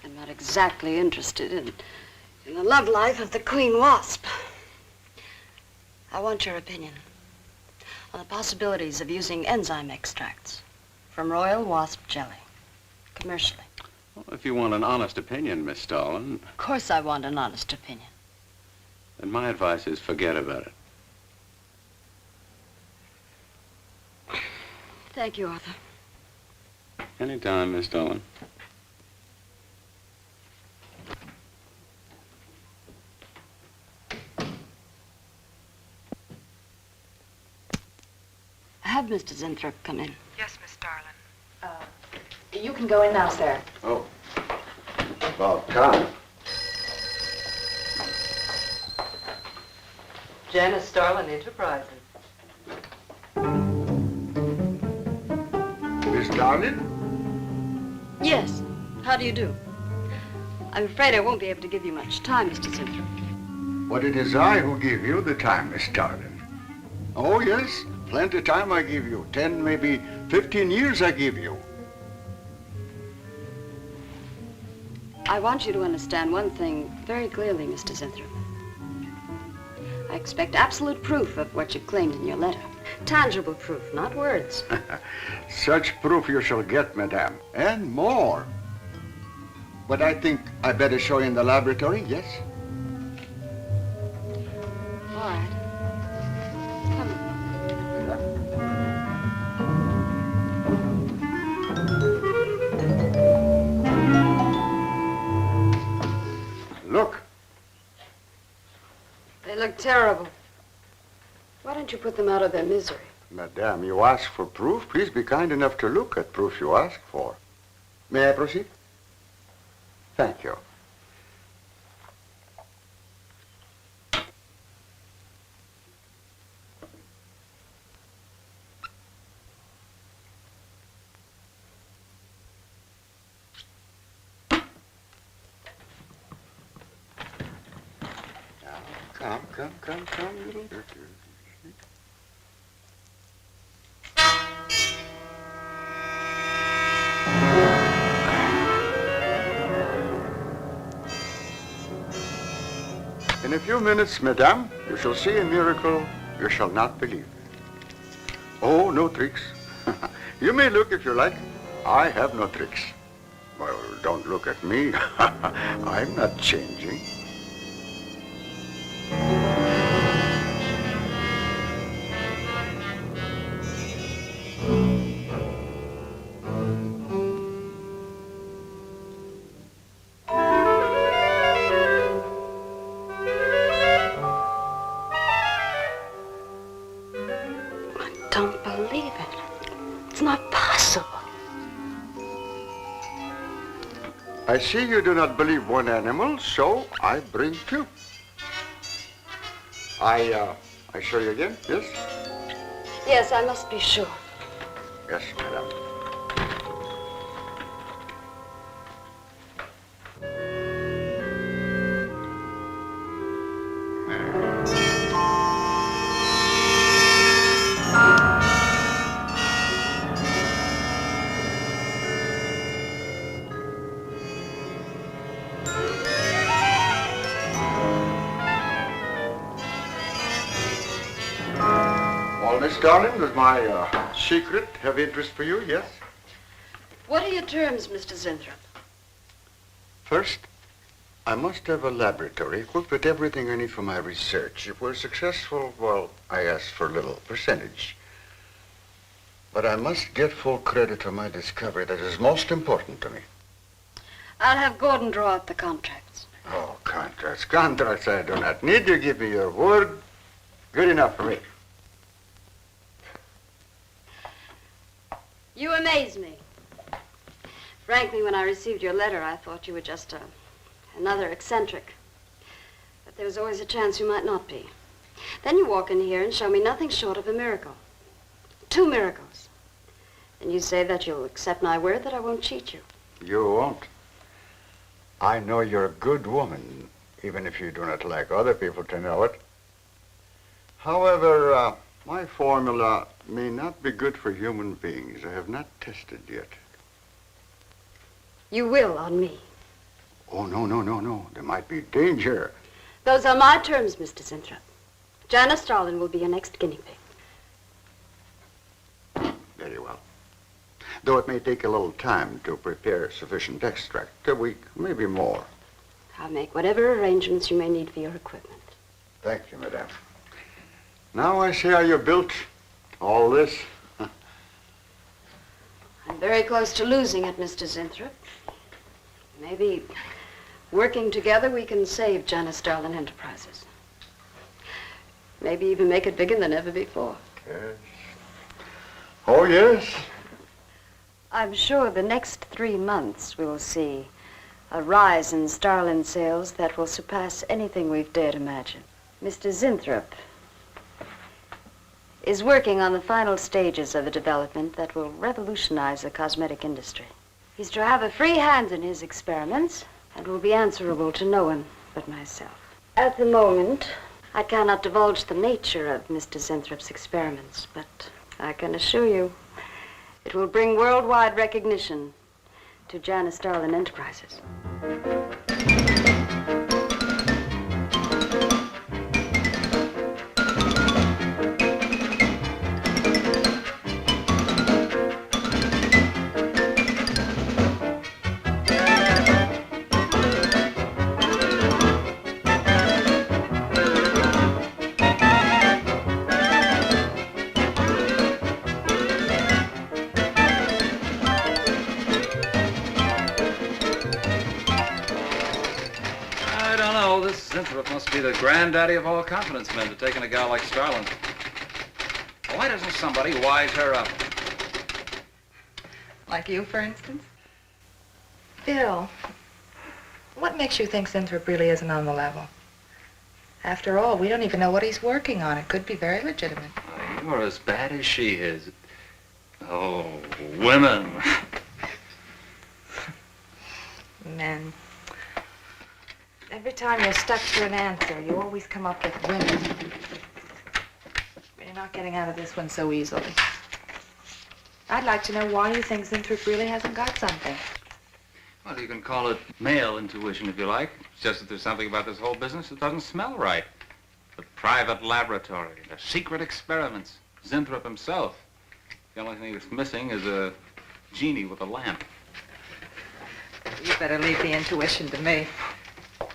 I'm not exactly interested in the love life of the queen wasp. I want your opinion on the possibilities of using enzyme extracts from royal wasp jelly, commercially. Well, if you want an honest opinion, Miss Starlin, Of course I want an honest opinion. then my advice is forget about it. Thank you, Arthur. Anytime, Miss Starlin. Have Mr. Zinthrop come in. Yes, Miss Starlin. You can go in now, sir. Oh, about time. Janice Starlin Enterprises. Miss Starlin? Yes. How do you do? I'm afraid I won't be able to give you much time, Mr. Zinthrop. But it is I who give you the time, Miss Starlin. Oh, yes. Plenty time I give you. 10, maybe 15 years I give you. I want you to understand one thing very clearly, Mr. Zinthrop. I expect absolute proof of what you claimed in your letter. Tangible proof, not words. Such proof you shall get, madame, and more. But I think I better show you in the laboratory, yes? All right. Look. They look terrible. What don't you put them out of their misery? Madame, you ask for proof. Please be kind enough to look at proof you ask for. May I proceed? Thank you. Now, come, little dirty. In a few minutes, madame, you shall see a miracle you shall not believe. Oh, no tricks. You may look if you like. I have no tricks. Well, don't look at me. I'm not changing. Don't believe it. It's not possible. I see you do not believe one animal, so I bring two. I show you again, yes? Yes, I must be sure. Yes, madame. Well, Miss Darling, does my secret have interest for you, yes? What are your terms, Mr. Zinthrop? First, I must have a laboratory equipped with everything I need for my research. If we're successful, well, I ask for a little percentage. But I must get full credit for my discovery. That is most important to me. I'll have Gordon draw up the contracts. Oh, contracts. Contracts I do not need. You give me your word. Good enough for me. You amaze me. Frankly, when I received your letter, I thought you were just another eccentric. But there was always a chance you might not be. Then you walk in here and show me nothing short of a miracle. 2 miracles. And you say that you'll accept my word that I won't cheat you. You won't. I know you're a good woman, even if you do not like other people to know it. However, my formula may not be good for human beings. I have not tested yet. You will on me. Oh, no. There might be danger. Those are my terms, Mr. Zinthrop. Janice Starlin will be your next guinea pig. Very well. Though it may take a little time to prepare sufficient extract, a week, maybe more. I'll make whatever arrangements you may need for your equipment. Thank you, madame. Now I see how you built all this. I'm very close to losing it, Mr. Zinthrop. Maybe working together we can save Janice Starlin Enterprises. Maybe even make it bigger than ever before. Yes. Oh, yes. I'm sure the next 3 months we'll see a rise in Starlin sales that will surpass anything we've dared imagine. Mr. Zinthrop is working on the final stages of a development that will revolutionize the cosmetic industry. He's to have a free hand in his experiments and will be answerable to no one but myself. At the moment, I cannot divulge the nature of Mr. Zinthrop's experiments, but I can assure you it will bring worldwide recognition to Janice Starlin Enterprises. Winthrop must be the granddaddy of all confidence men to take in a gal like Starlin. Why doesn't somebody wise her up? Like you, for instance? Bill, what makes you think Zinthrop really isn't on the level? After all, we don't even know what he's working on. It could be very legitimate. You're as bad as she is. Oh, women. Men. Every time you're stuck for an answer, you always come up with women. You're not getting out of this one so easily. I'd like to know why you think Zinthrop really hasn't got something. Well, you can call it male intuition if you like. It's just that there's something about this whole business that doesn't smell right. The private laboratory, the secret experiments, Zinthrop himself. The only thing that's missing is a genie with a lamp. You better leave the intuition to me. Come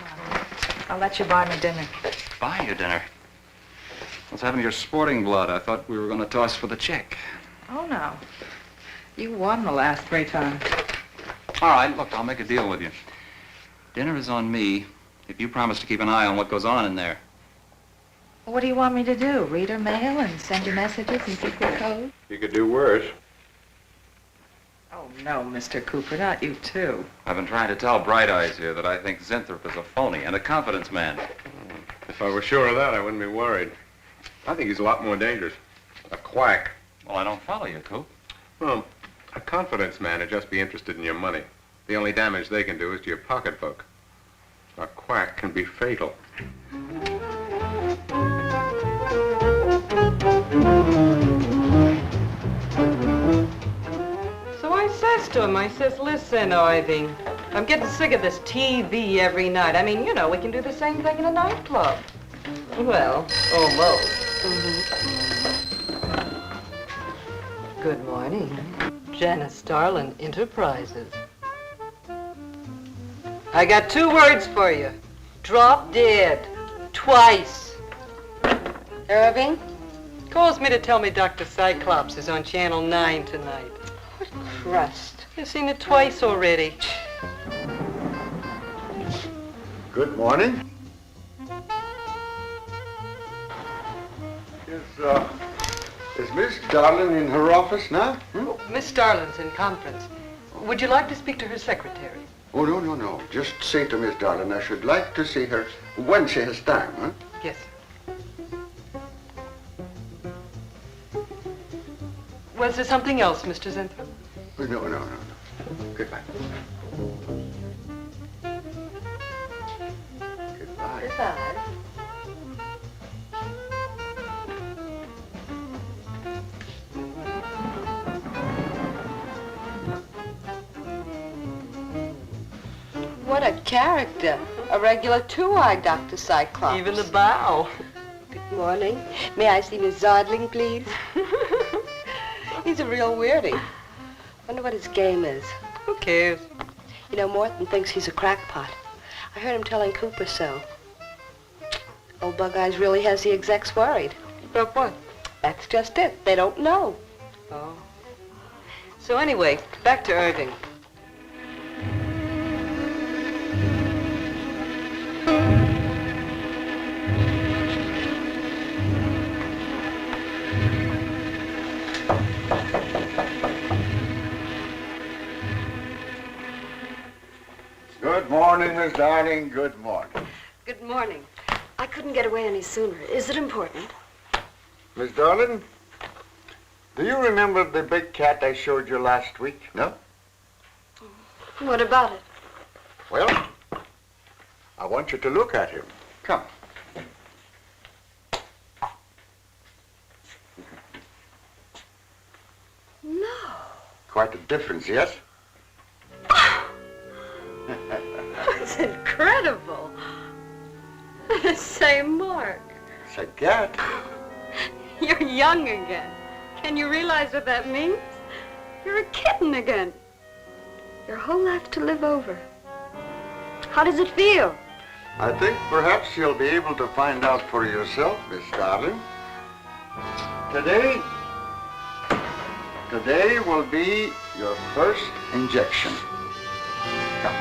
on. I'll let you buy me dinner. Buy you dinner? What's happened to your sporting blood? I thought we were going to toss for the check. Oh, no. You won the last 3 times. All right, look, I'll make a deal with you. Dinner is on me if you promise to keep an eye on what goes on in there. What do you want me to do? Read her mail and send you messages in secret code? You could do worse. Oh, no, Mr. Cooper, not you, too. I've been trying to tell Bright Eyes here that I think Zinthrop is a phony and a confidence man. If I were sure of that, I wouldn't be worried. I think he's a lot more dangerous. A quack. Well, I don't follow you, Coop. Well, a confidence man would just be interested in your money. The only damage they can do is to your pocketbook. A quack can be fatal. So I says to him, I says, listen, Irving, I'm getting sick of this TV every night. I mean, you know, we can do the same thing in a nightclub. Well, almost. Good morning. Janice Starlin Enterprises. I got 2 words for you. Drop dead. Twice. Irving? Calls me to tell me Dr. Cyclops is on Channel 9 tonight. What crust? You've seen it twice already. Good morning. Is Miss Darlin in her office now? Miss Starlin's in conference. Would you like to speak to her secretary? Oh, no. Just say to Miss Darlin I should like to see her when she has time, huh? Yes. Was there something else, Mr. Zinthrop? Oh, no. Goodbye. Goodbye. Goodbye. What a character. A regular 2-eyed Dr. Cyclops. Even the bow. Good morning. May I see Miss Zodling, please? He's a real weirdie. Wonder what his game is. Who cares? You know, Morton thinks he's a crackpot. I heard him telling Cooper so. Old Bug Eyes really has the execs worried. About what? That's just it. They don't know. Oh. So anyway, back to Irving. Good morning, Miss Darling. Good morning. Good morning. I couldn't get away any sooner. Is it important? Miss Darlin, do you remember the big cat I showed you last week? No? What about it? Well, I want you to look at him. Come. No. Quite a difference, yes? That's incredible. The same mark. It's a cat. You're young again. Can you realize what that means? You're a kitten again. Your whole life to live over. How does it feel? I think perhaps you'll be able to find out for yourself, Miss Darling. Today will be your first injection. Come.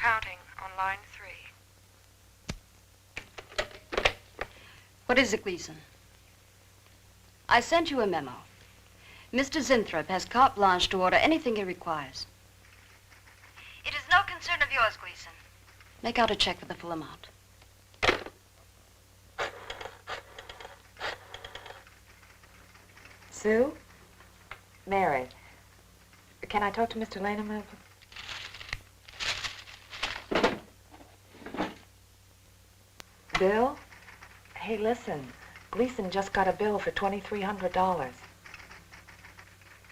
counting on line 3. What is it, Gleason? I sent you a memo. Mr. Zinthrop has carte blanche to order anything he requires. It is no concern of yours, Gleason. Make out a check for the full amount. Sue? Mary. Can I talk to Mr. Lane a minute? Bill? Hey, listen. Gleason just got a bill for $2,300.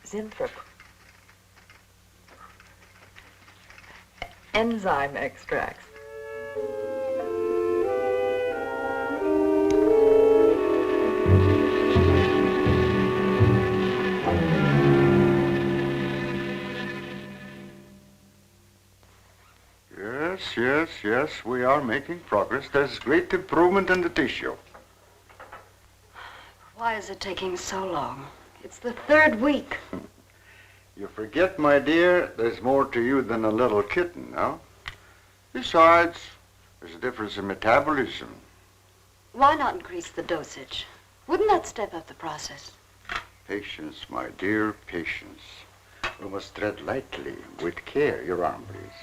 Zinthrop. Enzyme extracts. Yes, we are making progress. There's great improvement in the tissue. Why is it taking so long? It's the 3rd week. You forget, my dear, there's more to you than a little kitten, no? Besides, there's a difference in metabolism. Why not increase the dosage? Wouldn't that step up the process? Patience, my dear, patience. We must tread lightly, with care. Your arm, please.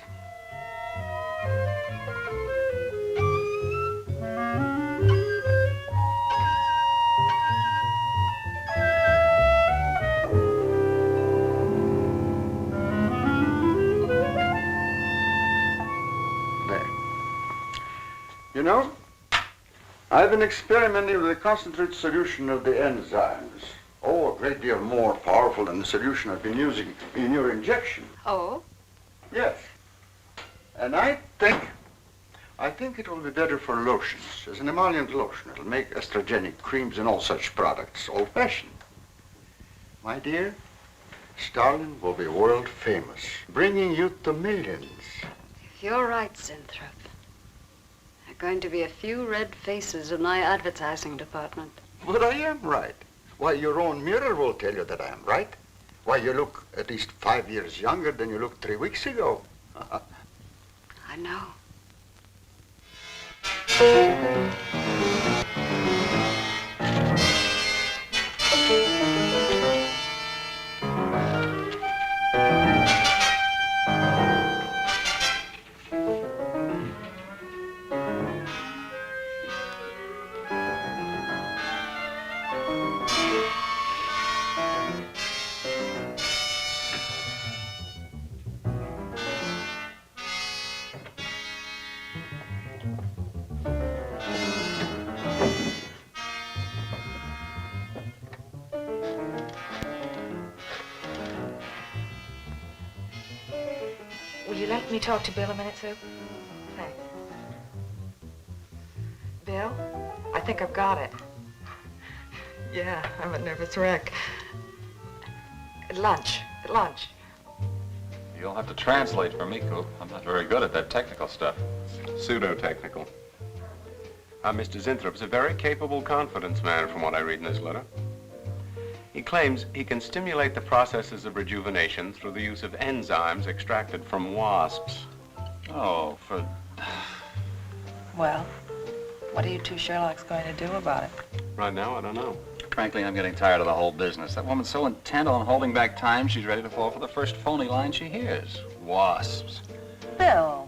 You know, I've been experimenting with a concentrated solution of the enzymes. Oh, a great deal more powerful than the solution I've been using in your injection. Oh? Yes. And I think it will be better for lotions, as an emollient lotion. It'll make estrogenic creams and all such products old-fashioned. My dear, Stalin will be world famous, bringing youth to millions. You're right, Zinthrop. There are going to be a few red faces in my advertising department. But I am right. Why, your own mirror will tell you that I am right. Why, you look at least 5 years younger than you looked 3 weeks ago. I know. Will you let me talk to Bill a minute, Sue? Thanks. Bill, I think I've got it. Yeah, I'm a nervous wreck. At lunch. You'll have to translate for me, Coop. I'm not very good at that technical stuff. Pseudo-technical. Mr. Zinthrop's a very capable confidence man, from what I read in his letter. He claims he can stimulate the processes of rejuvenation through the use of enzymes extracted from wasps. Oh, for... Well, what are you two Sherlocks going to do about it? Right now, I don't know. Frankly, I'm getting tired of the whole business. That woman's so intent on holding back time, she's ready to fall for the first phony line she hears. Wasps. Bill.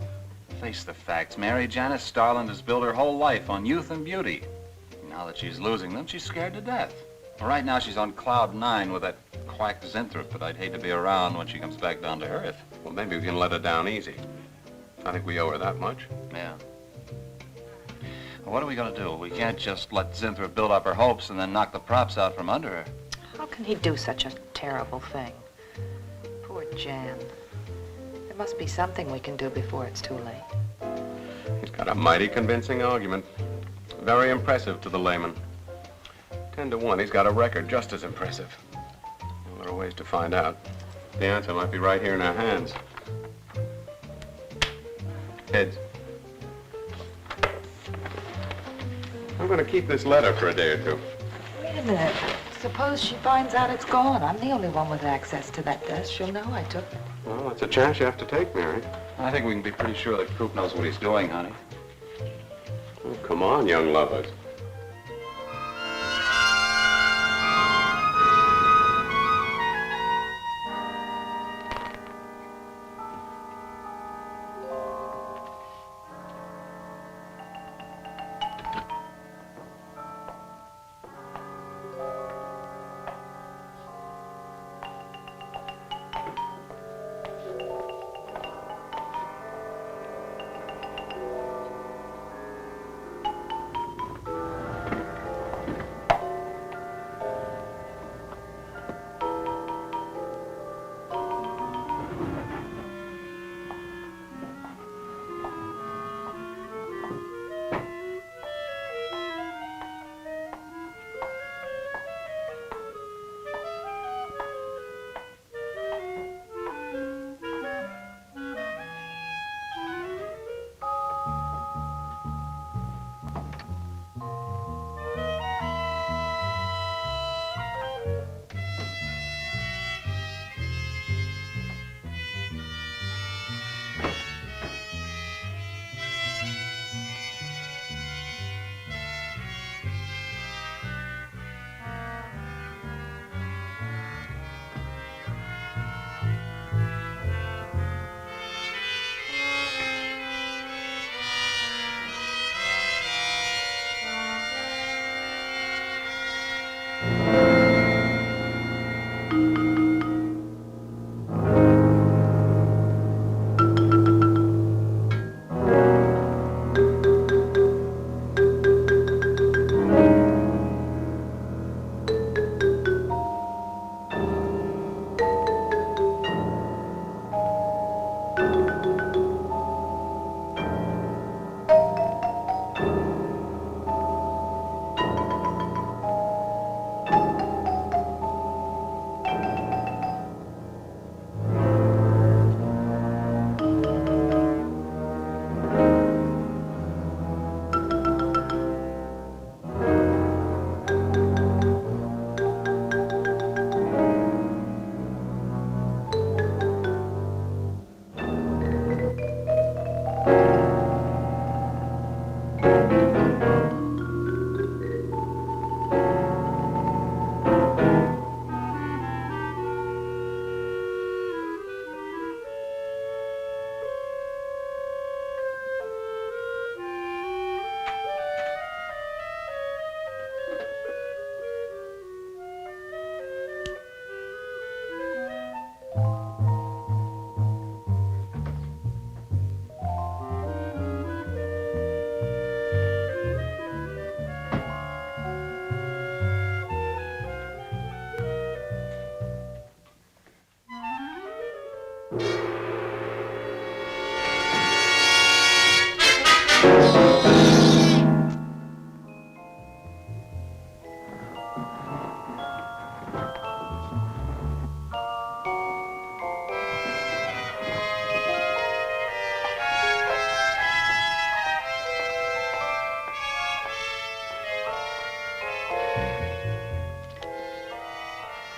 Face the facts, Mary. Janice Starland has built her whole life on youth and beauty. Now that she's losing them, she's scared to death. Well, right now, she's on cloud 9 with that quack Zinthrop, but I'd hate to be around when she comes back down to earth. Well, maybe we can let her down easy. I think we owe her that much. Yeah. Well, what are we going to do? We can't just let Zinthrop build up her hopes and then knock the props out from under her. How can he do such a terrible thing? Poor Jan. There must be something we can do before it's too late. He's got a mighty convincing argument. Very impressive to the layman. 10 to 1, he's got a record just as impressive. Well, there are ways to find out. The answer might be right here in our hands. Heads. I'm going to keep this letter for a day or two. Wait a minute. Suppose she finds out it's gone. I'm the only one with access to that desk. She'll know I took it. Well, it's a chance you have to take, Mary. I think we can be pretty sure that Coop knows what he's doing, honey. Oh, come on, young lovers.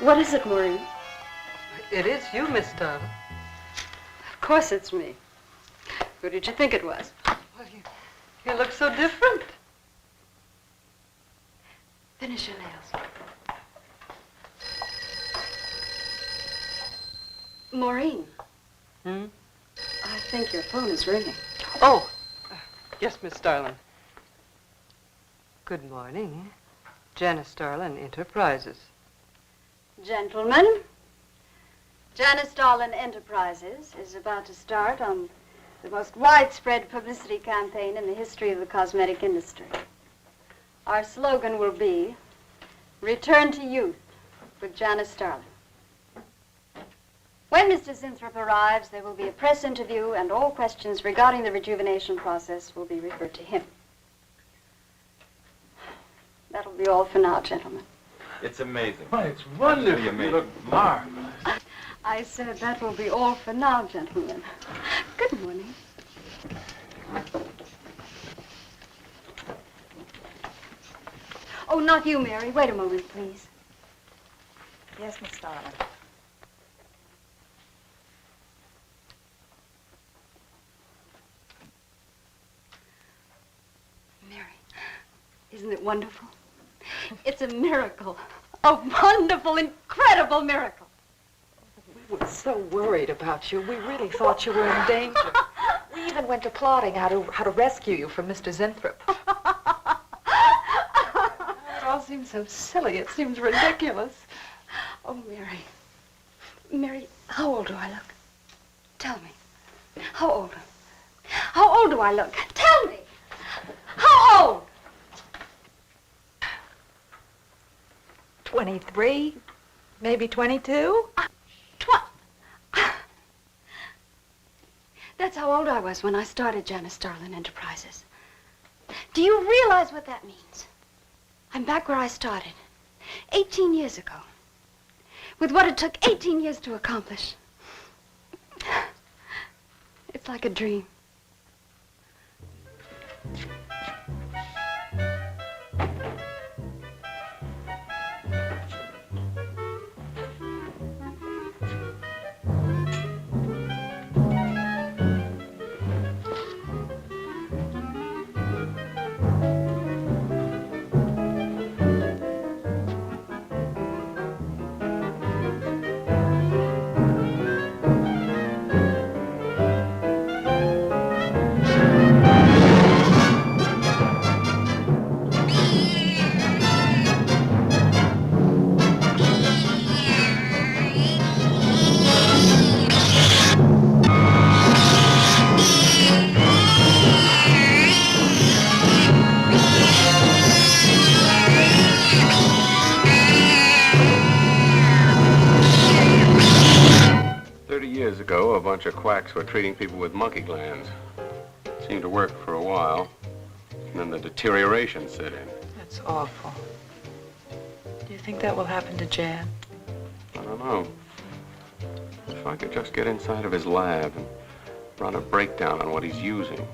What is it, Maureen? It is you, Miss Darling. Of course it's me. Who did you think it was? Well, you look so different. Finish your nails. Maureen. Hmm? I think your phone is ringing. Oh, yes, Miss Starlin. Good morning. Janice Starlin Enterprises. Gentlemen, Janice Starlin Enterprises is about to start on the most widespread publicity campaign in the history of the cosmetic industry. Our slogan will be, Return to Youth with Janice Starlin. When Mr. Sinthrop arrives, there will be a press interview, and all questions regarding the rejuvenation process will be referred to him. That'll be all for now, gentlemen. It's amazing. Oh, it's wonderful. You look marvelous. I said that will be all for now, gentlemen. Good morning. Oh, not you, Mary. Wait a moment, please. Yes, Miss Starlin. Isn't it wonderful? It's a miracle. A wonderful, incredible miracle. We were so worried about you. We really thought you were in danger. We even went to plotting how to rescue you from Mr. Zinthrop. It all seems so silly. It seems ridiculous. Oh, Mary. Mary, how old do I look? Tell me. How old? How old do I look? Tell me. How old? 23, maybe 22. That's how old I was when I started Janice Starlin Enterprises. Do you realize what that means? I'm back where I started, 18 years ago, with what it took 18 years to accomplish. It's like a dream. Years ago, a bunch of quacks were treating people with monkey glands. Seemed to work for a while, and then the deterioration set in. That's awful. Do you think that will happen to Jan? I don't know. If I could just get inside of his lab and run a breakdown on what he's using.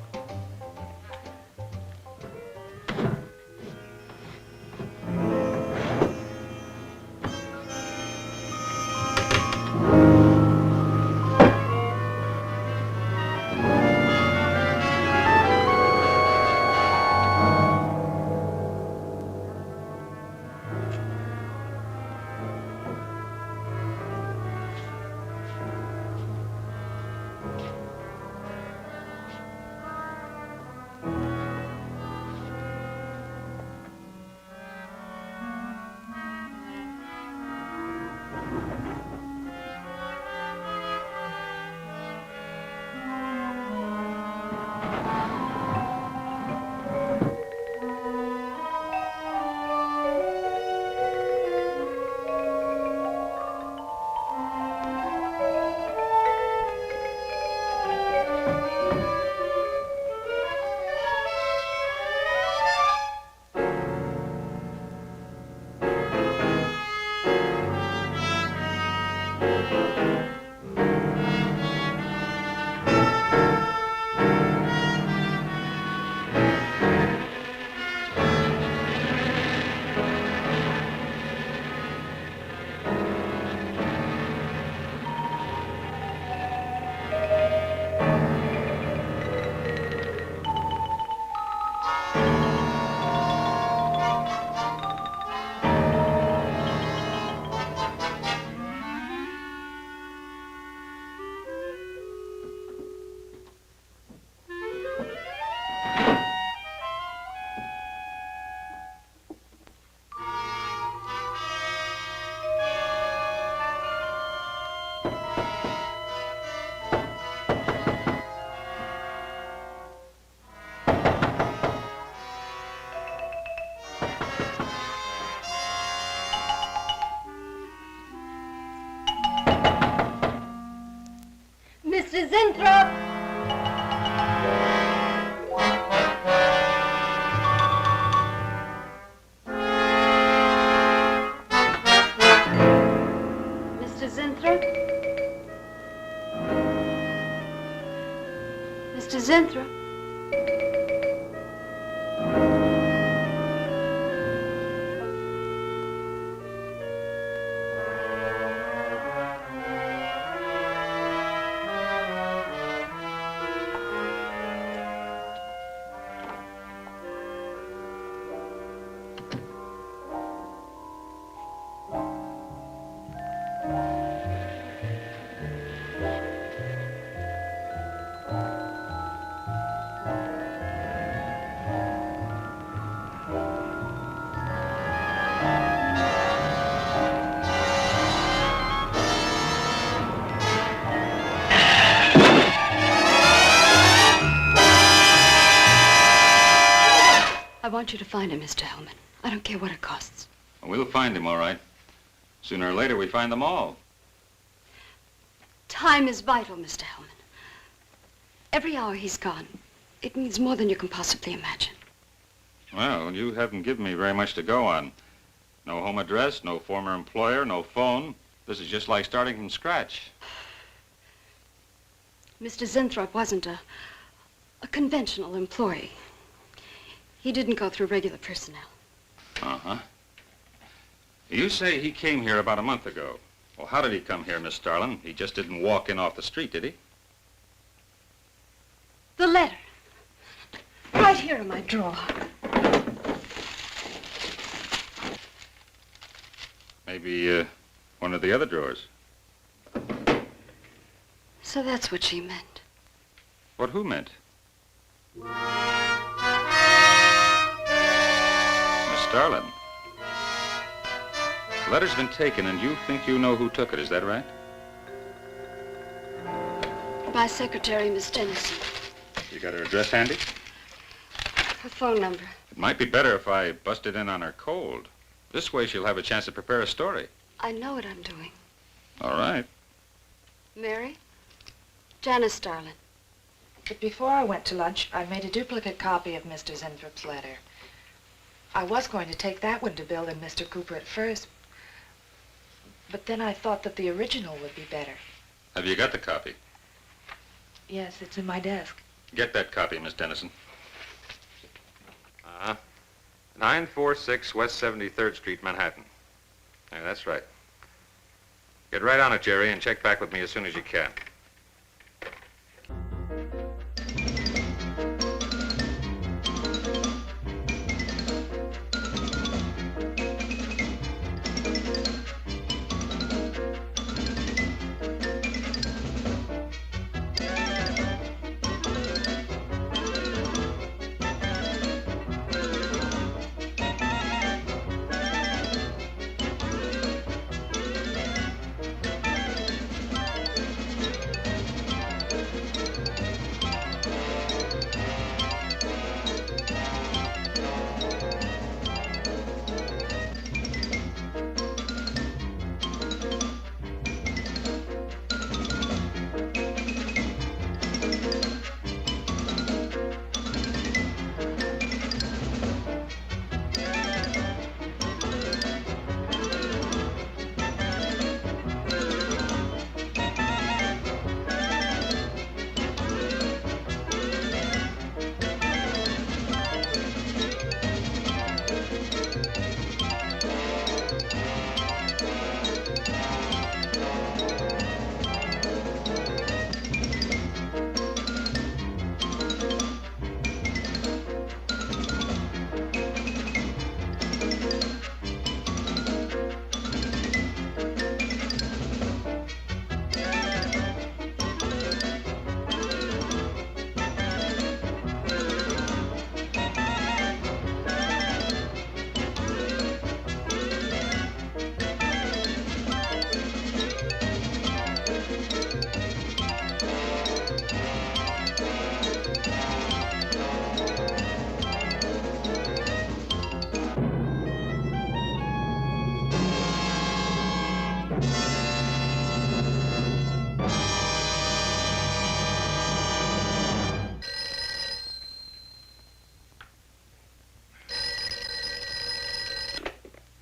Mr. Zinthrop! Mr. Zinthrop? Mr. Zinthrop? I want you to find him, Mr. Hellman. I don't care what it costs. We'll find him, all right. Sooner or later, we find them all. Time is vital, Mr. Hellman. Every hour he's gone, it means more than you can possibly imagine. Well, you haven't given me very much to go on. No home address, no former employer, no phone. This is just like starting from scratch. Mr. Zinthrop wasn't a conventional employee. He didn't go through regular personnel. Uh-huh. You say he came here about a month ago. Well, how did he come here, Miss Starlin? He just didn't walk in off the street, did he? The letter. Right here in my drawer. Maybe, one of the other drawers. So that's what she meant. What who meant? Starlin, the letter's been taken and you think you know who took it, is that right? My secretary, Miss Dennison. You got her address handy? Her phone number. It might be better if I busted in on her cold. This way she'll have a chance to prepare a story. I know what I'm doing. All right. Mary? Janice Starlin. But before I went to lunch, I made a duplicate copy of Mr. Zinthrop's letter. I was going to take that one to Bill and Mr. Cooper at first, but then I thought that the original would be better. Have you got the copy? Yes, it's in my desk. Get that copy, Miss Dennison. 946 West 73rd Street, Manhattan. Yeah, that's right. Get right on it, Jerry, and check back with me as soon as you can.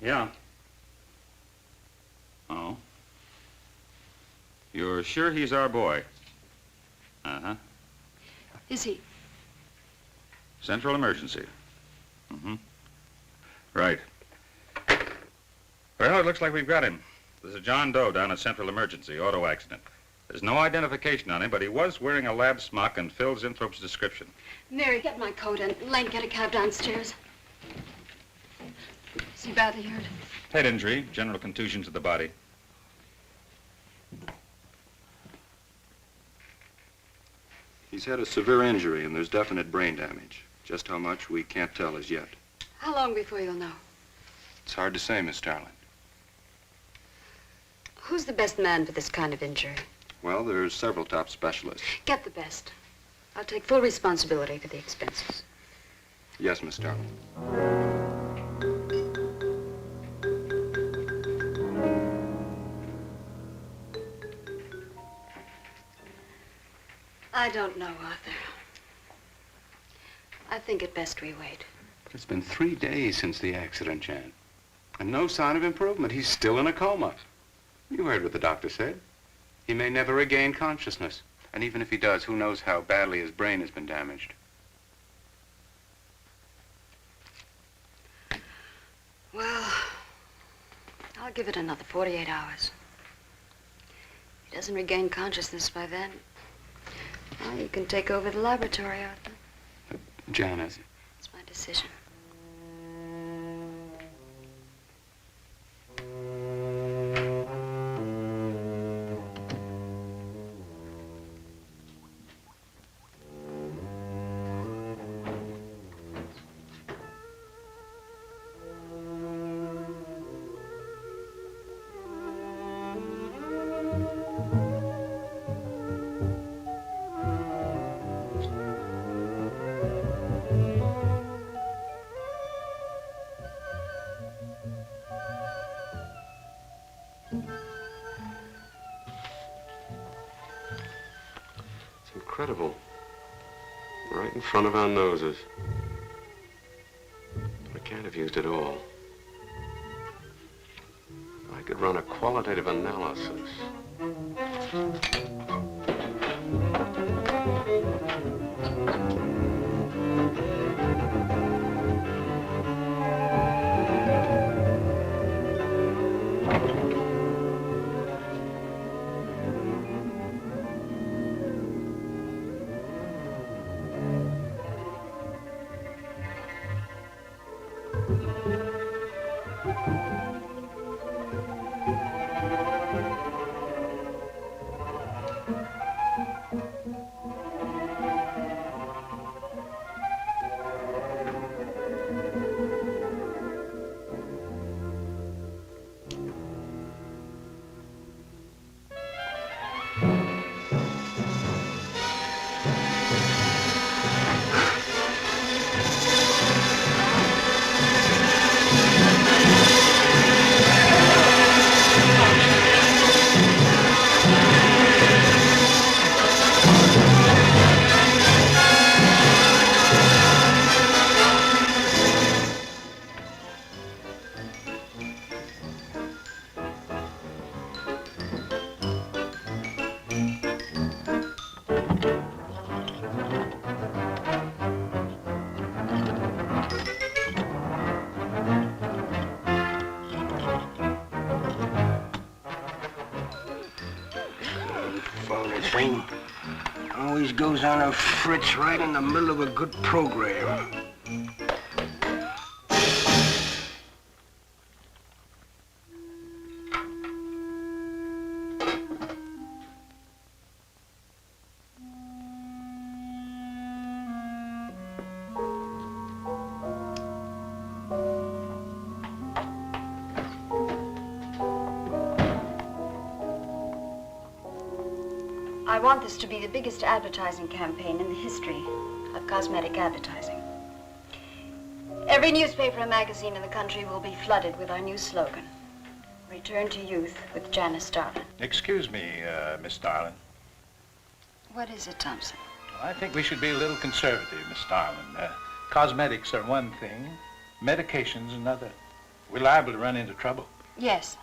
Yeah. Oh. You're sure he's our boy? Uh-huh. Is he? Central emergency. Mm-hmm. Right. Well, it looks like we've got him. There's a John Doe down at Central Emergency, auto accident. There's no identification on him, but he was wearing a lab smock and Phil Zinthrop's description. Mary, get my coat and Len, get a cab downstairs. Is he badly hurt? Head injury, general contusion to the body. He's had a severe injury, and there's definite brain damage. Just how much, we can't tell as yet. How long before you'll know? It's hard to say, Miss Starlin. Who's the best man for this kind of injury? Well, there's several top specialists. Get the best. I'll take full responsibility for the expenses. Yes, Miss Starlin. I don't know, Arthur. I think it best we wait. It's been 3 days since the accident, Jan. And no sign of improvement. He's still in a coma. You heard what the doctor said. He may never regain consciousness. And even if he does, who knows how badly his brain has been damaged. Well, I'll give it another 48 hours. If he doesn't regain consciousness by then, well, you can take over the laboratory, Arthur. Janice. It's my decision. Incredible. Right in front of our noses. We can't have used it all. I could run a qualitative analysis. Thing always goes on a fritz right in the middle of a good program. I want this to be the biggest advertising campaign in the history of cosmetic advertising. Every newspaper and magazine in the country will be flooded with our new slogan, Return to Youth with Janice Starlin. Excuse me, Miss Starlin. What is it, Thompson? I think we should be a little conservative, Miss Starlin. Cosmetics are one thing, medications another. We're liable to run into trouble. Yes.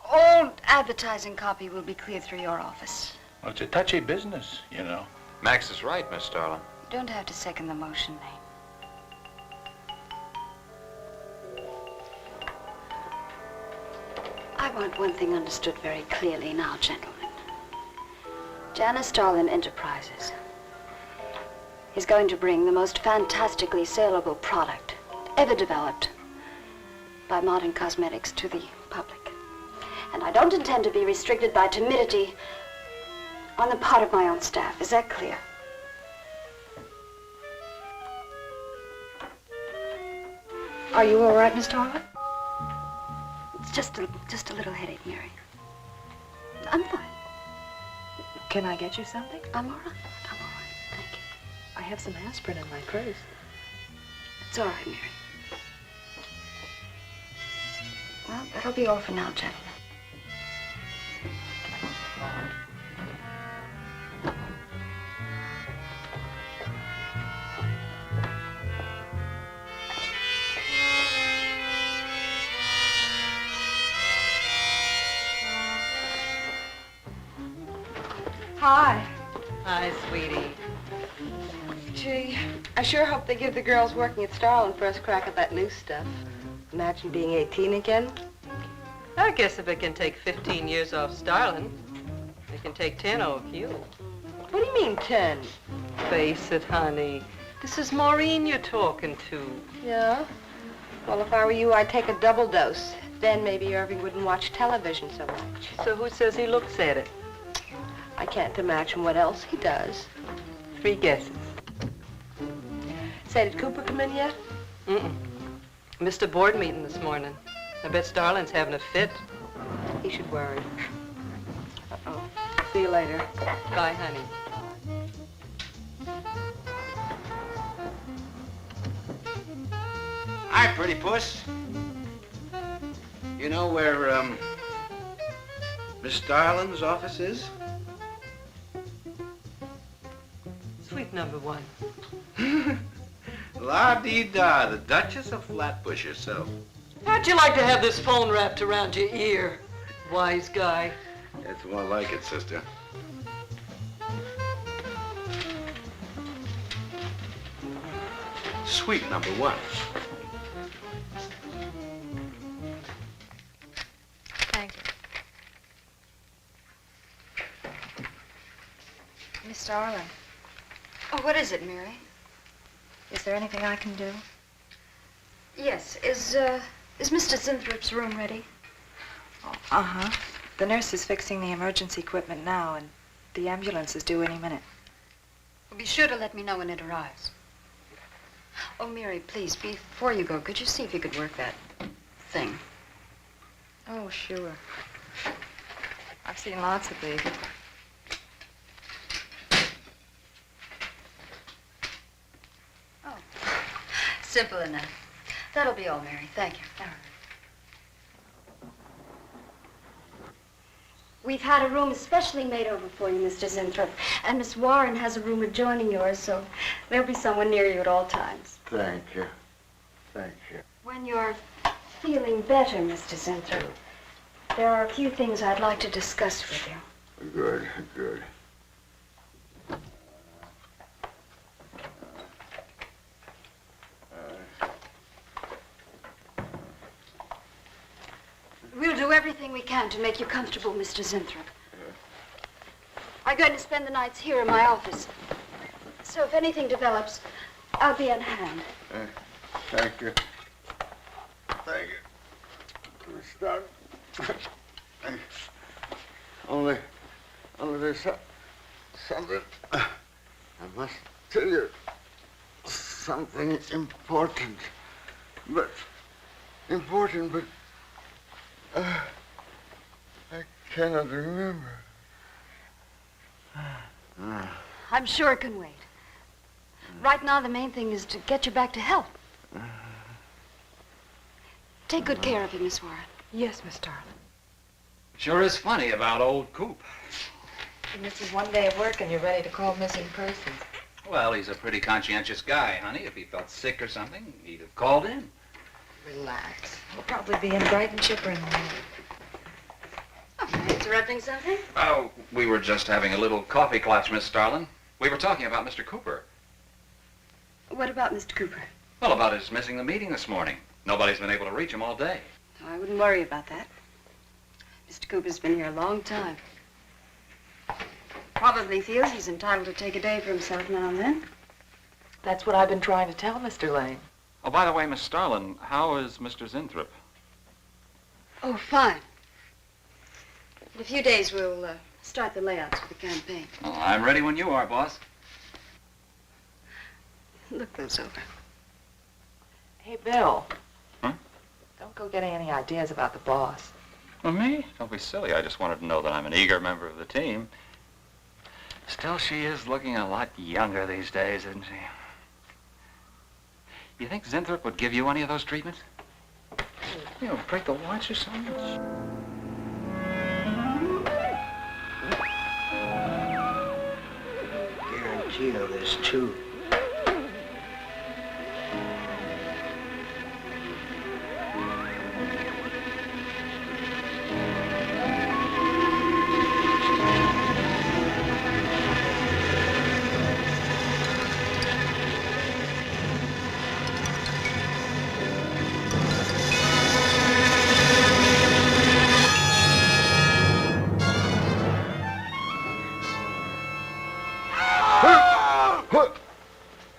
All advertising copy will be cleared through your office. Well, it's a touchy business, you know. Max is right, Miss Starlin. You don't have to second the motion, Lane. I want one thing understood very clearly now, gentlemen. Janice Starlin Enterprises is going to bring the most fantastically saleable product ever developed by modern cosmetics to the public. And I don't intend to be restricted by timidity on the part of my own staff. Is that clear? Are you all right, Mr. Harlan? It's just a little headache, Mary. I'm fine. Can I get you something? I'm all right. I'm all right. Thank you. I have some aspirin in my purse. It's all right, Mary. Well, that'll be all for now, gentlemen. Hi. Hi, sweetie. Gee, I sure hope they give the girls working at Starland first crack at that new stuff. Imagine being 18 again. I guess if it can take 15 years off Starlin, it can take 10 off you. What do you mean, 10? Face it, honey. This is Maureen you're talking to. Yeah? Well, if I were you, I'd take a double dose. Then maybe Irving wouldn't watch television so much. So who says he looks at it? I can't imagine what else he does. 3 guesses. Say, did Cooper come in yet? Mm-mm. Missed a board meeting this morning. I bet Starlin's having a fit. He should worry. Uh-oh. See you later. Bye, honey. Hi, pretty puss. You know where, Miss Starlin's office is? Sweet number 1. La-dee-da, the Duchess of Flatbush herself. How'd you like to have this phone wrapped around your ear, wise guy? It's more like it, sister. Sweet number 1. Thank you. Miss Darling, Oh, what is it, Mary? is there anything I can do? Yes. Is Mr. Zinthrop's room ready? Uh-huh. The nurse is fixing the emergency equipment now, and the ambulance is due any minute. Well, be sure to let me know when it arrives. Oh, Mary, please, before you go, could you see if you could work that thing? Oh, sure. I've seen lots of these. Oh, simple enough. That'll be all, Mary. Thank you. We've had a room especially made over for you, Mr. Zinthrop. And Miss Warren has a room adjoining yours, so there'll be someone near you at all times. Thank you. Thank you. When you're feeling better, Mr. Zinthrop, there are a few things I'd like to discuss with you. Good, good. We'll do everything we can to make you comfortable, Mr. Zinthrop. I'm going to spend the nights here in my office. So if anything develops, I'll be on hand. Thank you. Thank you. Miss Darling. Only there's something. I must tell you something important. But I cannot remember. I'm sure it can wait. Right now, the main thing is to get you back to health. Take good care of him, Miss Warren. Yes, Miss Darling. Sure is funny about old Coop. He misses one day of work and you're ready to call missing persons. Well, he's a pretty conscientious guy, honey. If he felt sick or something, he'd have called in. Relax. He'll probably be in bright and chipper in the morning. Oh, am I interrupting something? Oh, we were just having a little coffee clutch, Miss Starlin. We were talking about Mr. Cooper. What about Mr. Cooper? Well, about his missing the meeting this morning. Nobody's been able to reach him all day. I wouldn't worry about that. Mr. Cooper's been here a long time. Probably feels he's entitled to take a day for himself now and then. That's what I've been trying to tell Mr. Lane. Oh, by the way, Miss Starlin, how is Mr. Zinthrop? Oh, fine. In a few days, we'll Start the layouts for the campaign. Oh, I'm ready when you are, boss. Look those over. Hey, Bill. Huh? Don't go getting any ideas about the boss. Well, me? Don't be silly. I just wanted to know that I'm an eager member of the team. Still, she is looking a lot younger these days, isn't she? You think Zinthrop would give you any of those treatments? You know, break the watch or something? Guarantee you there's two.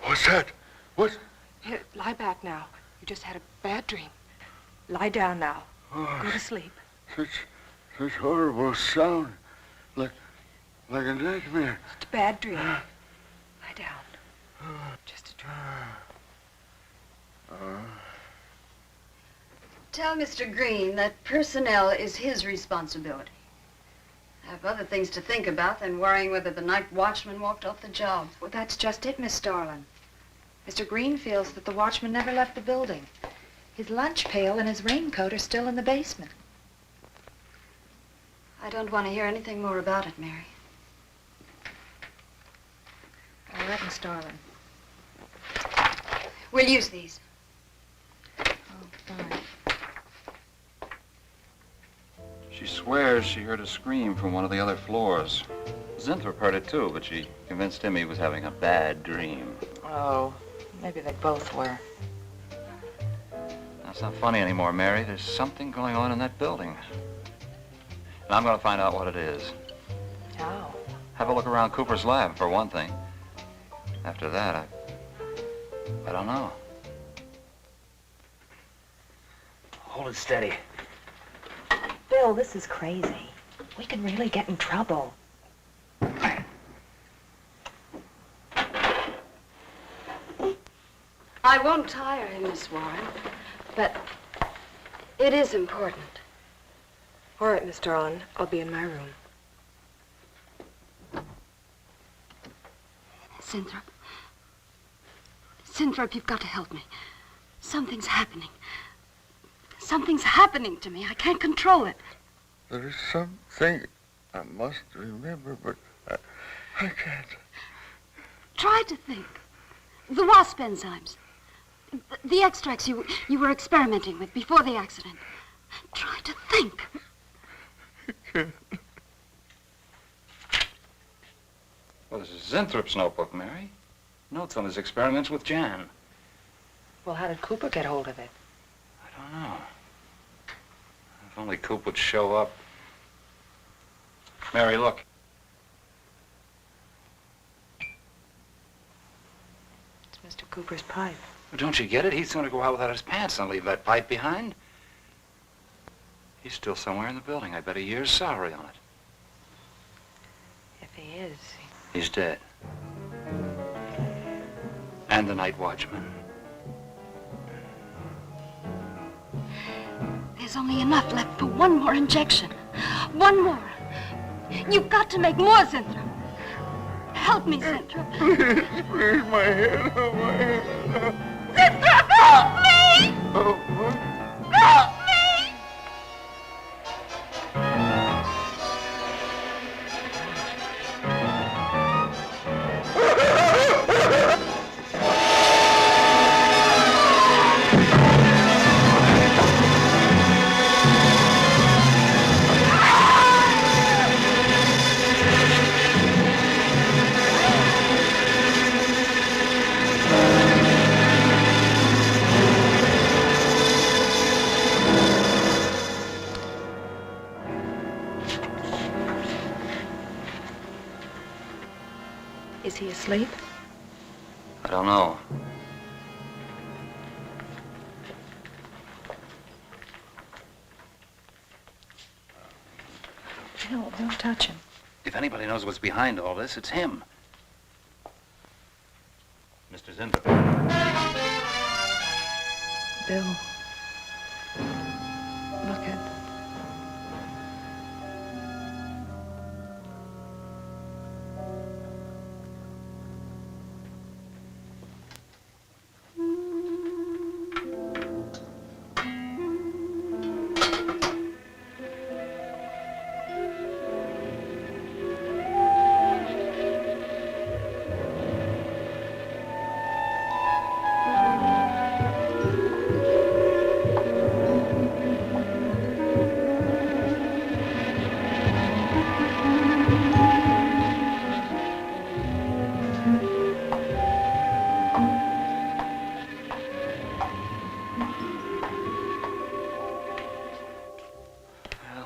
What's that? What? Here, lie back now. You just had a bad dream. Lie down now. Oh, Go to sleep. Such horrible sound. Like a nightmare. It's a bad dream. Lie down. Just a dream. Tell Mr. Green that personnel is his responsibility. I have other things to think about than worrying whether the night watchman walked off the job. Well, that's just it, Miss Starlin. Mr. Green feels that the watchman never left the building. His lunch pail and his raincoat are still in the basement. I don't want to hear anything more about it, Mary. All right, Miss Starlin. We'll use these. Oh, fine. She swears she heard a scream from one of the other floors. Zinthrop heard it too, but she convinced him he was having a bad dream. Oh, maybe they both were. That's not funny anymore, Mary. There's something going on in that building. And I'm going to find out what it is. How? Have a look around Cooper's lab, for one thing. After that, I don't know. Hold it steady. Bill, this is crazy. We could really get in trouble. I won't tire him, Miss Warren, but it is important. All right, Miss Starlin. I'll be in my room. Zinthrop. Zinthrop, you've got to help me. Something's happening. Something's happening to me. I can't control it. There is something I must remember, but I can't. Try to think. The Wasp enzymes. The extracts you were experimenting with before the accident. Try to think. Well, this is Zinthrop's notebook, Mary. Notes on his experiments with Jan. Well, how did Cooper get hold of it? I don't know. If only Coop would show up. Mary, look. It's Mr. Cooper's pipe. Well, don't you get it? He's going to go out without his pants and leave that pipe behind. He's still somewhere in the building. I bet a year's salary on it. If he is. He's dead. And the night watchman. There's only enough left for one more injection. One more. You've got to make more, Zinthrop. Help me, Zinthrop. Please, my head, oh, my head. Zinthrop, help me! Oh, what? Help me! Is he asleep? I don't know. No, don't touch him. If anybody knows what's behind all this, it's him. Mr. Zinthrop. Bill. Look at...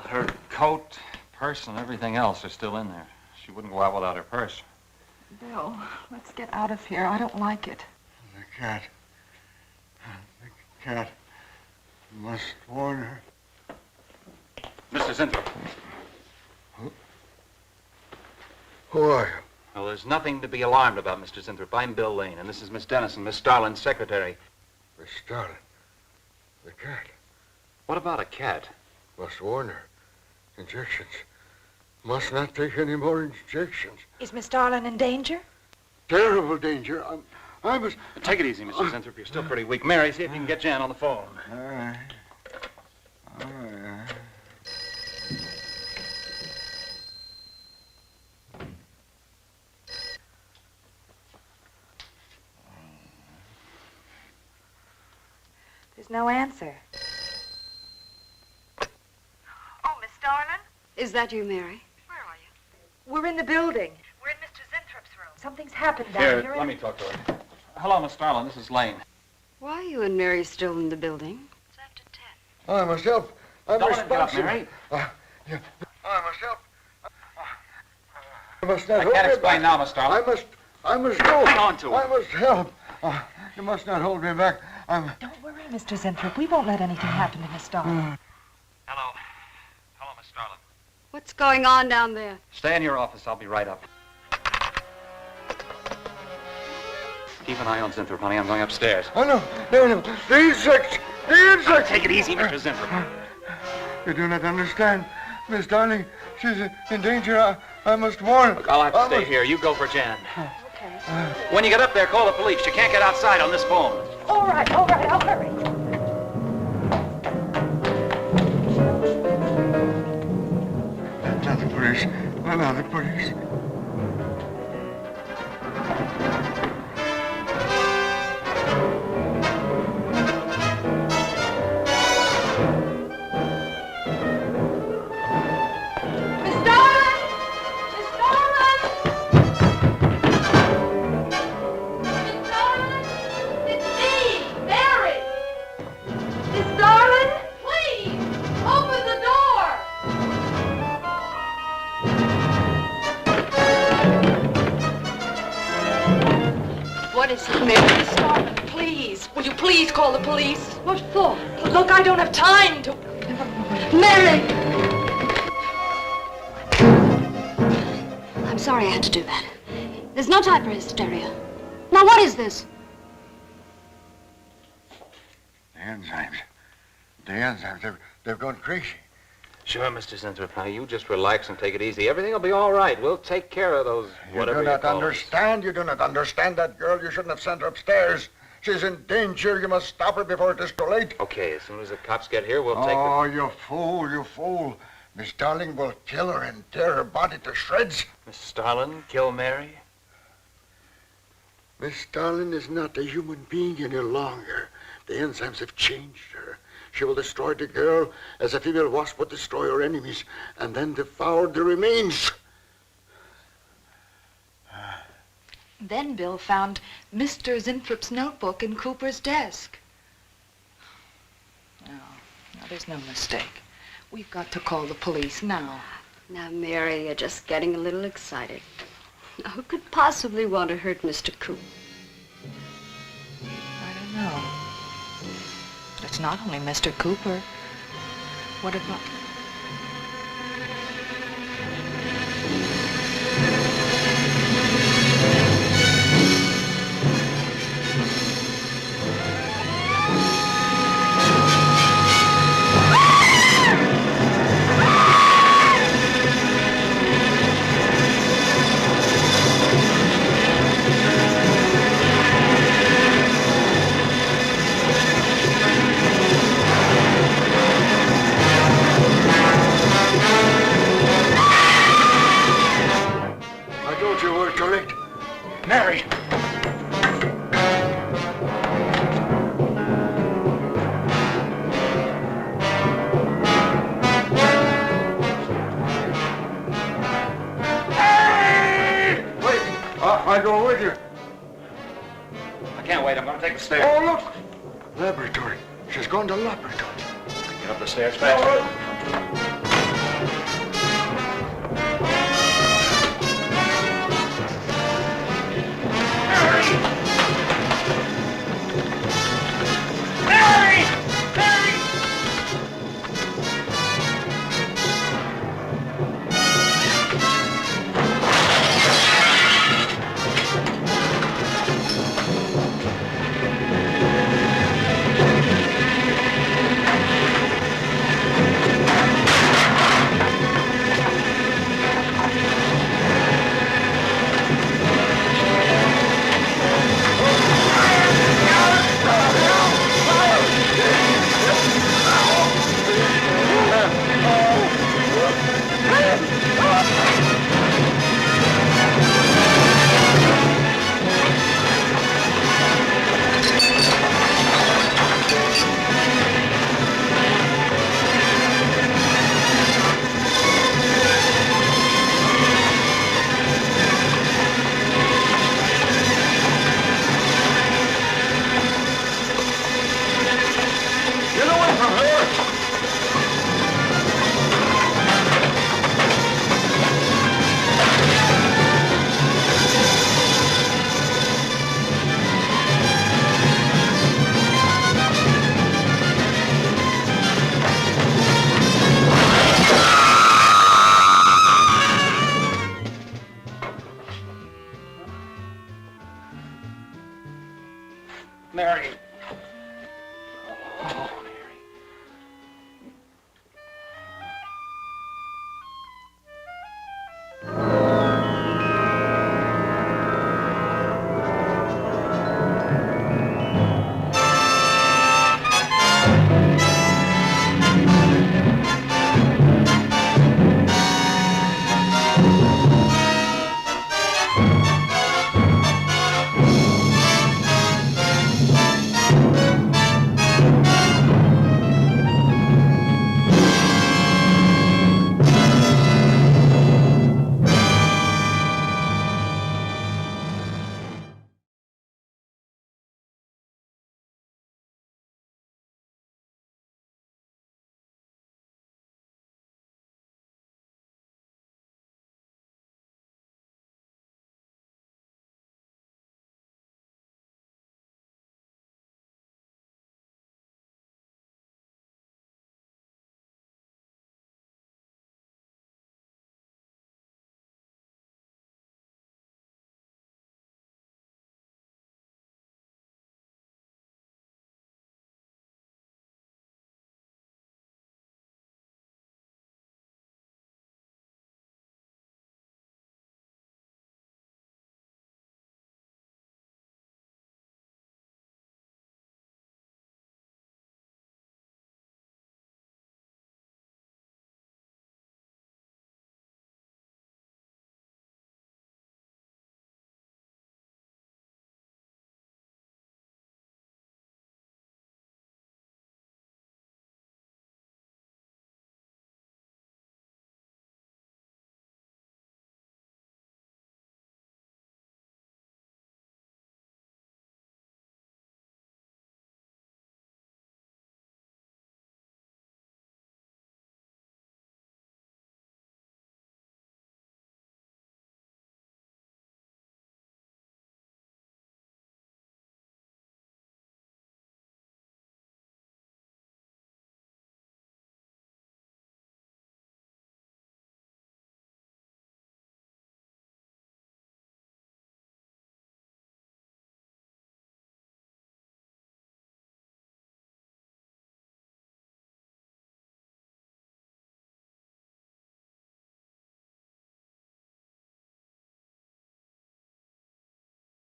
Her coat, purse, and everything else are still in there. She wouldn't go out without her purse. Bill, let's get out of here. I don't like it. The cat. The cat. You must warn her. Mr. Zinthrop. Who are you? Well, there's nothing to be alarmed about, Mr. Zinthrop. I'm Bill Lane, and this is Miss Dennison, Miss Starlin's secretary. Miss Starlin. The cat. What about a cat? Must warn her. Injections. Must not take any more injections. Is Miss Darlin in danger? Terrible danger. I must... Take it easy, Mr. Zinthrop. You're still pretty weak. Mary, see if you can get Jan on the phone. All right. All right. There's no answer. Oh, Miss Darlin? Is that you, Mary? Where are you? We're in the building. We're in Mr. Zinthrop's room. Something's happened down here. Let me talk to her. Hello, Miss Starlin. This is Lane. Why are you and Mary still in the building? It's after 10. Oh, I must help. I'm Don't let him get up, responsible. Mary. Yeah. I must help. I must not I hold can't me explain back. now, Miss Starlin. I must go. Hang on to her. I must help. You must not hold me back. Don't worry, Mr. Zinthrop. We won't let anything happen to Miss Darlin. Hello. Hello, Miss Starlin. What's going on down there? Stay in your office. I'll be right up. Keep an eye on Zinthrop, honey. I'm going upstairs. Oh, no. The insects. The insects. Take it easy, Mr. Zinthrop. You do not understand. Miss Darling, she's in danger. I must warn. Look, I'll have to stay here. You go for Jan. Okay. When you get up there, call the police. You can't get outside on this phone. All right, I'll hurry. Not the police. Not the police. Mary, Starlin, please. Will you please call the police? What for? Look, I don't have time to... Mary! I'm sorry I had to do that. There's no time for hysteria. Now, what is this? The enzymes. They've gone crazy. Sure, Mr. Zinthrop. Now, you just relax and take it easy. Everything will be all right. We'll take care of those, whatever You do not call understand. You do not understand that girl. You shouldn't have sent her upstairs. She's in danger. You must stop her before it is too late. Okay, as soon as the cops get here, we'll take Oh, you fool. Miss Darling will kill her and tear her body to shreds. Miss Starlin, kill Mary? Miss Darling is not a human being any longer. The enzymes have changed her. She will destroy the girl as a female wasp would destroy her enemies, and then devour the remains. Then Bill found Mr. Zinthrop's notebook in Cooper's desk. No, there's no mistake. We've got to call the police now. Now, Mary, you're just getting a little excited. Now, who could possibly want to hurt Mr. Coop? I don't know. But it's not only Mr. Cooper. What about... Mary! I go with you. I can't wait. I'm going to take the stairs. Oh, look! Laboratory. She's going to laboratory. Get up the stairs fast.